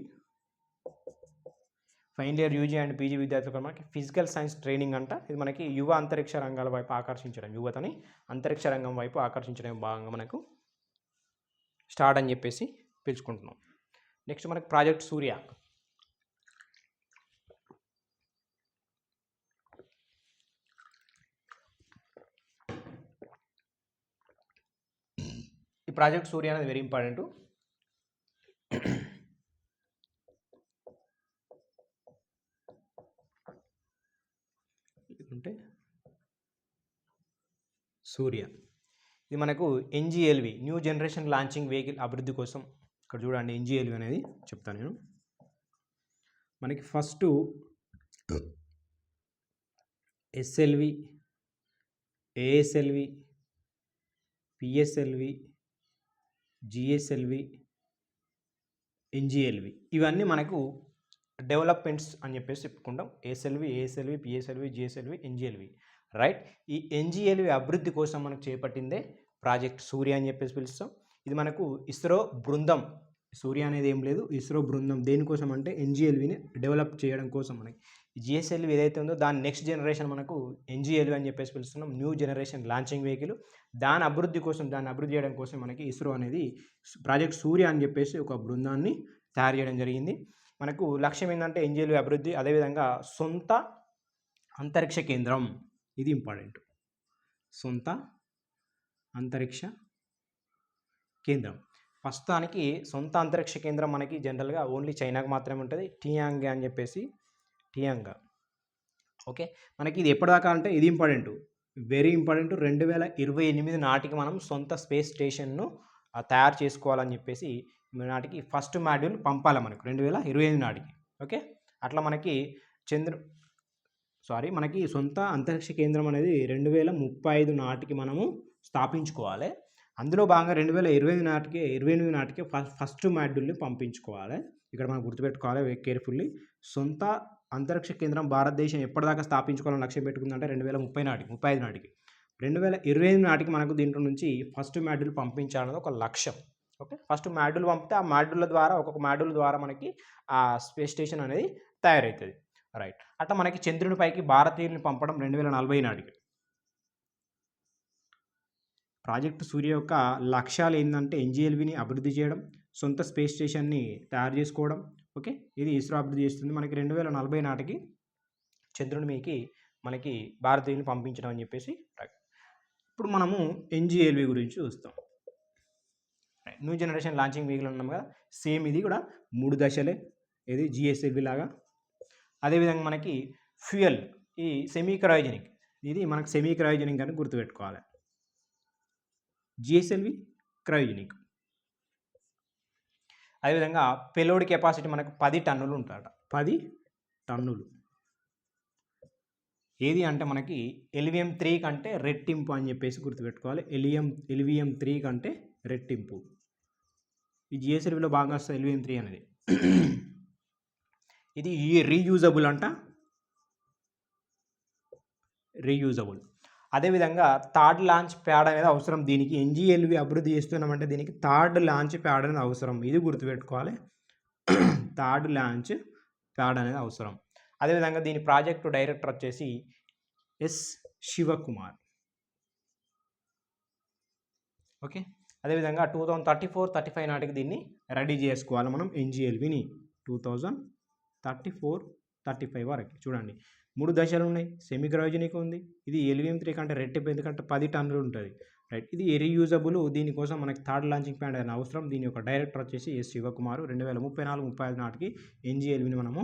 and PG విద్యార్థులకు మనకి ఫిజికల్ సైన్స్ ట్రైనింగ్ అంట. ఇది మనకి అంతరిక్ష రంగాల వైపు ఆకర్షించడం, యువతని అంతరిక్ష రంగం వైపు ఆకర్షించడం భాగంగా మనకు స్టార్ట్ అని చెప్పేసి పిలుచుకుంటున్నాం. నెక్స్ట్ మనకి ప్రాజెక్ట్ సూర్య. ఈ ప్రాజెక్ట్ సూర్య అనేది వెరీ ఇంపార్టెంట్. అంటే సూర్య ఇది మనకు NGLV new generation launching vehicle అభివృద్ధి కోసం. ఇక్కడ చూడండి NGLV అనేది చెప్తాను నేను. మనకి first SLV, ASLV, PSLV, GSLV, NGLV ఇవన్నీ మనకు డెవలప్మెంట్స్ అని చెప్పేసి చెప్పుకుంటాం. ASLV, PSLV, GSLV, NGLV, right. ఈ NGLV అభివృద్ధి కోసం మనకు చేపట్టిందే ప్రాజెక్ట్ సూర్య అని చెప్పేసి పిలుస్తాం. ఇది మనకు ఇస్రో బృందం, సూర్య అనేది ఏం లేదు, ఇస్రో బృందం దేనికోసం అంటే NGLVని డెవలప్ చేయడం కోసం. మనకి GSLV ఏదైతే ఉందో దాని నెక్స్ట్ జనరేషన్ మనకు NGLV అని చెప్పేసి పిలుస్తున్నాం, న్యూ జనరేషన్ లాంచింగ్ వెహికల్. దాని అభివృద్ధి చేయడం కోసం మనకి ఇస్రో అనేది ప్రాజెక్ట్ సూర్య అని చెప్పేసి ఒక బృందాన్ని తయారు చేయడం జరిగింది. మనకు లక్ష్యం ఏంటంటే NGLV అభివృద్ధి, అదేవిధంగా సొంత అంతరిక్ష కేంద్రం. ఇది ఇంపార్టెంట్, సొంత అంతరిక్ష కేంద్రం. ప్రస్తుతానికి సొంత అంతరిక్ష కేంద్రం మనకి జనరల్గా ఓన్లీ చైనాకు మాత్రమే ఉంటుంది, టియాంగ్ అని చెప్పేసి, టియాంగ్. ఓకే, మనకి ఇది ఎప్పటిదాకా అంటే ఇది ఇంపార్టెంట్, వెరీ ఇంపార్టెంట్. 2028 నాటికి మనం సొంత స్పేస్ స్టేషన్ను తయారు చేసుకోవాలని చెప్పేసి నాటికి ఫస్ట్ మాడ్యూల్ పంపాలి మనకు 2025 నాటికి. ఓకే, అట్లా మనకి మనకి సొంత అంతరిక్ష కేంద్రం అనేది 2035 నాటికి మనము స్థాపించుకోవాలి. అందులో భాగంగా 2028 నాటికి ఫస్ట్ మాడ్యూల్ని పంపించుకోవాలి. ఇక్కడ మనం గుర్తుపెట్టుకోవాలి కేర్ఫుల్లీ. సొంత అంతరిక్ష కేంద్రం భారతదేశం ఎప్పటిదాకా స్థాపించుకోవాలని లక్ష్యం పెట్టుకుందంటే 2030 నాటికి, 35 నాటికి. 2025 నాటికి మనకు దీంట్లో నుంచి ఫస్ట్ మాడ్యూల్ పంపించాలన్నది ఒక లక్ష్యం. ఓకే, ఫస్ట్ మాడ్యూల్ పంపితే ఆ మాడ్యూల్ ద్వారా ఒక్కొక్క మాడ్యూల్ ద్వారా మనకి ఆ స్పేస్ స్టేషన్ అనేది తయారవుతుంది, రైట్. అట్లా మనకి చంద్రుని పైకి భారతీయుల్ని పంపడం 2040 నాటికి. ప్రాజెక్టు సూర్య యొక్క లక్ష్యాలు ఏంటంటే NGLVని అభివృద్ధి చేయడం, సొంత స్పేస్ స్టేషన్ని తయారు చేసుకోవడం. ఓకే, ఇది ఇస్రో అభివృద్ధి చేస్తుంది. మనకి 2040 నాటికి చంద్రుని మీదకి మనకి భారతీయుల్ని పంపించడం అని చెప్పేసి. ఇప్పుడు మనము NGLV గురించి చూస్తాం. న్యూ జనరేషన్ లాంచింగ్ వెహికల్ ఉన్నాం కదా, సేమ్ ఇది కూడా 3 దశలే, ఇది GSLV లాగా. అదేవిధంగా మనకి ఫ్యూయల్, ఈ సెమీ క్రయోజెనిక్, ఇది మనకు సెమీ క్రయోజెనిక్ అని గుర్తుపెట్టుకోవాలి. GSLV cryogenic. అదేవిధంగా పేలోడ్ కెపాసిటీ మనకు 10 టన్నులు ఉంటాడట, 10 టన్నులు. ఏది అంటే మనకి LVM-3 కంటే రెట్టింపు అని చెప్పేసి గుర్తుపెట్టుకోవాలి. LVM-3 కంటే రెట్టింపు. ఈ GSLVలో బాగా వస్తుంది LVM-3 అనేది. ఇది రీయూజబుల్ అంట, రీయూజబుల్. అదేవిధంగా థర్డ్ లాంచ్ ప్యాడ్ అనేది అవసరం దీనికి. NGLV అభివృద్ధి చేస్తున్నామంటే దీనికి థర్డ్ లాంచ్ ప్యాడ్ అనేది అవసరం, ఇది గుర్తుపెట్టుకోవాలి. థర్డ్ లాంచ్ ప్యాడ్ అనేది అవసరం. అదేవిధంగా దీని ప్రాజెక్టు డైరెక్టర్ వచ్చేసి ఎస్ శివకుమార్. ఓకే, అదేవిధంగా 2034-35 నాటికి దీన్ని రెడీ చేసుకోవాలి మనం ఎన్జిఎల్విని. 2034-35 వరకు చూడండి 3 దశలు ఉన్నాయి. సెమీ క్రయోజనిక్ ఉంది, ఇది LVM3 కంటే రెట్టింపు, ఎందుకంటే 10 టన్నులు ఉంటుంది, రైట్. ఇది రీయూజబుల్, దీనికోసం మనకి థర్డ్ లాంచింగ్ ప్యాడ్ అనేది అవసరం. దీని యొక్క డైరెక్టర్ వచ్చేసి ఎస్ శివకుమార్. 2034-35 నాటికి ఎన్జిఎల్విని మనము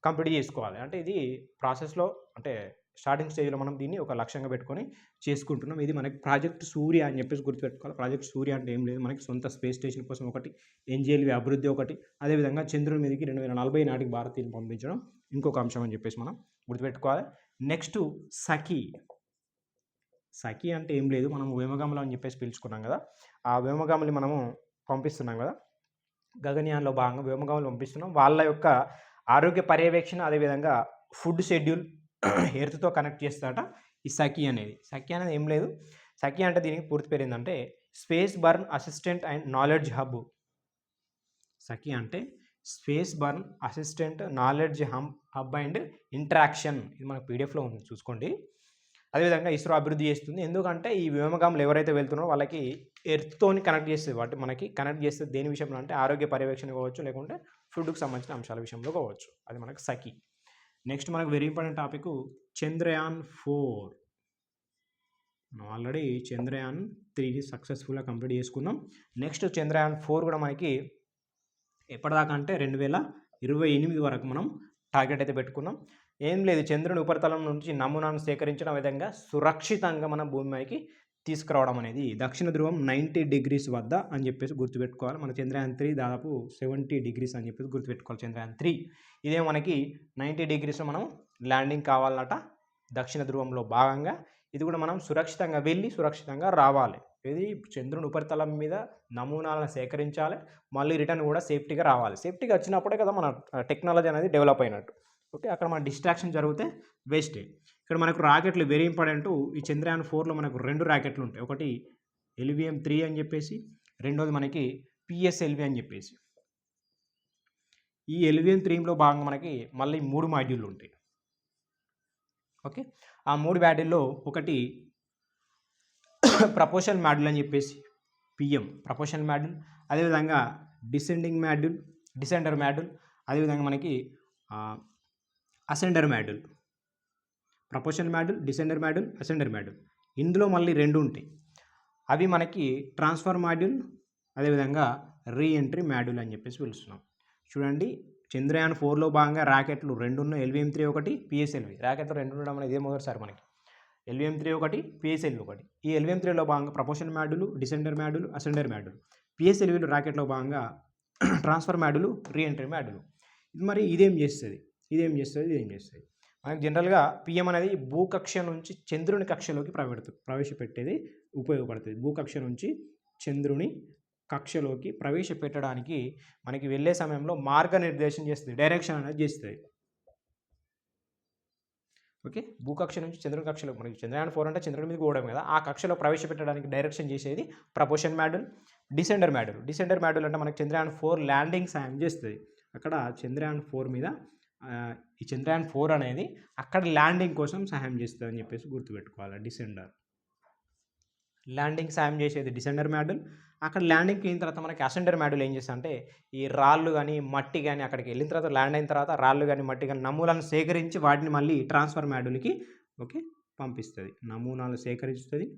కంప్లీట్ చేసుకోవాలి. అంటే ఇది ప్రాసెస్లో, అంటే స్టార్టింగ్ స్టేజ్లో మనం దీన్ని ఒక లక్ష్యంగా పెట్టుకొని చేసుకుంటున్నాం. ఇది మనకి ప్రాజెక్ట్ సూర్య అని చెప్పేసి గుర్తుపెట్టుకోవాలి. ప్రాజెక్ట్ సూర్య అంటే ఏం లేదు, మనకి సొంత స్పేస్ స్టేషన్ కోసం ఒకటి, ఎన్జిఎల్వి అభివృద్ధి ఒకటి, అదేవిధంగా చంద్రుని మీదకి 2040 నాటికి భారతీయులు పంపించడం ఇంకొక అంశం అని చెప్పేసి మనం గుర్తుపెట్టుకోవాలి. నెక్స్ట్ సఖి అంటే ఏం లేదు, మనం వ్యోమగాములు అని చెప్పేసి పిలుచుకున్నాం కదా, ఆ వ్యోమగాములు మనము పంపిస్తున్నాం కదా, గగనయాన్లో భాగంగా వ్యోమగాములు పంపిస్తున్నాం. వాళ్ళ యొక్క ఆరోగ్య పర్యవేక్షణ, అదేవిధంగా ఫుడ్ షెడ్యూల్ ఎర్త్తో కనెక్ట్ చేస్తాట ఈ సఖి అనేది. సఖి అనేది ఏం లేదు, సఖి అంటే దీనికి పూర్తి పేరు ఏంటంటే space borne assistant and knowledge hub. Sakhi అంటే space borne assistant knowledge hub and interaction. ఇది మనకు పీడిఎఫ్లో ఉంది, చూసుకోండి. అదేవిధంగా ఇస్రో అభివృద్ధి చేస్తుంది. ఎందుకంటే ఈ వ్యోమగాములు ఎవరైతే వెళ్తున్నారో వాళ్ళకి ఎర్త్తోని కనెక్ట్ చేస్తుంది, వాటి మనకి కనెక్ట్ చేస్తుంది దేని విషయంలో అంటే ఆరోగ్య పర్యవేక్షణ కావచ్చు, లేకుంటే ఫుడ్కి సంబంధించిన అంశాల విషయంలో కావచ్చు. అది మనకు సఖి. నెక్స్ట్ మనకు వెరీ ఇంపార్టెంట్ టాపిక్ చంద్రయాన్ 4. మనం ఆల్రెడీ చంద్రయాన్ 3 సక్సెస్ఫుల్గా కంప్లీట్ చేసుకున్నాం. నెక్స్ట్ చంద్రయాన్ 4 కూడా మనకి ఎప్పటిదాకా అంటే 2028 వరకు మనం టార్గెట్ అయితే పెట్టుకున్నాం. ఏం లేదు, చంద్రుని ఉపరితలం నుంచి నమూనాను సేకరించడం విధంగా సురక్షితంగా మన భూమికి తీసుకురావడం అనేది. దక్షిణ ధ్రువం 90 degrees వద్ద అని చెప్పేసి గుర్తుపెట్టుకోవాలి. మన చంద్రయాన్ 3 దాదాపు 70 degrees అని చెప్పేసి గుర్తుపెట్టుకోవాలి. చంద్రయాన్ 3 ఇదే మనకి 90 degrees మనం ల్యాండింగ్ కావాలన్నట దక్షిణ ధ్రువంలో భాగంగా. ఇది కూడా మనం సురక్షితంగా వెళ్ళి సురక్షితంగా రావాలి. ఇది చంద్రుని ఉపరితలం మీద నమూనాలను సేకరించాలి, మళ్ళీ రిటర్న్ కూడా సేఫ్టీగా రావాలి. సేఫ్టీగా వచ్చినప్పుడే కదా మన టెక్నాలజీ అనేది డెవలప్ అయినట్టు. ఓకే, అక్కడ మన డిస్ట్రాక్షన్ జరిగితే వేస్టే. ఇక్కడ మనకు రాకెట్లు వెరీ ఇంపార్టెంట్. ఈ చంద్రయాన్ 4లో మనకు 2 రాకెట్లు ఉంటాయి. ఒకటి LVM3 అని చెప్పేసి, రెండోది మనకి PSLV అని చెప్పేసి. ఈ LVM3లో భాగంగా మనకి మళ్ళీ 3 మాడ్యూళ్ళు ఉంటాయి. ఓకే, ఆ 3 మాడ్యూల్లో ఒకటి ప్రపోషన్ మాడ్యూల్ అని చెప్పేసి PM ప్రపోషన్ మాడ్యూల్, అదేవిధంగా డిసెండర్ మాడ్యూల్, అదేవిధంగా మనకి ascender module. Propulsion module, descender module, ascender module. ఇందులో మళ్ళీ 2 ఉంటాయి. అవి మనకి ట్రాన్స్ఫర్ మాడ్యూల్, అదేవిధంగా రీఎంట్రీ మాడ్యూల్ అని చెప్పేసి పిలుస్తున్నాం. చూడండి, చంద్రయాన్ 4లో భాగంగా రాకెట్లు 2 ఉన్నాయి. LVM3 ఒకటి, PSLV. రాకెట్లు 2 ఉండడం అనేది ఇదే మొదటిసారి మనకి. LVM3 ఒకటి, PSLV ఒకటి. ఈ LVM3లో భాగంగా proportion module, descender module, ascender module. PSLVలో రాకెట్లో భాగంగా ట్రాన్స్ఫర్ మాడ్యూల్, రీఎంట్రీ మాడ్యూల్. ఇది మరి ఇదేం చేస్తుంది? మనకి జనరల్గా PM అనేది భూకక్ష నుంచి చంద్రుని కక్షలోకి ప్రవేశపెట్టేది ఉపయోగపడుతుంది. భూకక్ష నుంచి చంద్రుని కక్షలోకి ప్రవేశపెట్టడానికి మనకి వెళ్ళే సమయంలో మార్గనిర్దేశం చేస్తుంది, డైరెక్షన్ అనేది చేస్తుంది. ఓకే, భూకక్ష నుంచి చంద్రుని కక్షలో, మనకి చంద్రయాన్ 4 అంటే చంద్రుని మీద పోవడం కదా, ఆ కక్షలో ప్రవేశపెట్టడానికి డైరెక్షన్ చేసేది proportion module, descender module. Descender module అంటే మనకి చంద్రయాన్ 4 ల్యాండింగ్ సాయం చేస్తుంది. అక్కడ చంద్రయాన్ 4 మీద ఈ చంద్రయాన్ 4 అనేది అక్కడ ల్యాండింగ్ కోసం సహాయం చేస్తుంది అని చెప్పేసి గుర్తుపెట్టుకోవాలి. డిసెండర్ ల్యాండింగ్ సాయం చేసేది డిసెండర్ మాడ్యూల్. అక్కడ ల్యాండింగ్కి అయిన తర్వాత మనకి అసెండర్ మాడ్యూల్ ఏం చేస్తా అంటే ఈ రాళ్ళు కానీ మట్టి కానీ అక్కడికి వెళ్ళిన తర్వాత, ల్యాండ్ అయిన తర్వాత రాళ్ళు కానీ మట్టి కానీ నమూనాలను సేకరించి వాటిని మళ్ళీ ట్రాన్స్ఫర్ మాడ్యూల్కి పంపిస్తుంది. నమూనాలు సేకరిస్తుంది,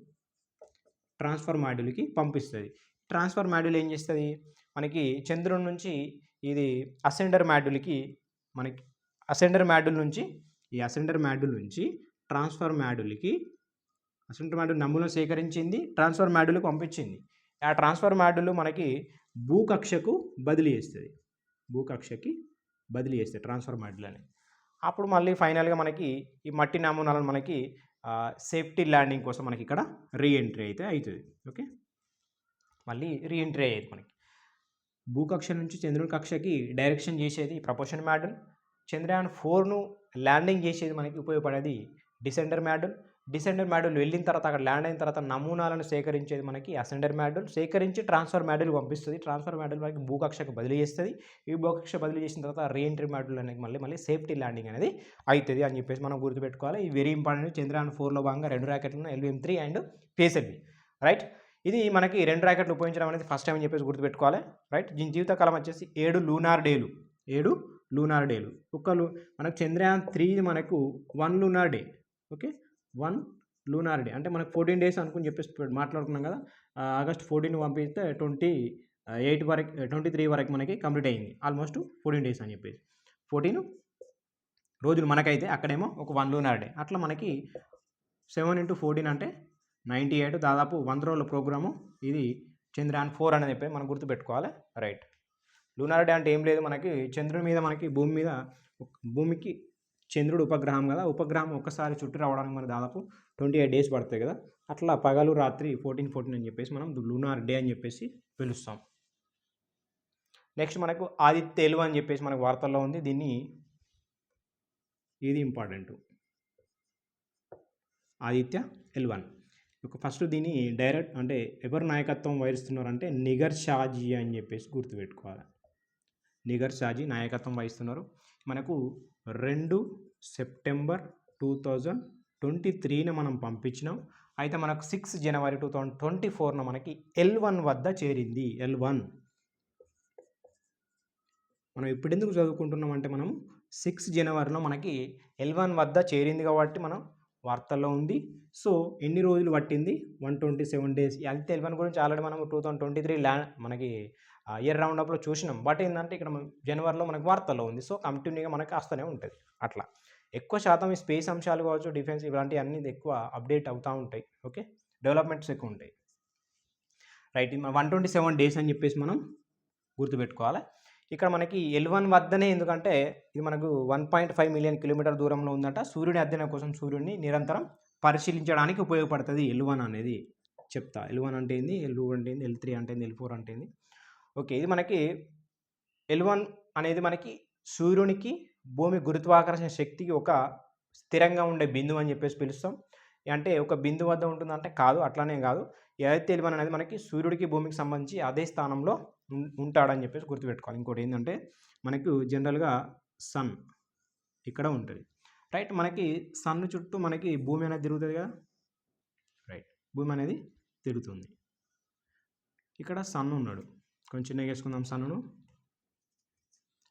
ట్రాన్స్ఫర్ మాడ్యూల్కి పంపిస్తుంది. ట్రాన్స్ఫర్ మాడ్యూల్ ఏం చేస్తుంది, మనకి చంద్రుడి నుంచి ఇది అసెండర్ మాడ్యూల్కి, మనకి అసెండర్ మాడ్యూల్ నుంచి ట్రాన్స్ఫర్ మాడ్యూల్కి, అసెండర్ మాడ్యూల్ నమూనాలు సేకరించింది, ట్రాన్స్ఫర్ మాడ్యూల్కి పంపించింది. ఆ ట్రాన్స్ఫర్ మాడ్యూల్ మనకి భూకక్షకు బదిలీ చేస్తుంది. ట్రాన్స్ఫర్ మాడ్యూల్ అని. అప్పుడు మళ్ళీ ఫైనల్గా మనకి ఈ మట్టి నమూనాలను మనకి సేఫ్టీ ల్యాండింగ్ కోసం మనకి ఇక్కడ రీఎంట్రీ అయితే అవుతుంది. ఓకే, మళ్ళీ రీఎంట్రీ అయ్యేది. మనకి భూకక్ష నుంచి చంద్రుని కక్షకి డైరెక్షన్ చేసేది ప్రపోషన్ మాడ్యూల్. చంద్రయాన్ 4ను ల్యాండింగ్ చేసేది మనకి ఉపయోగపడేది డిసెండర్ మాడ్యూల్. డిసెండర్ మాడ్యూల్ వెళ్ళిన తర్వాత అక్కడ ల్యాండ్ అయిన తర్వాత నమూనాలను సేకరించేది మనకి అసెండర్ మాడ్యూల్, సేకరించి ట్రాన్స్ఫర్ మాడ్యూల్ పంపిస్తుంది. ట్రాన్స్ఫర్ మాడ్యూల్ మనకి భూకక్షకు బదిలీ చేస్తుంది. ఈ భూకక్ష బదిలీ చేసిన తర్వాత రీఎంట్రీ మాడ్యూల్ అనేది మళ్ళీ సేఫ్టీ ల్యాండింగ్ అనేది అవుతుంది అని చెప్పేసి మనం గుర్తుపెట్టుకోవాలి. ఈ వెరీ ఇంపార్టెంట్. చంద్రయాన్ 4లో భాగంగా 2 రాకెట్లు ఉన్నాయి, LVM-3 అండ్ PSLV, రైట్. ఇది మనకి 2 రాకెట్లు ఉపయోగించడం అనేది ఫస్ట్ టైం అని చెప్పేసి గుర్తుపెట్టుకోవాలి, రైట్. దీని జీవితకాలం వచ్చేసి 7 లూనార్ డేలు. 7 లూనార్ డేలు. మనకు చంద్రయాన్ 3 మనకు 1 lunar day. Okay, 1 lunar day అంటే మనకు 14 డేస్ అనుకుని చెప్పేసి మాట్లాడుకున్నాం కదా. ఆగస్ట్ 14 పంపిస్తే 28 వరకు 23 వరకు మనకి కంప్లీట్ అయింది. ఆల్మోస్ట్ 14 డేస్ అని చెప్పేసి 14 రోజులు మనకైతే, అక్కడేమో ఒక 1 లూనార్ డే. అట్లా మనకి 7 × 14 అంటే 98, దాదాపు 100 రోజుల ప్రోగ్రాము ఇది చంద్రయాన్ 4 అనేది చెప్పి మనం గుర్తుపెట్టుకోవాలి, రైట్. లూనార్ డే అంటే ఏం లేదు, మనకి చంద్రుడి మీద మనకి భూమికి చంద్రుడు ఉపగ్రహం కదా, ఉపగ్రహం ఒక్కసారి చుట్టూ రావడానికి మనకి దాదాపు 28 డేస్ పడతాయి కదా. అట్లా పగలు రాత్రి 14 అని చెప్పేసి మనం లూనార్ డే అని చెప్పేసి పిలుస్తాం. నెక్స్ట్ మనకు ఆదిత్య L1 అని చెప్పేసి మనకు వార్తల్లో ఉంది. ఇది ఇంపార్టెంట్. ఆదిత్య L1 ఫస్ట్ దీన్ని డైరెక్ట్ అంటే ఎవరు నాయకత్వం వహిస్తున్నారంటే నిగర్ షాజీ అని చెప్పేసి గుర్తుపెట్టుకోవాలి. నిగర్ షాజీ నాయకత్వం వహిస్తున్నారు. మనకు 2 సెప్టెంబర్ 2023న మనం పంపించినాం. అయితే మనకు 6 జనవరి 2024న మనకి L1 వద్ద చేరింది. L1 మనం ఇప్పుడు ఎందుకు చదువుకుంటున్నాం అంటే మనం 6 జనవరిలో మనకి L1 వద్ద చేరింది కాబట్టి మనం వార్తల్లో ఉంది. సో ఎన్ని రోజులు పట్టింది? 127 డేస్. అయితే L1 గురించి ఆల్రెడీ మనం 2023 మనకి ఇయర్ రౌండ్ అప్లో చూసినాం. బట్ ఏంటంటే ఇక్కడ జనవరిలో మనకు వార్తల్లో ఉంది. సో కంటిన్యూగా మనకి వస్తూనే ఉంటుంది. అట్లా ఎక్కువ శాతం ఈ స్పేస్ అంశాలు కావచ్చు, డిఫెన్స్ ఇలాంటివి అన్నీ ఎక్కువ అప్డేట్ అవుతూ ఉంటాయి. ఓకే, డెవలప్మెంట్స్ ఎక్కువ ఉంటాయి, రైట్. 127 డేస్ అని చెప్పేసి మనం గుర్తుపెట్టుకోవాలి. ఇక్కడ మనకి L1 వద్దనే, ఎందుకంటే ఇది మనకు 1.5 మిలియన్ కిలోమీటర్ దూరంలో ఉందట. సూర్యుని అధ్యయనం కోసం సూర్యుడిని నిరంతరం పరిశీలించడానికి ఉపయోగపడుతుంది L1 అనేది. చెప్తా L1 అంటే ఏంది, L2 అంటే ఏంది, L3 అంటే ఏంది, L4 అంటే ఏంది. ఓకే, ఇది మనకి L1 అనేది మనకి సూర్యునికి భూమి గురుత్వాకర్షణ శక్తికి ఒక స్థిరంగా ఉండే బిందువు అని చెప్పేసి పిలుస్తాం. అంటే ఒక బిందువు వద్ద ఉంటుందంటే కాదు, అట్లానే కాదు. ఏదైతే L1 అనేది మనకి సూర్యుడికి భూమికి సంబంధించి అదే స్థానంలో ఉంటాడని చెప్పేసి గుర్తుపెట్టుకోవాలి. ఇంకోటి ఏంటంటే మనకు జనరల్గా సన్ ఇక్కడ ఉంటుంది, రైట్. మనకి సన్ చుట్టూ మనకి భూమి అనేది తిరుగుతుంది కదా, రైట్. భూమి అనేది తిరుగుతుంది. ఇక్కడ సన్ ఉన్నాడు, కొంచెం చిన్నగా వేసుకుందాం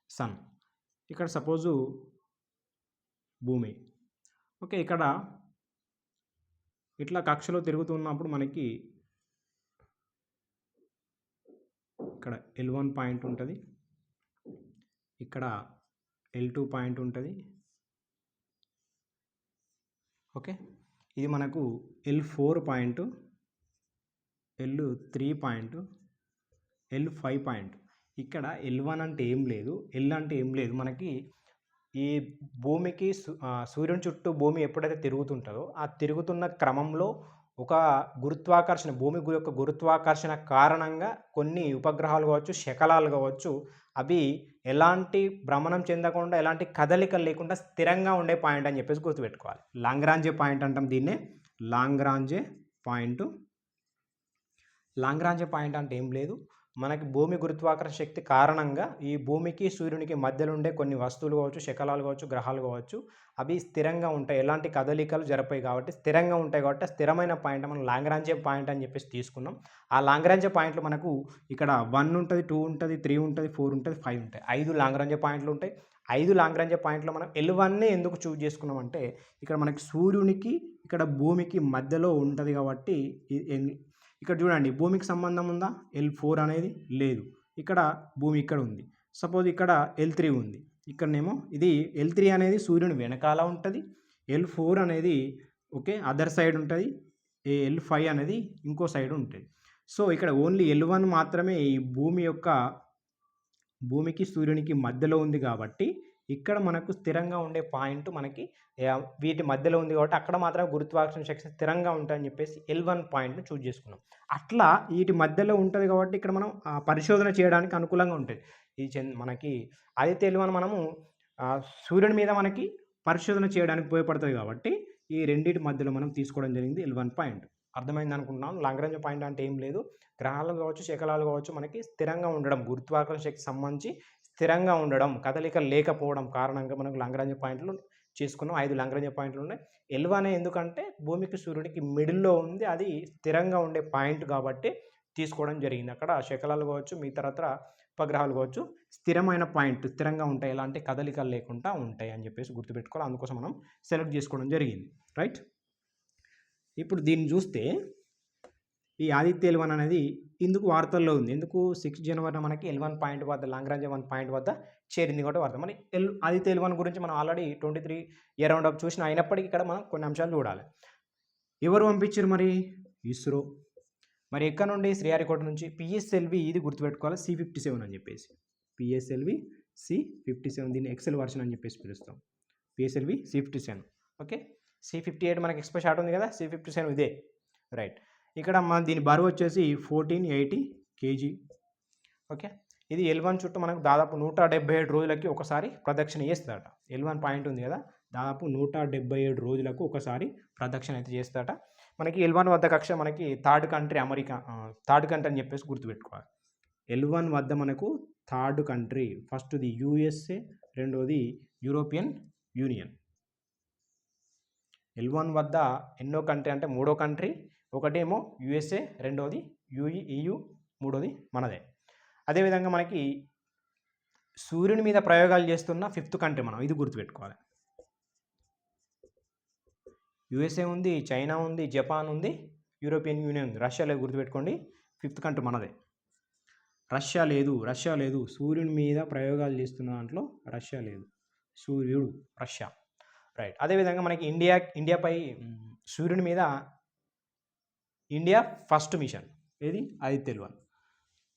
సన్. ఇక్కడ సపోజు భూమి. ఓకే, ఇక్కడ ఇట్లా కక్షలో తిరుగుతున్నప్పుడు మనకి ఇక్కడ L1 పాయింట్ ఉంటుంది, ఇక్కడ L2 పాయింట్ ఉంటుంది. ఓకే, ఇది మనకు L4 point, L3 point, L5 point. ఇక్కడ L1 అంటే ఏం లేదు, L అంటే ఏం లేదు. మనకి ఈ భూమికి సూర్యుని చుట్టూ భూమి ఎప్పుడైతే తిరుగుతుంటుందో ఆ తిరుగుతున్న క్రమంలో ఒక గురుత్వాకర్షణ, భూమి యొక్క గురుత్వాకర్షణ కారణంగా కొన్ని ఉపగ్రహాలు కావచ్చు, శకలాలు కావచ్చు, అవి ఎలాంటి భ్రమణం చెందకుండా, ఎలాంటి కదలికలు లేకుండా స్థిరంగా ఉండే పాయింట్ అని చెప్పేసి గుర్తుపెట్టుకోవాలి. లాంగ్రాంజే పాయింట్ అంటాం దీన్నే, లాంగ్రాంజే పాయింట్. లాంగ్రాంజే పాయింట్ అంటే ఏం లేదు, మనకి భూమి గురుత్వాకర్షణ శక్తి కారణంగా ఈ భూమికి సూర్యునికి మధ్యలో ఉండే కొన్ని వస్తువులు కావచ్చు, శకలాలు కావచ్చు, గ్రహాలు కావచ్చు, అవి స్థిరంగా ఉంటాయి, ఎలాంటి కదలికలు జరపాయి కాబట్టి స్థిరంగా ఉంటాయి. కాబట్టి స్థిరమైన పాయింట్ మనం లాంగ్రాంజే పాయింట్ అని చెప్పేసి తీసుకున్నాం. ఆ లాంగ్రాంజే పాయింట్లు మనకు ఇక్కడ 1 ఉంటుంది, 2 ఉంటుంది, 3 ఉంటుంది, 4 ఉంటుంది, 5 ఉంటాయి. 5 లాంగ్రాంజే పాయింట్లు ఉంటాయి. 5 లాంగ్రాంజే పాయింట్లో మనం L1నే ఎందుకు చూజ్ చేసుకున్నాం అంటే ఇక్కడ మనకి సూర్యునికి ఇక్కడ భూమికి మధ్యలో ఉంటుంది కాబట్టి. ఇక్కడ చూడండి, భూమికి సంబంధం ఉందా? L4 అనేది లేదు. ఇక్కడ భూమి ఇక్కడ ఉంది. సపోజ్ ఇక్కడ L3 ఉంది, ఇక్కడనేమో ఇది L3 అనేది సూర్యుని వెనకాల ఉంటుంది, L4 అనేది ఓకే అదర్ సైడ్ ఉంటుంది, L5 అనేది ఇంకో సైడ్ ఉంటుంది. సో ఇక్కడ ఓన్లీ L1 మాత్రమే ఈ భూమికి సూర్యునికి మధ్యలో ఉంది కాబట్టి ఇక్కడ మనకు స్థిరంగా ఉండే పాయింట్ మనకి వీటి మధ్యలో ఉంది కాబట్టి అక్కడ మాత్రం గురుత్వాకర్షణ శక్తి స్థిరంగా ఉంటాయని చెప్పేసి L1 పాయింట్ను చూజ్ చేసుకున్నాం. అట్లా వీటి మధ్యలో ఉంటుంది కాబట్టి ఇక్కడ మనం పరిశోధన చేయడానికి అనుకూలంగా ఉంటుంది. మనకి ఆదిత్య L1 మనము సూర్యుని మీద మనకి పరిశోధన చేయడానికి ఉపయోగపడుతుంది కాబట్టి ఈ రెండింటి మధ్యలో మనం తీసుకోవడం జరిగింది L1 పాయింట్. అర్థమైంది అనుకుంటున్నాను. లాగ్రాంజ్ పాయింట్ అంటే ఏం లేదు, గ్రహాలు కావచ్చు శకలాలు కావచ్చు మనకి స్థిరంగా ఉండడం, గురుత్వాకర్షణ శక్తికి సంబంధించి స్థిరంగా ఉండడం, కదలిక లేకపోవడం కారణంగా మనకు లాగ్రాంజ్ పాయింట్లు చేసుకున్నాం. 5 లాగ్రాంజ్ పాయింట్లు ఉన్నాయి. L1 ఎందుకంటే భూమికి సూర్యుడికి మిడిల్లో ఉంది, అది స్థిరంగా ఉండే పాయింట్ కాబట్టి తీసుకోవడం జరిగింది. అక్కడ శకలాలు కావచ్చు మిగతా ఉపగ్రహాలు కావచ్చు స్థిరమైన పాయింట్, స్థిరంగా ఉంటాయి, ఎలాంటి కదలికలు లేకుండా ఉంటాయి అని చెప్పేసి గుర్తుపెట్టుకోవాలి. అందుకోసం మనం సెలెక్ట్ చేసుకోవడం జరిగింది. రైట్. ఇప్పుడు దీన్ని చూస్తే ఈ ఆదిత్య L1 అనేది ఇందుకు వార్తల్లో ఉంది. ఎందుకు 6 జనవరిన మనకి L1 పాయింట్ వద్ద లాగ్రాంజ్ 1 పాయింట్ వద్ద చేరింది కాబట్టి వార్త. మరి ఆదిత్య L1 గురించి మనం ఆల్రెడీ 23 ఇయర్ రౌండ్ అప్ చూసిన, అయినప్పటికీ ఇక్కడ మనం కొన్ని అంశాలు చూడాలి. ఎవరు పంపించారు మరి? ఇస్రో. మరి ఎక్కడ నుండి? శ్రీహరికోట నుంచి. PSLV ఇది గుర్తుపెట్టుకోవాలి, C57 అని చెప్పేసి. PSLV C57, దీన్ని ఎక్సెల్ వర్షన్ అని చెప్పేసి పిలుస్తాం. PSLV C57. ఓకే. C58 మనకి ఎక్స్పో షాట్ ఉంది కదా, C57 ఇదే. రైట్. ఇక్కడ మన దీని బరువు వచ్చేసి 1480 kg. ఓకే. ఇది L1 చుట్టూ మనకు దాదాపు 177 రోజులకి ఒకసారి ప్రదక్షిణ చేస్తుందట. L1 పాయింట్ ఉంది కదా, దాదాపు 177 రోజులకు ఒకసారి ప్రదక్షిణ అయితే చేస్తాడట. మనకి L1 వద్ద కక్ష మనకి third country America, third country అని చెప్పేసి గుర్తుపెట్టుకోవాలి. L1 వద్ద మనకు థర్డ్ కంట్రీ, ఫస్ట్ది USA, రెండోది యూరోపియన్ యూనియన్. L1 వద్ద ఎన్నో కంట్రీ అంటే మూడో కంట్రీ, ఒకటేమో USA, రెండోది EU, మూడోది మనదే. అదేవిధంగా మనకి సూర్యుని మీద ప్రయోగాలు చేస్తున్న 5th కంట్రీ మనం, ఇది గుర్తుపెట్టుకోవాలి. USA ఉంది, చైనా ఉంది, జపాన్ ఉంది, యూరోపియన్ యూనియన్ ఉంది, రష్యా లేదు, గుర్తుపెట్టుకోండి. 5th కంట్రీ మనదే. రష్యా లేదు. సూర్యుని మీద ప్రయోగాలు చేస్తున్న దాంట్లో రష్యా లేదు, సూర్యుడు రష్యా. రైట్. అదేవిధంగా మనకి ఇండియాపై సూర్యుని మీద ఇండియా ఫస్ట్ మిషన్ ఏది? ఆదిత్య L1.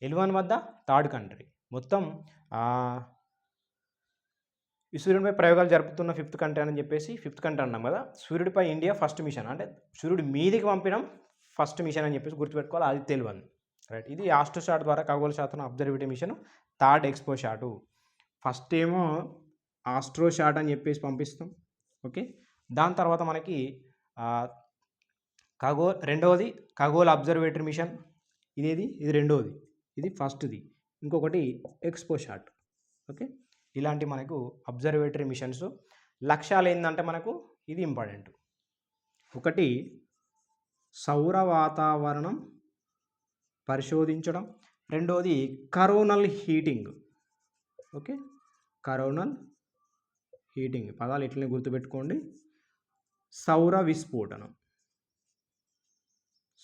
L1 వద్ద థర్డ్ కంట్రీ. మొత్తం ఈ సూర్యుడిపై ప్రయోగాలు జరుపుతున్న 5th కంట్రీ అని చెప్పేసి 5th కంట్రీ అన్నాం కదా. సూర్యుడిపై ఇండియా ఫస్ట్ మిషన్ అంటే సూర్యుడి మీదికి పంపడం ఫస్ట్ మిషన్ అని చెప్పేసి గుర్తుపెట్టుకోవాలి, ఆదిత్య L1. రైట్. ఇది ఆస్ట్రోసాట్ ద్వారా ఖగోళ శాస్త్రం observatory mission, third XPoSat. First ఏమో ఆస్ట్రోసాట్ అని చెప్పేసి పంపిస్తాం. ఓకే. దాని తర్వాత మనకి రెండవది ఖగోళ అబ్జర్వేటరీ మిషన్, ఇది రెండవది, ఇది ఫస్ట్ది, ఇంకొకటి ఎక్స్పో షాట్. ఓకే. ఇలాంటి మనకు అబ్జర్వేటరీ మిషన్స్ లక్ష్యాలు ఏంటంటే మనకు ఇది ఇంపార్టెంట్. ఒకటి సౌర వాతావరణం పరిశోధించడం, రెండవది coronal heating. Okay. Coronal heating పదాలు ఇట్లనే గుర్తుపెట్టుకోండి. సౌర విస్ఫోటనం,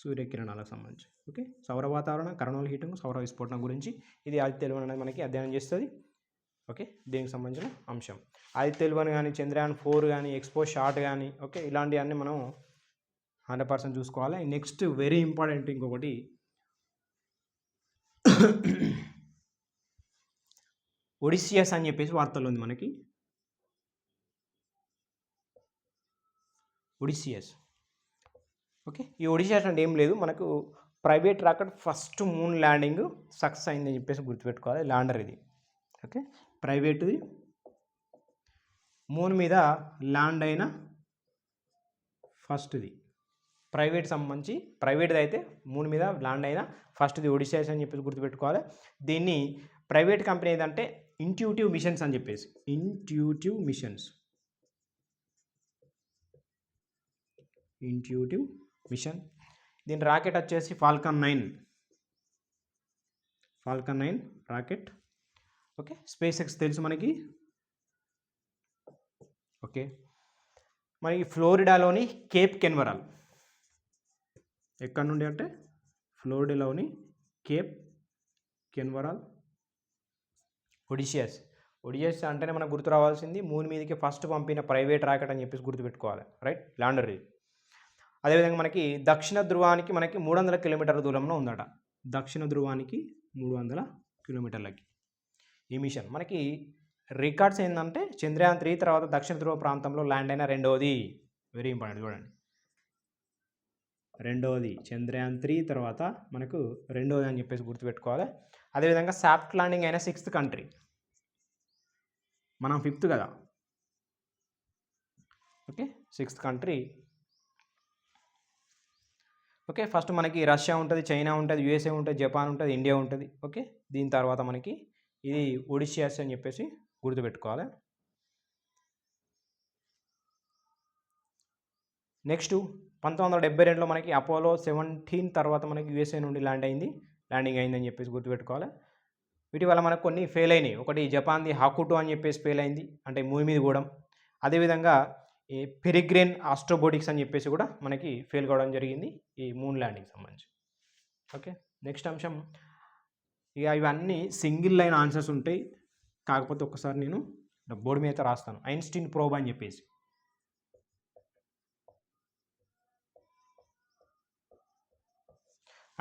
సూర్యకిరణాలకు సంబంధించి. ఓకే. సౌర వాతావరణం, కరోనల్ హీటింగ్, సౌర విస్ఫోటనం గురించి ఇది ఆదిత్య L1 అనేది మనకి అధ్యయనం చేస్తుంది. ఓకే. దీనికి సంబంధించిన అంశం ఆదిత్య L1 కానీ, చంద్రయాన్ 4 కానీ, ఎక్స్పో షాట్ కానీ, ఓకే, ఇలాంటివన్నీ మనం 100% చూసుకోవాలి. నెక్స్ట్ వెరీ ఇంపార్టెంట్ ఇంకొకటి ఒడిసియస్ అని చెప్పేసి వార్తలు ఉంది మనకి. ఒడిసియస్. ఓకే. ఈ ఒడిసియస్ అంటే ఏం లేదు, మనకు private rocket first moon landing success అయిందని చెప్పేసి గుర్తుపెట్టుకోవాలి. ల్యాండర్ ఇది. ఓకే. ప్రైవేట్ది మూన్ మీద ల్యాండ్ అయిన ఫస్ట్ది, ప్రైవేట్ సంబంధించి ప్రైవేట్ది అయితే మూన్ మీద ల్యాండ్ అయిన ఫస్ట్ది ఒడిసియస్ అని చెప్పేసి గుర్తుపెట్టుకోవాలి. దీన్ని ప్రైవేట్ కంపెనీ ఏదంటే ఇంట్యూటివ్ మిషన్స్ అని చెప్పేసి, ఇంట్యూటివ్ మిషన్. దీని రాకెట్ వచ్చేసి Falcon 9 rocket. Okay. Space X తెలుసు మనకి. ఓకే. మనకి ఫ్లోరిడాలోని కేప్ కెన్వరల్, ఎక్కడ నుండి అంటే ఫ్లోరిడాలోని కేప్ కెన్వరల్. ఒడిసియస్ అంటేనే మనకు గుర్తు రావాల్సింది మూన్ మీదకి ఫస్ట్ పంపిన ప్రైవేట్ రాకెట్ అని చెప్పేసి గుర్తుపెట్టుకోవాలి. రైట్. ల్యాండర్ ఇది. అదేవిధంగా మనకి దక్షిణ ధ్రువానికి మనకి 300 కిలోమీటర్ల దూరంలో ఉందట. దక్షిణ ధ్రువానికి 300 కిలోమీటర్లకి ఈ మిషన్. మనకి రికార్డ్స్ ఏంటంటే చంద్రయాన్ 3 తర్వాత దక్షిణ ధ్రువ ప్రాంతంలో ల్యాండ్ అయిన రెండవది, వెరీ ఇంపార్టెంట్ చూడండి, రెండవది చంద్రయాన్ 3 తర్వాత మనకు రెండవది అని చెప్పేసి గుర్తుపెట్టుకోవాలి. అదేవిధంగా సాఫ్ట్ ల్యాండింగ్ అయిన 6th కంట్రీ, మనం 5th కదా. Okay. Sixth country. Okay, first మనకి రష్యా ఉంటుంది, చైనా ఉంటుంది, యూఎస్ఏ ఉంటుంది, జపాన్ ఉంటుంది, ఇండియా ఉంటుంది. ఓకే, దీని తర్వాత మనకి ఇది ఒడిషియాస్ అని చెప్పేసి గుర్తుపెట్టుకోవాలి. నెక్స్ట్ 1972లో మనకి అపోలో 17 తర్వాత మనకి యూఎస్ఏ నుండి ల్యాండింగ్ అయిందని చెప్పేసి గుర్తుపెట్టుకోవాలి. వీటి వల్ల మనకు కొన్ని ఫెయిల్ అయినాయి. ఒకటి జపాన్ది హాకుటో అని చెప్పేసి ఫెయిల్ అయింది, అంటే భూమి మీద కూడా. అదేవిధంగా ఈ పెరిగ్రేన్ ఆస్ట్రోబోటిక్స్ అని చెప్పేసి కూడా మనకి ఫెయిల్ కావడం జరిగింది ఈ మూన్ ల్యాండింగ్ సంబంధించి. ఓకే, నెక్స్ట్ అంశం, ఇక ఇవన్నీ సింగిల్ లైన్ ఆన్సర్స్ ఉంటాయి, కాకపోతే ఒకసారి నేను బోర్డు మీద రాస్తాను. ఐన్స్టీన్ ప్రోబ్ అని చెప్పేసి.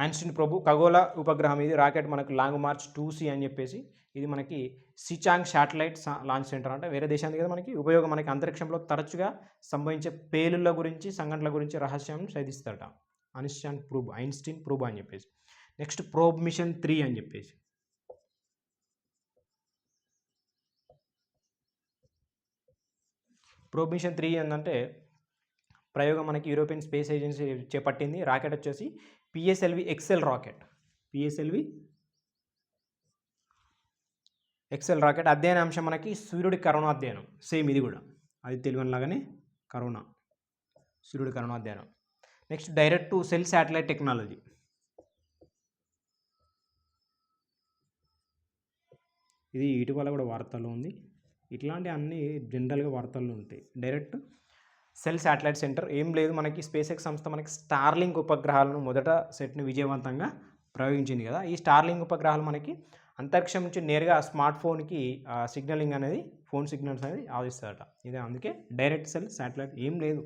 ఐన్స్టీన్ ప్రోబ్ ఖగోళ ఉపగ్రహం, ఇది రాకెట్ మనకు లాంగ్ మార్చ్ 2C అని చెప్పేసి. ఇది మనకి సిచాంగ్ శాటిలైట్ లాంచ్ సెంటర్, అంటే వేరే దేశానికి కదా మనకి ఉపయోగం. మనకి అంతరిక్షంలో తరచుగా సంభవించే పేలుళ్ళ గురించి, సంఘటనల గురించి రహస్యం ఛేదిస్తారట ఐన్స్టీన్ ప్రోబ్ అని చెప్పేసి. నెక్స్ట్ ప్రోబ్ మిషన్ 3 అని చెప్పేసి. ప్రోబ్ మిషన్ 3 ఏంటంటే ప్రయోగం మనకి యూరోపియన్ స్పేస్ ఏజెన్సీ చేపట్టింది. రాకెట్ వచ్చేసి PSLV XL rocket. PSLV XL rocket. అధ్యయన అంశం మనకి సూర్యుడి కరోనా అధ్యయనం. సేమ్ ఇది కూడా అది తెలియనిలాగానే కరోనా, సూర్యుడి కరోనా అధ్యయనం. Next direct to cell satellite technology. ఇది ఇటీవల కూడా వార్తల్లో ఉంది. ఇట్లాంటి అన్ని జనరల్గా వార్తల్లో ఉంటాయి. డైరెక్ట్ సెల్ శాటిలైట్ సెంటర్ ఏం లేదు, మనకి స్పేస్ ఎక్స్ సంస్థ మనకి స్టార్లింక్ ఉపగ్రహాలను మొదట సెట్ని విజయవంతంగా ప్రయోగించింది కదా. ఈ స్టార్లింక్ ఉపగ్రహాలు మనకి అంతరిక్షం నుంచి నేరుగా స్మార్ట్ ఫోన్కి సిగ్నలింగ్ అనేది, ఫోన్ సిగ్నల్స్ అనేది ఆదిస్తారట. ఇదే అందుకే డైరెక్ట్ సెల్ శాటిలైట్ ఏం లేదు,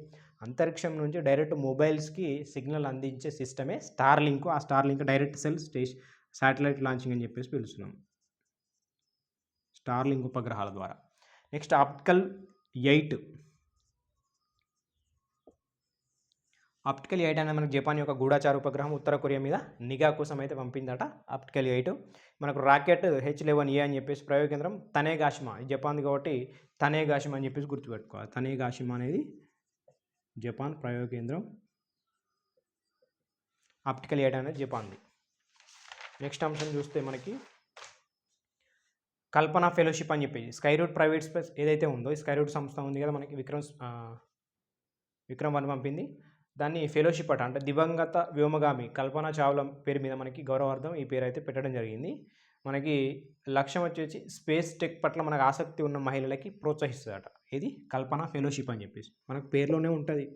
అంతరిక్షం నుంచి డైరెక్ట్ మొబైల్స్కి సిగ్నల్ అందించే సిస్టమే స్టార్లింక్. ఆ Starlink direct cell satellite launching అని చెప్పేసి పిలుస్తున్నాం, స్టార్లింక్ ఉపగ్రహాల ద్వారా. Next optical 8. ఆప్టికల్ 8 అనేది మనకు జపాన్ యొక్క గూఢాచార ఉపగ్రహం ఉత్తర కొరియా మీద నిఘా కోసం అయితే పంపిందట. ఆప్టికల్ 8 మనకు రాకెట్ H11A అని చెప్పేసి ప్రయోగ కేంద్రం తనేగాషిమా, జపాన్ది కాబట్టి తనేగాషిమా అని చెప్పేసి గుర్తుపెట్టుకోవాలి. తనేగాషిమా అనేది జపాన్ ప్రయోగ కేంద్రం. ఆప్టికల్ 8 అనేది జపాన్ది. నెక్స్ట్ అంశం చూస్తే మనకి కల్పన ఫెలోషిప్ అని చెప్పేసి స్కైరూట్ ప్రైవేట్ స్పేస్ ఏదైతే ఉందో, ఈ స్కైరూట్ సంస్థ ఉంది కదా మనకి, విక్రమ్ 1 పంపింది. దాన్ని ఫెలోషిప్ అట, అంటే దివంగత వ్యోమగామి కల్పన చావ్లా పేరు మీద మనకి గౌరవార్థం ఈ పేరు అయితే పెట్టడం జరిగింది. మనకి లక్ష్యం వచ్చేసి స్పేస్ టెక్ పట్ల మనకు ఆసక్తి ఉన్న మహిళలకి ప్రోత్సహిస్తుందట. ఇది కల్పన ఫెలోషిప్ అని చెప్పేసి మనకు పేరులోనే ఉంటుంది.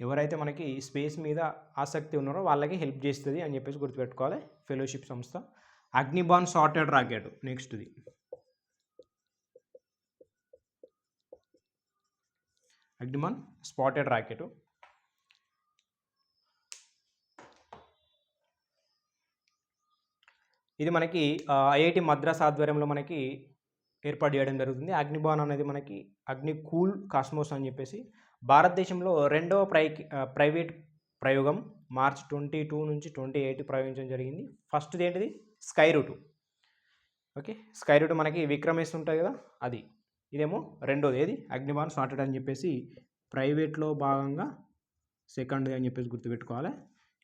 ఎవరైతే మనకి స్పేస్ మీద ఆసక్తి ఉన్నారో వాళ్ళకి హెల్ప్ చేస్తుంది అని చెప్పేసి గుర్తుపెట్టుకోవాలి ఫెలోషిప్ సంస్థ. అగ్నిబాన్ సార్టెడ్ రాకెట్ నెక్స్ట్ది. Agnibaan spotted rocket. ఇది మనకి ఐఐటి మద్రాస్ ఆధ్వర్యంలో మనకి ఏర్పాటు చేయడం జరుగుతుంది. అగ్నిబాన్ అనేది మనకి అగ్ని కూల్ కాస్మోస్ అని చెప్పేసి భారతదేశంలో రెండవ ప్రైవేట్ ప్రయోగం మార్చ్ 22 నుంచి 28 ప్రయోగించడం జరిగింది. ఫస్ట్ది ఏంటిది, స్కైరూట్. ఓకే, స్కైరూట్ మనకి విక్రమేస్ ఉంటుంది కదా అది. ఇదేమో రెండోది, ఏది అగ్నిబాన్ సార్టెడ్ అని చెప్పేసి ప్రైవేట్లో భాగంగా సెకండ్ది అని చెప్పేసి గుర్తుపెట్టుకోవాలి.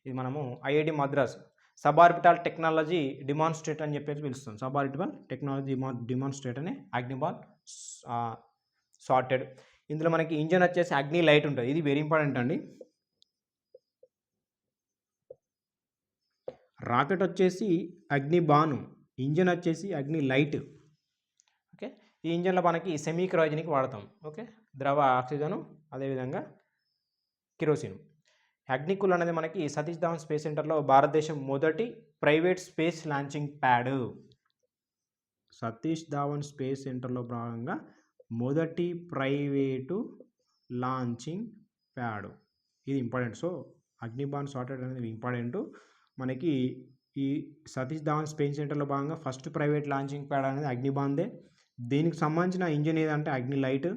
ఇది మనము ఐఐటి మద్రాస్ సబార్బిటాల్ టెక్నాలజీ డిమాన్స్ట్రేట్ అని చెప్పేసి పిలుస్తాం. సబార్బిటాల్ టెక్నాలజీ డిమాన్స్ట్రేట్ అనే అగ్నిబాన్ సార్టెడ్. ఇందులో మనకి ఇంజన్ వచ్చేసి అగ్ని లైట్ ఉంటుంది. ఇది వెరీ ఇంపార్టెంట్ అండి. రాకెట్ వచ్చేసి అగ్నిబాన్, ఇంజన్ వచ్చేసి అగ్ని లైట్. ఓకే, ఈ ఇంజన్లో మనకి సెమీ క్రయోజనిక్ వాడతాం. ఓకే, ద్రవ ఆక్సిజను అదేవిధంగా కిరోసిన్. అగ్నికుల్ అనేది మనకి సతీష్ ధావన్ స్పేస్ సెంటర్లో భారతదేశం మొదటి private space launching pad. Satish Dhawan space సెంటర్లో భాగంగా మొదటి ప్రైవేటు లాంచింగ్ ప్యాడ్. ఇది ఇంపార్టెంట్. సో అగ్నిబాన్ సార్టెడ్ అనేది ఇంపార్టెంట్. మనకి ఈ సతీష్ ధావన్ స్పేస్ సెంటర్లో భాగంగా ఫస్ట్ ప్రైవేట్ లాంచింగ్ ప్యాడ్ అనేది అగ్నిబాన్దే. దీనికి సంబంధించిన ఇంజిన్ ఏదంటే అగ్ని లైట్.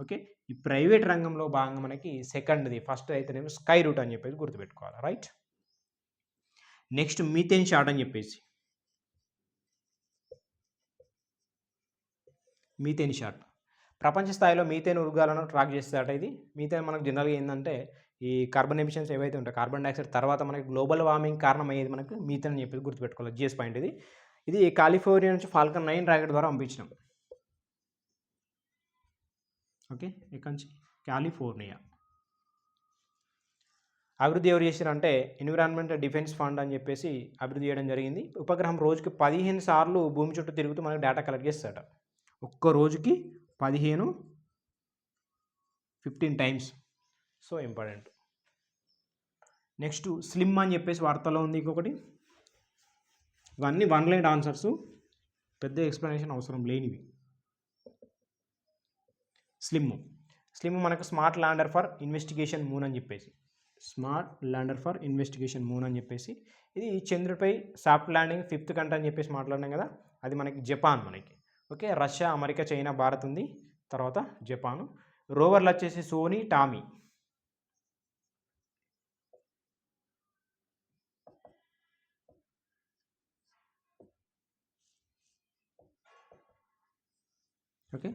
ఓకే, ఈ ప్రైవేట్ రంగంలో భాగంగా మనకి సెకండ్ది, ఫస్ట్ అయితేనేమో స్కైరూట్ అని చెప్పేసి గుర్తుపెట్టుకోవాలి. రైట్, నెక్స్ట్ మీథేన్ షాట్ అని చెప్పేసి. Methane shot. ప్రపంచ స్థాయిలో మీథేన్ ఉద్గారాలను ట్రాక్ చేసేదట ఇది. మీథేన్ మనకు జనరల్గా ఏంటంటే ఈ కార్బన్ ఎమిషన్స్ ఏవైతే ఉంటాయో కార్బన్ డైఆక్సైడ్ తర్వాత మనకి గ్లోబల్ వార్మింగ్ కారణం అయ్యేది మనకు మీథేన్ అని చెప్పేసి గుర్తుపెట్టుకోవాలి. జిఎస్ పాయింట్ ఇది. ఇది కాలిఫోర్నియా నుంచి ఫాల్కన్ 9 రాకెట్ ద్వారా పంపించినాం. ఓకే, ఇక్కడ నుంచి కాలిఫోర్నియా. అభివృద్ధి ఎవరు చేశారంటే ఎన్విరాన్మెంట్ డిఫెన్స్ ఫండ్ అని చెప్పేసి అభివృద్ధి చేయడం జరిగింది. ఉపగ్రహం రోజుకి 15 సార్లు భూమి చుట్టూ తిరుగుతూ మనకు డేటా కలెక్ట్ చేస్తాడట. ఒక్క రోజుకి 15 times. So important. Next slim అని చెప్పేసి వార్తలో ఉంది ఇంకొకటి. ఇవన్నీ వన్ లైన్ ఆన్సర్స్, పెద్ద ఎక్స్ప్లెనేషన్ అవసరం లేనివి. స్లిమ్ మనకు smart lander for investigation moon అని చెప్పేసి, smart lander for investigation moon అని చెప్పేసి ఇది చంద్రుడిపై సాఫ్ట్ ల్యాండింగ్ 5th కంట్రీ అని చెప్పేసి మాట్లాడినాం కదా, అది మనకి జపాన్ మనకి. Okay, Russia, America, China, Bharat ఉంది, తర్వాత జపాను. రోవర్లు వచ్చేసి సోనీ, టామీ. ఓకే,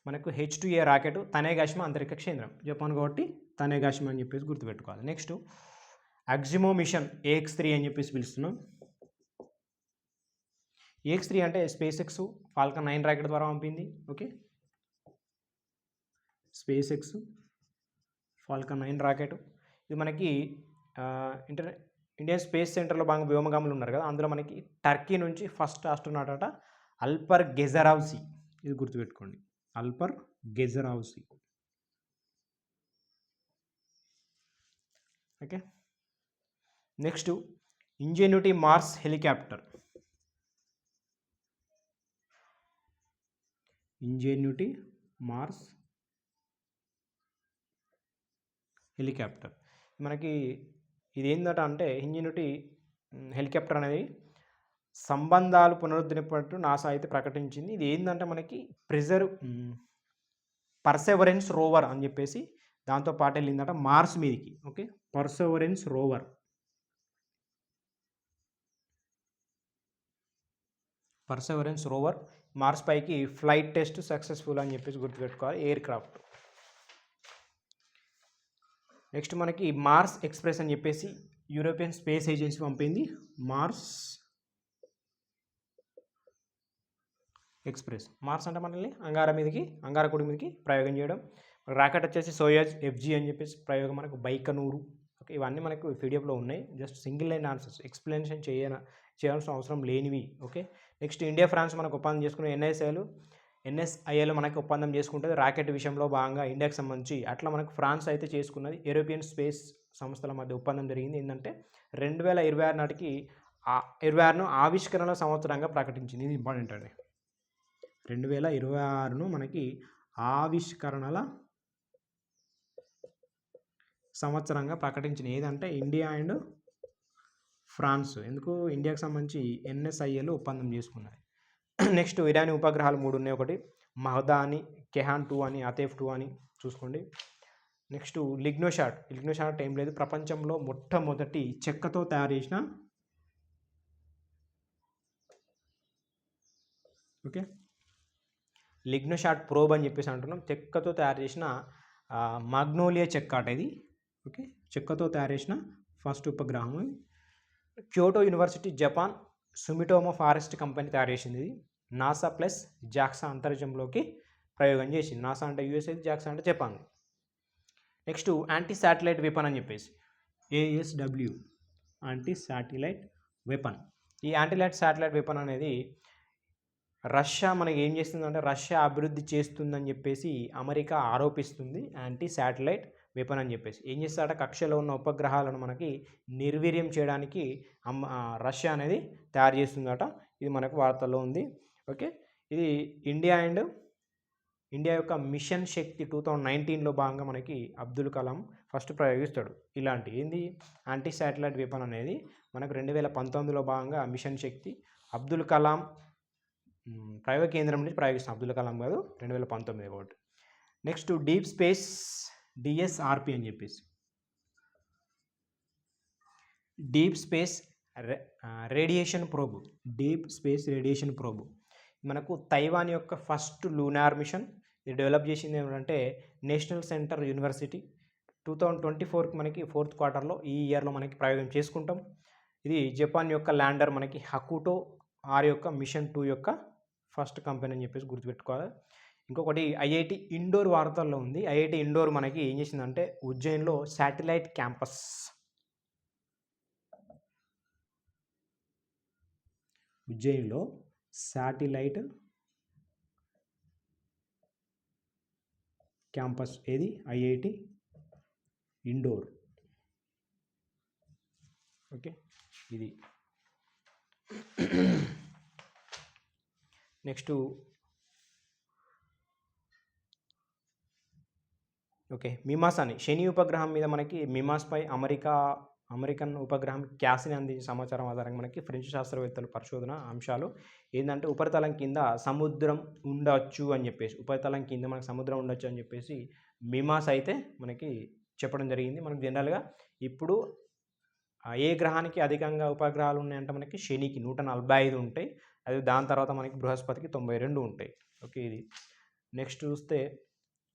మనకు H2A రాకెట్, తనేగాషిమా అంతరిక్ష కేంద్రం, జపాన్ కాబట్టి తనేగాషిమా అని చెప్పేసి గుర్తుపెట్టుకోవాలి. నెక్స్ట్ అక్సిమో మిషన్ AX3 అని చెప్పేసి పిలుస్తున్నాం. AX3 అంటే స్పేస్ ఎక్స్ ఫాల్కన్ 9 రాకెట్ ద్వారా పంపింది. Okay, space X Falcon 9 rocket. ఇది మనకి ఇండియన్ స్పేస్ సెంటర్లో భాగంగా వ్యోమగాములు ఉన్నారు కదా, అందులో మనకి టర్కీ నుంచి ఫస్ట్ ఆస్ట్రోనాట్ అట అల్పర్ గెజరావ్సి. ఇది గుర్తుపెట్టుకోండి, Alper Gezeravci. Okay, next Ingenuity Mars helicopter. Ingenuity Mars helicopter మనకి ఇది ఏందట అంటే ఇంజెన్యూటీ హెలికాప్టర్ అనేది సంబంధాలు పునరుద్ధరింపట్టు నాసా అయితే ప్రకటించింది. ఇది ఏంటంటే మనకి పర్సెవరెన్స్ రోవర్ అని చెప్పేసి దాంతో పాటు వెళ్ళిందట మార్స్ మీదకి. Okay, Perseverance rover, Perseverance rover Mars పైకి ఫ్లైట్ టెస్ట్ సక్సెస్ఫుల్ అని చెప్పేసి గుర్తుపెట్టుకోవాలి, ఎయిర్ క్రాఫ్ట్. నెక్స్ట్ మనకి మార్స్ ఎక్స్ప్రెస్ అని చెప్పేసి యూరోపియన్ స్పేస్ ఏజెన్సీ పంపింది. మార్స్ ఎక్స్ప్రెస్, మార్స్ అంటే మనల్ని అంగారకుడి మీదకి ప్రయోగం చేయడం. రాకెట్ వచ్చేసి సోయజ్ FG అని చెప్పేసి ప్రయోగం మనకు బైకనూరు. ఓకే, ఇవన్నీ మనకు పీడిఎఫ్లో ఉన్నాయి, just single line answers, explanation చేయాల్సిన అవసరం లేనివి. ఓకే, నెక్స్ట్ ఇండియా ఫ్రాన్స్ మనకు ఒప్పందం చేసుకున్న NSIL మనకి ఒప్పందం చేసుకుంటుంది రాకెట్ విషయంలో భాగంగా ఇండియాకి సంబంధించి. అట్లా మనకు ఫ్రాన్స్ అయితే చేసుకున్నది. యూరోపియన్ స్పేస్ సంస్థల మధ్య ఒప్పందం జరిగింది. ఏంటంటే 2026 నాటికి 26ను ఆవిష్కరణల సంవత్సరంగా ప్రకటించింది. ఇది ఇంపార్టెంట్ అండి. 2026ను మనకి ఆవిష్కరణల సంవత్సరంగా ప్రకటించిన ఏదంటే ఇండియా అండ్ ఫ్రాన్స్. ఎందుకు ఇండియాకి సంబంధించి NSIL ఒప్పందం చేసుకున్నది. నెక్స్ట్ ఇరానీ ఉపగ్రహాలు 3 ఉన్నాయి. ఒకటి మహదా అని, కెహాన్ 2 అని, అతేఫ్ 2 అని చూసుకోండి. నెక్స్ట్ లిగ్నోషాట్ ఏం లేదు, ప్రపంచంలో మొట్టమొదటి చెక్కతో తయారు చేసిన ఓకే లిగ్నోషాట్ ప్రోబ్ అని చెప్పేసి అంటున్నాం. చెక్కతో తయారు చేసిన మాగ్నోలియా చెక్క అట ఇది. ఓకే, చెక్కతో తయారు చేసిన ఫస్ట్ ఉపగ్రహం. Kyoto university Japan, Sumitomo forest company తయారు చేసింది. ఇది నాసా ప్లస్ జాక్సా అంతరిక్షంలోకి ప్రయోగం చేసింది. నాసా అంటే USA, జాక్సా అంటే Japan. Next anti satellite weapon అని చెప్పేసి ASW, యాంటీ శాటిలైట్ వెపన్. ఈ శాటిలైట్ వెపన్ అనేది రష్యా మనకి ఏం చేస్తుందంటే రష్యా అభివృద్ధి చేస్తుందని చెప్పేసి అమెరికా ఆరోపిస్తుంది. యాంటీ శాటిలైట్ వెపన్ అని చెప్పేసి ఏం చేస్తాడట, కక్షలో ఉన్న ఉపగ్రహాలను మనకి నిర్వీర్యం చేయడానికి రష్యా అనేది తయారు చేస్తుందట. ఇది మనకు వార్తల్లో ఉంది. ఓకే, ఇది ఇండియా యొక్క మిషన్ శక్తి 2019లో భాగంగా మనకి అబ్దుల్ కలాం ఫస్ట్ ప్రయోగిస్తాడు. ఇలాంటి యాంటీ శాటిలైట్ వెపన్ అనేది మనకు 2019లో భాగంగా మిషన్ శక్తి అబ్దుల్ కలాం ప్రయోగ కేంద్రం నుంచి ప్రయోగిస్తాం. అబ్దుల్ కలాం కాదు, 2019 కాబట్టి. నెక్స్ట్ డీప్ స్పేస్ DSRP అని చెప్పేసి డీప్ స్పేస్ రేడియేషన్ ప్రోబ్. మనకు తైవాన్ యొక్క ఫస్ట్ లూనార్ మిషన్. ఇది డెవలప్ చేసింది ఏమిటంటే నేషనల్ సెంటర్ యూనివర్సిటీ. 2024కి మనకి 4th క్వార్టర్లో ఈ ఇయర్లో మనకి ప్రయోగం చేసుకుంటాం. ఇది జపాన్ యొక్క ల్యాండర్ మనకి హకుటో ఆర్ యొక్క మిషన్ 2 యొక్క ఫస్ట్ కంపెనీ అని చెప్పేసి గుర్తుపెట్టుకోవాలి. ఇంకొకటి ఐఐటి ఇండోర్ వార్తల్లో ఉంది. ఐఐటి ఇండోర్ మనకి ఏం చేసిందంటే ఉజ్జయిన్లో శాటిలైట్ క్యాంపస్, ఉజ్జయిన్లో శాటిలైట్ క్యాంపస్ ఏది ఐఐటి ఇండోర్. ఓకే, ఇది నెక్స్ట్. ఓకే, మిమాస్ అని శని ఉపగ్రహం మీద మనకి మిమాస్పై అమెరికన్ ఉపగ్రహం క్యాసిని అందించిన సమాచారం ఆధారంగా మనకి ఫ్రెంచ్ శాస్త్రవేత్తలు పరిశోధన అంశాలు ఏంటంటే ఉపరితలం కింద సముద్రం ఉండొచ్చు అని చెప్పేసి, ఉపరితలం కింద మనకి సముద్రం ఉండొచ్చు అని చెప్పేసి మిమాస్ అయితే మనకి చెప్పడం జరిగింది. మనకు జనరల్గా ఇప్పుడు ఏ గ్రహానికి అధికంగా ఉపగ్రహాలు ఉన్నాయంటే మనకి శనికి 145 ఉంటాయి. అది దాని తర్వాత మనకి బృహస్పతికి 92 ఉంటాయి. ఓకే, ఇది నెక్స్ట్ చూస్తే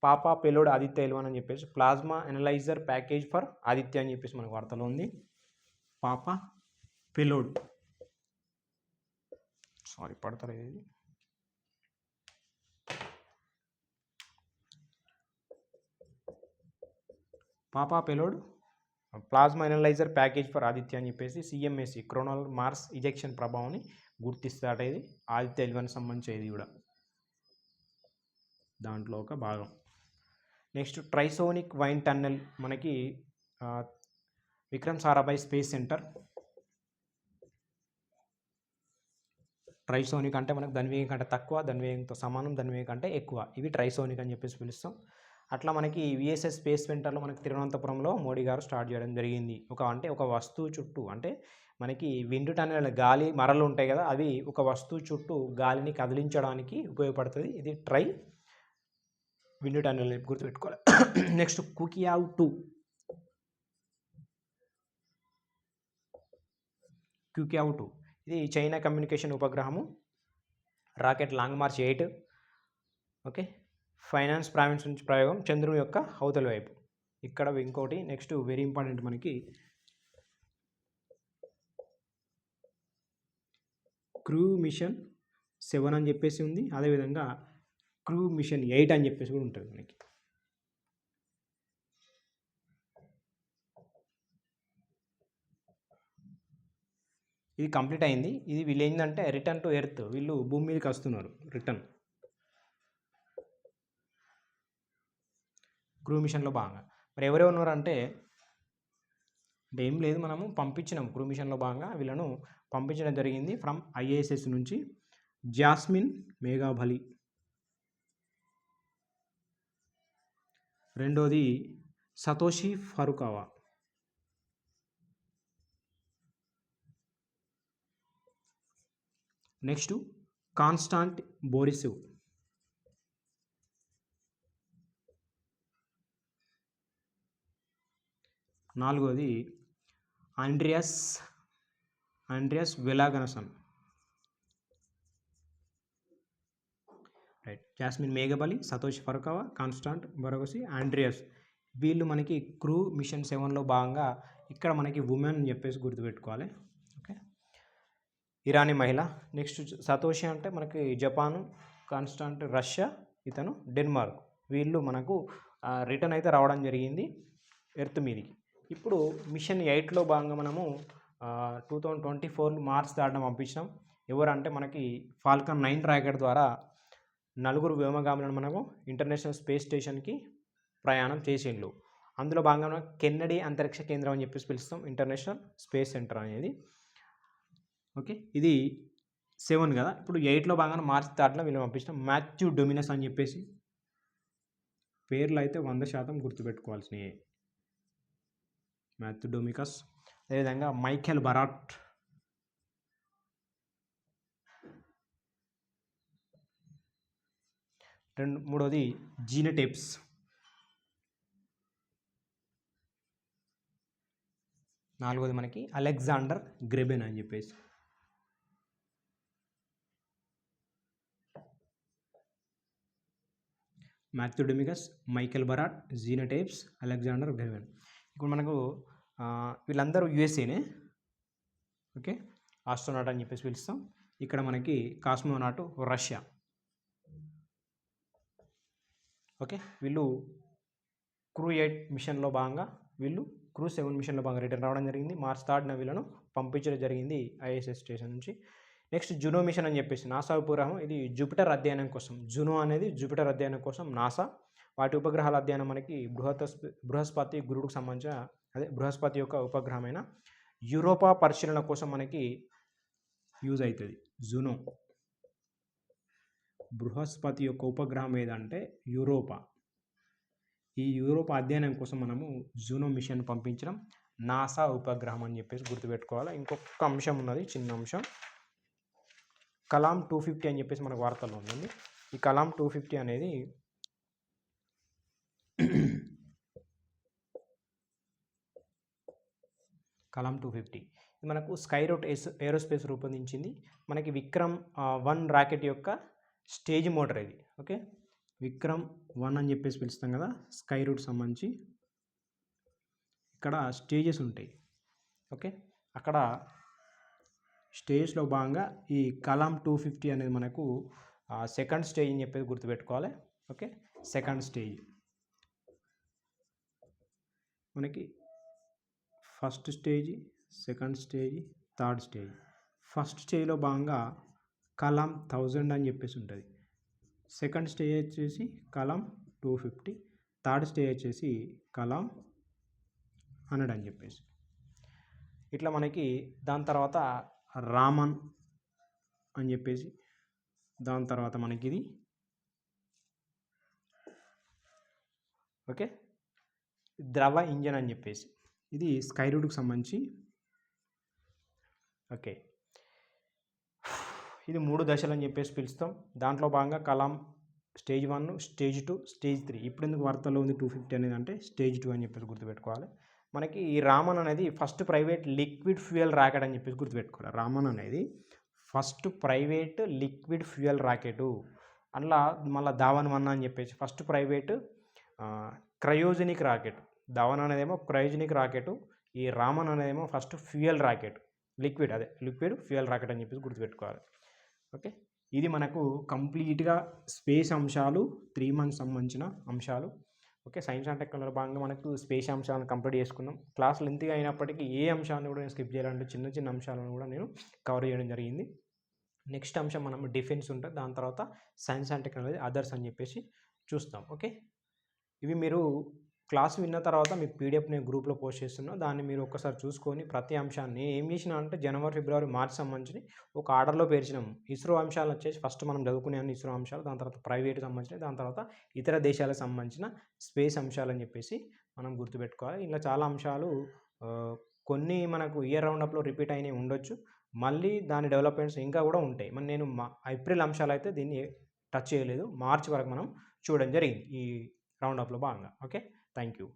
పాపా పెలోడ్ ఆదిత్య ఎల్1 అని చెప్పేసి plasma analyser package for Aditya అని చెప్పేసి మనకు వార్తలో ఉంది. పాపా పెలోడ్, సారీ పడతారు ఇది, పాపా payload plasma analyser package for Aditya అని చెప్పేసి సిఎంఎస్సి క్రోనల్ మార్స్ ఇజెక్షన్ ప్రభావాన్ని గుర్తిస్తాట. ఇది ఆదిత్య ఎల్1 సంబంధించి ఇది కూడా దాంట్లో ఒక భాగం. నెక్స్ట్ ట్రైసోనిక్ వైన్ టన్నెల్ మనకి విక్రమ్ సారాభాయ్ స్పేస్ సెంటర్. ట్రైసోనిక్ అంటే మనకు ధన్వేగం కంటే తక్కువ, ధన్వేగంతో సమానం, ధన్వేగం కంటే ఎక్కువ, ఇవి ట్రైసోనిక్ అని చెప్పేసి పిలుస్తాం. అట్లా మనకి విఎస్ఎస్ స్పేస్ సెంటర్లో మనకి తిరువనంతపురంలో మోడీ గారు స్టార్ట్ చేయడం జరిగింది. ఒక వస్తువు చుట్టూ అంటే మనకి విండ్ టన్నెల్ గాలి మరలు ఉంటాయి కదా, అవి ఒక వస్తువు చుట్టూ గాలిని కదిలించడానికి ఉపయోగపడుతుంది. ఇది ట్రై విండ్ టన్నెల్ గుర్తుపెట్టుకోవాలి. నెక్స్ట్ కుకియావ్ 2, క్యూకియావ్ 2 ఇది చైనా కమ్యూనికేషన్ ఉపగ్రహము, రాకెట్ లాంగ్ మార్చ్ 8. ఓకే, ఫైనాన్స్ ప్రావిన్స్ నుంచి ప్రయోగం చంద్రుని యొక్క అవతలి వైపు. ఇక్కడ ఇంకోటి నెక్స్ట్ వెరీ ఇంపార్టెంట్ మనకి క్రూ మిషన్ 7 అని చెప్పేసి ఉంది. అదేవిధంగా క్రూ మిషన్ 8 అని చెప్పేసి కూడా ఉంటుంది మనకి. ఇది కంప్లీట్ అయింది. ఇది వీళ్ళు ఏంటంటే రిటర్న్ టు ఎర్త్, వీళ్ళు భూమి మీదకి వస్తున్నారు. రిటర్న్ క్రూ మిషన్లో భాగంగా మరి ఎవరెవరు ఉన్నారంటే ఏం లేదు, మనము పంపించినాం క్రూ మిషన్లో భాగంగా వీళ్ళను పంపించడం జరిగింది ఫ్రమ్ ఐఏఎస్ఎస్ నుంచి. జాస్మిన్ మేఘాభలి, రెండోది Satoshi Furukawa, next Konstantin Borisov, నాలుగోది Andreas Mogensen. Right, Jasmin Moghbeli, Satoshi Furukawa, Konstantin Borisov, Andreas, వీళ్ళు మనకి క్రూ మిషన్ 7లో భాగంగా ఇక్కడ మనకి ఉమెన్ అని చెప్పేసి గుర్తుపెట్టుకోవాలి. ఓకే, ఇరానీ మహిళ. నెక్స్ట్ సతోషి అంటే మనకి జపాను, కాన్స్టాంట్ రష్యా, ఇతను డెన్మార్క్. వీళ్ళు మనకు రిటర్న్ అయితే రావడం జరిగింది ఎర్త్ మీదికి. ఇప్పుడు మిషన్ 8లో భాగంగా మనము 2024 మార్చ్ దాటం పంపించినాం. ఎవరంటే మనకి ఫాల్కన్ 9 రాకెట్ ద్వారా 4 వ్యోమగాములను మనము ఇంటర్నేషనల్ స్పేస్ స్టేషన్కి ప్రయాణం చేసిండ్రు. అందులో భాగంగా కెన్నడీ అంతరిక్ష కేంద్రం అని చెప్పేసి పిలుస్తాం, ఇంటర్నేషనల్ స్పేస్ సెంటర్ అనేది. ఓకే, ఇది 7 కదా. ఇప్పుడు 8లో భాగంగా మార్చ్ దాటలో వీళ్ళు పంపించినాం. మాథ్యూ డొమినస్ అని చెప్పేసి పేర్లు అయితే 100% గుర్తుపెట్టుకోవాల్సినవి. మాథ్యూ డొమికస్, అదేవిధంగా మైఖేల్ బరాట్, మూడోది జీనెటెప్స్, నాలుగోది మనకి అలెగ్జాండర్ గ్రెబెన్ అని చెప్పేసి. మాథ్యూ డొమిగస్, మైకెల్ బరాట్, జీనా టేప్స్, అలెగ్జాండర్ గ్రెమెన్. ఇప్పుడు మనకు వీళ్ళందరూ యుఎస్ఏనే. ఓకే, ఆస్ట్రోనాట్ అని చెప్పేసి పిలుస్తాం. ఇక్కడ మనకి కాస్మోనాట్ రష్యా. ఓకే, వీళ్ళు క్రూ 8 మిషన్లో భాగంగా వీళ్ళు క్రూ 7 మిషన్లో భాగంగా రిటర్న్ రావడం జరిగింది. మార్చ్ 3న వీళ్ళను పంపించడం జరిగింది ఐఎస్ఎస్ స్టేషన్ నుంచి. నెక్స్ట్ జునో మిషన్ అని చెప్పేసి నాసా ఉపగ్రహం. ఇది జూపిటర్ అధ్యయనం కోసం. జునో అనేది జూపిటర్ అధ్యయనం కోసం నాసా. వాటి ఉపగ్రహాల అధ్యయనం మనకి బృహస్పతి గురుడుకు సంబంధించిన బృహస్పతి యొక్క ఉపగ్రహమైన యూరోపా పరిశీలన కోసం మనకి యూజ్ అవుతుంది జునో. బృహస్పతి యొక్క ఉపగ్రహం ఏదంటే యూరోపా. ఈ యూరోపా అధ్యయనం కోసం మనము జూనో మిషన్ పంపించడం నాసా ఉపగ్రహం అని చెప్పేసి గుర్తుపెట్టుకోవాలి. ఇంకొక అంశం ఉన్నది, చిన్న అంశం. కలాం 250 అని చెప్పేసి మనకు వార్తల్లో ఉంటుంది. ఈ కలాం 250 అనేది కలాం 250 ఇది మనకు స్కైరూట్ ఏరోస్పేస్ రూపొందించింది. మనకి విక్రమ్ 1 రాకెట్ యొక్క స్టేజ్ మోటార్ ఇది. ఓకే, విక్రమ్ 1 అని చెప్పేసి పిలుస్తాం కదా, స్కై రూట్ సంబంధించి. ఇక్కడ స్టేజెస్ ఉంటాయి. ఓకే, అక్కడ స్టేజ్లో భాగంగా ఈ కలాం 250 అనేది మనకు సెకండ్ స్టేజ్ అని చెప్పేసి గుర్తుపెట్టుకోవాలి. ఓకే, సెకండ్ స్టేజ్ మనకి first stage, second stage, third stage. First స్టేజ్లో భాగంగా కలాం 1000 అని చెప్పేసి ఉంటుంది. సెకండ్ స్టేజ్ వచ్చేసి కలాం 250, థర్డ్ స్టేజ్ వచ్చేసి కలాం 100 అని చెప్పేసి. ఇట్లా మనకి దాని తర్వాత రామన్ అని చెప్పేసి, దాని తర్వాత మనకి ఇది ఓకే ద్రవ ఇంజన్ అని చెప్పేసి, ఇది స్కై రూట్కి సంబంధించి. ఓకే, ఇది 3 దశలు అని చెప్పేసి పిలుస్తాం. దాంట్లో భాగంగా కలాం స్టేజ్ 1, స్టేజ్ 2, స్టేజ్ 3. ఇప్పుడు ఎందుకు వార్తల్లో ఉంది 250 అనేది అంటే స్టేజ్ 2 అని చెప్పేసి గుర్తుపెట్టుకోవాలి. మనకి ఈ రామన్ అనేది first private liquid fuel rocket అని చెప్పేసి గుర్తుపెట్టుకోవాలి. రామన్ అనేది first private liquid fuel rocket. అందులో మళ్ళీ ధావన్ 1 అని చెప్పేసి first private cryogenic rocket. Dhawan అనేదేమో క్రయోజెనిక్ రాకెట్, ఈ రామన్ అనేదేమో first fuel rocket, liquid fuel rocket అని చెప్పేసి గుర్తుపెట్టుకోవాలి. ఓకే, ఇది మనకు కంప్లీట్గా స్పేస్ అంశాలు 3 మంత్స్ సంబంధించిన అంశాలు. ఓకే, సైన్స్ అండ్ టెక్నాలజీలో భాగంగా మనకు స్పేస్ అంశాలను కంప్లీట్ చేసుకున్నాం. క్లాస్ లెంత్గా అయినప్పటికీ ఏ అంశాన్ని కూడా నేను స్కిప్ చేయాలంటే చిన్న చిన్న అంశాలను కూడా నేను కవర్ చేయడం జరిగింది. నెక్స్ట్ అంశం మనం డిఫెన్స్ ఉంటుంది, దాని తర్వాత సైన్స్ అండ్ టెక్నాలజీ అదర్స్ అని చెప్పేసి చూస్తాం. ఓకే, ఇవి మీరు క్లాస్ విన్న తర్వాత మీకు పీడిఎఫ్ నేను గ్రూప్లో పోస్ట్ చేస్తున్నాను. దాన్ని మీరు ఒక్కసారి చూసుకొని ప్రతి అంశాన్ని ఏం చేసినా అంటే జనవరి, ఫిబ్రవరి, మార్చి సంబంధించి ఒక ఆర్డర్లో పేర్చినాం. ఇస్రో అంశాలు వచ్చేసి ఫస్ట్ మనం చదువుకునే అన్ని ఇస్రో అంశాలు, దాని తర్వాత ప్రైవేట్ సంబంధించిన, దాని తర్వాత ఇతర దేశాలకు సంబంధించిన స్పేస్ అంశాలు అని చెప్పేసి మనం గుర్తుపెట్టుకోవాలి. ఇలా చాలా అంశాలు కొన్ని మనకు ఇయర్ రౌండప్లో రిపీట్ అయినవి ఉండొచ్చు, మళ్ళీ దాని డెవలప్మెంట్స్ ఇంకా కూడా ఉంటాయి. మరి నేను ఏప్రిల్ అంశాలు అయితే దీన్ని టచ్ చేయలేదు, మార్చి వరకు మనం చూడడం జరిగింది ఈ రౌండప్లో భాగంగా. Okay, thank you.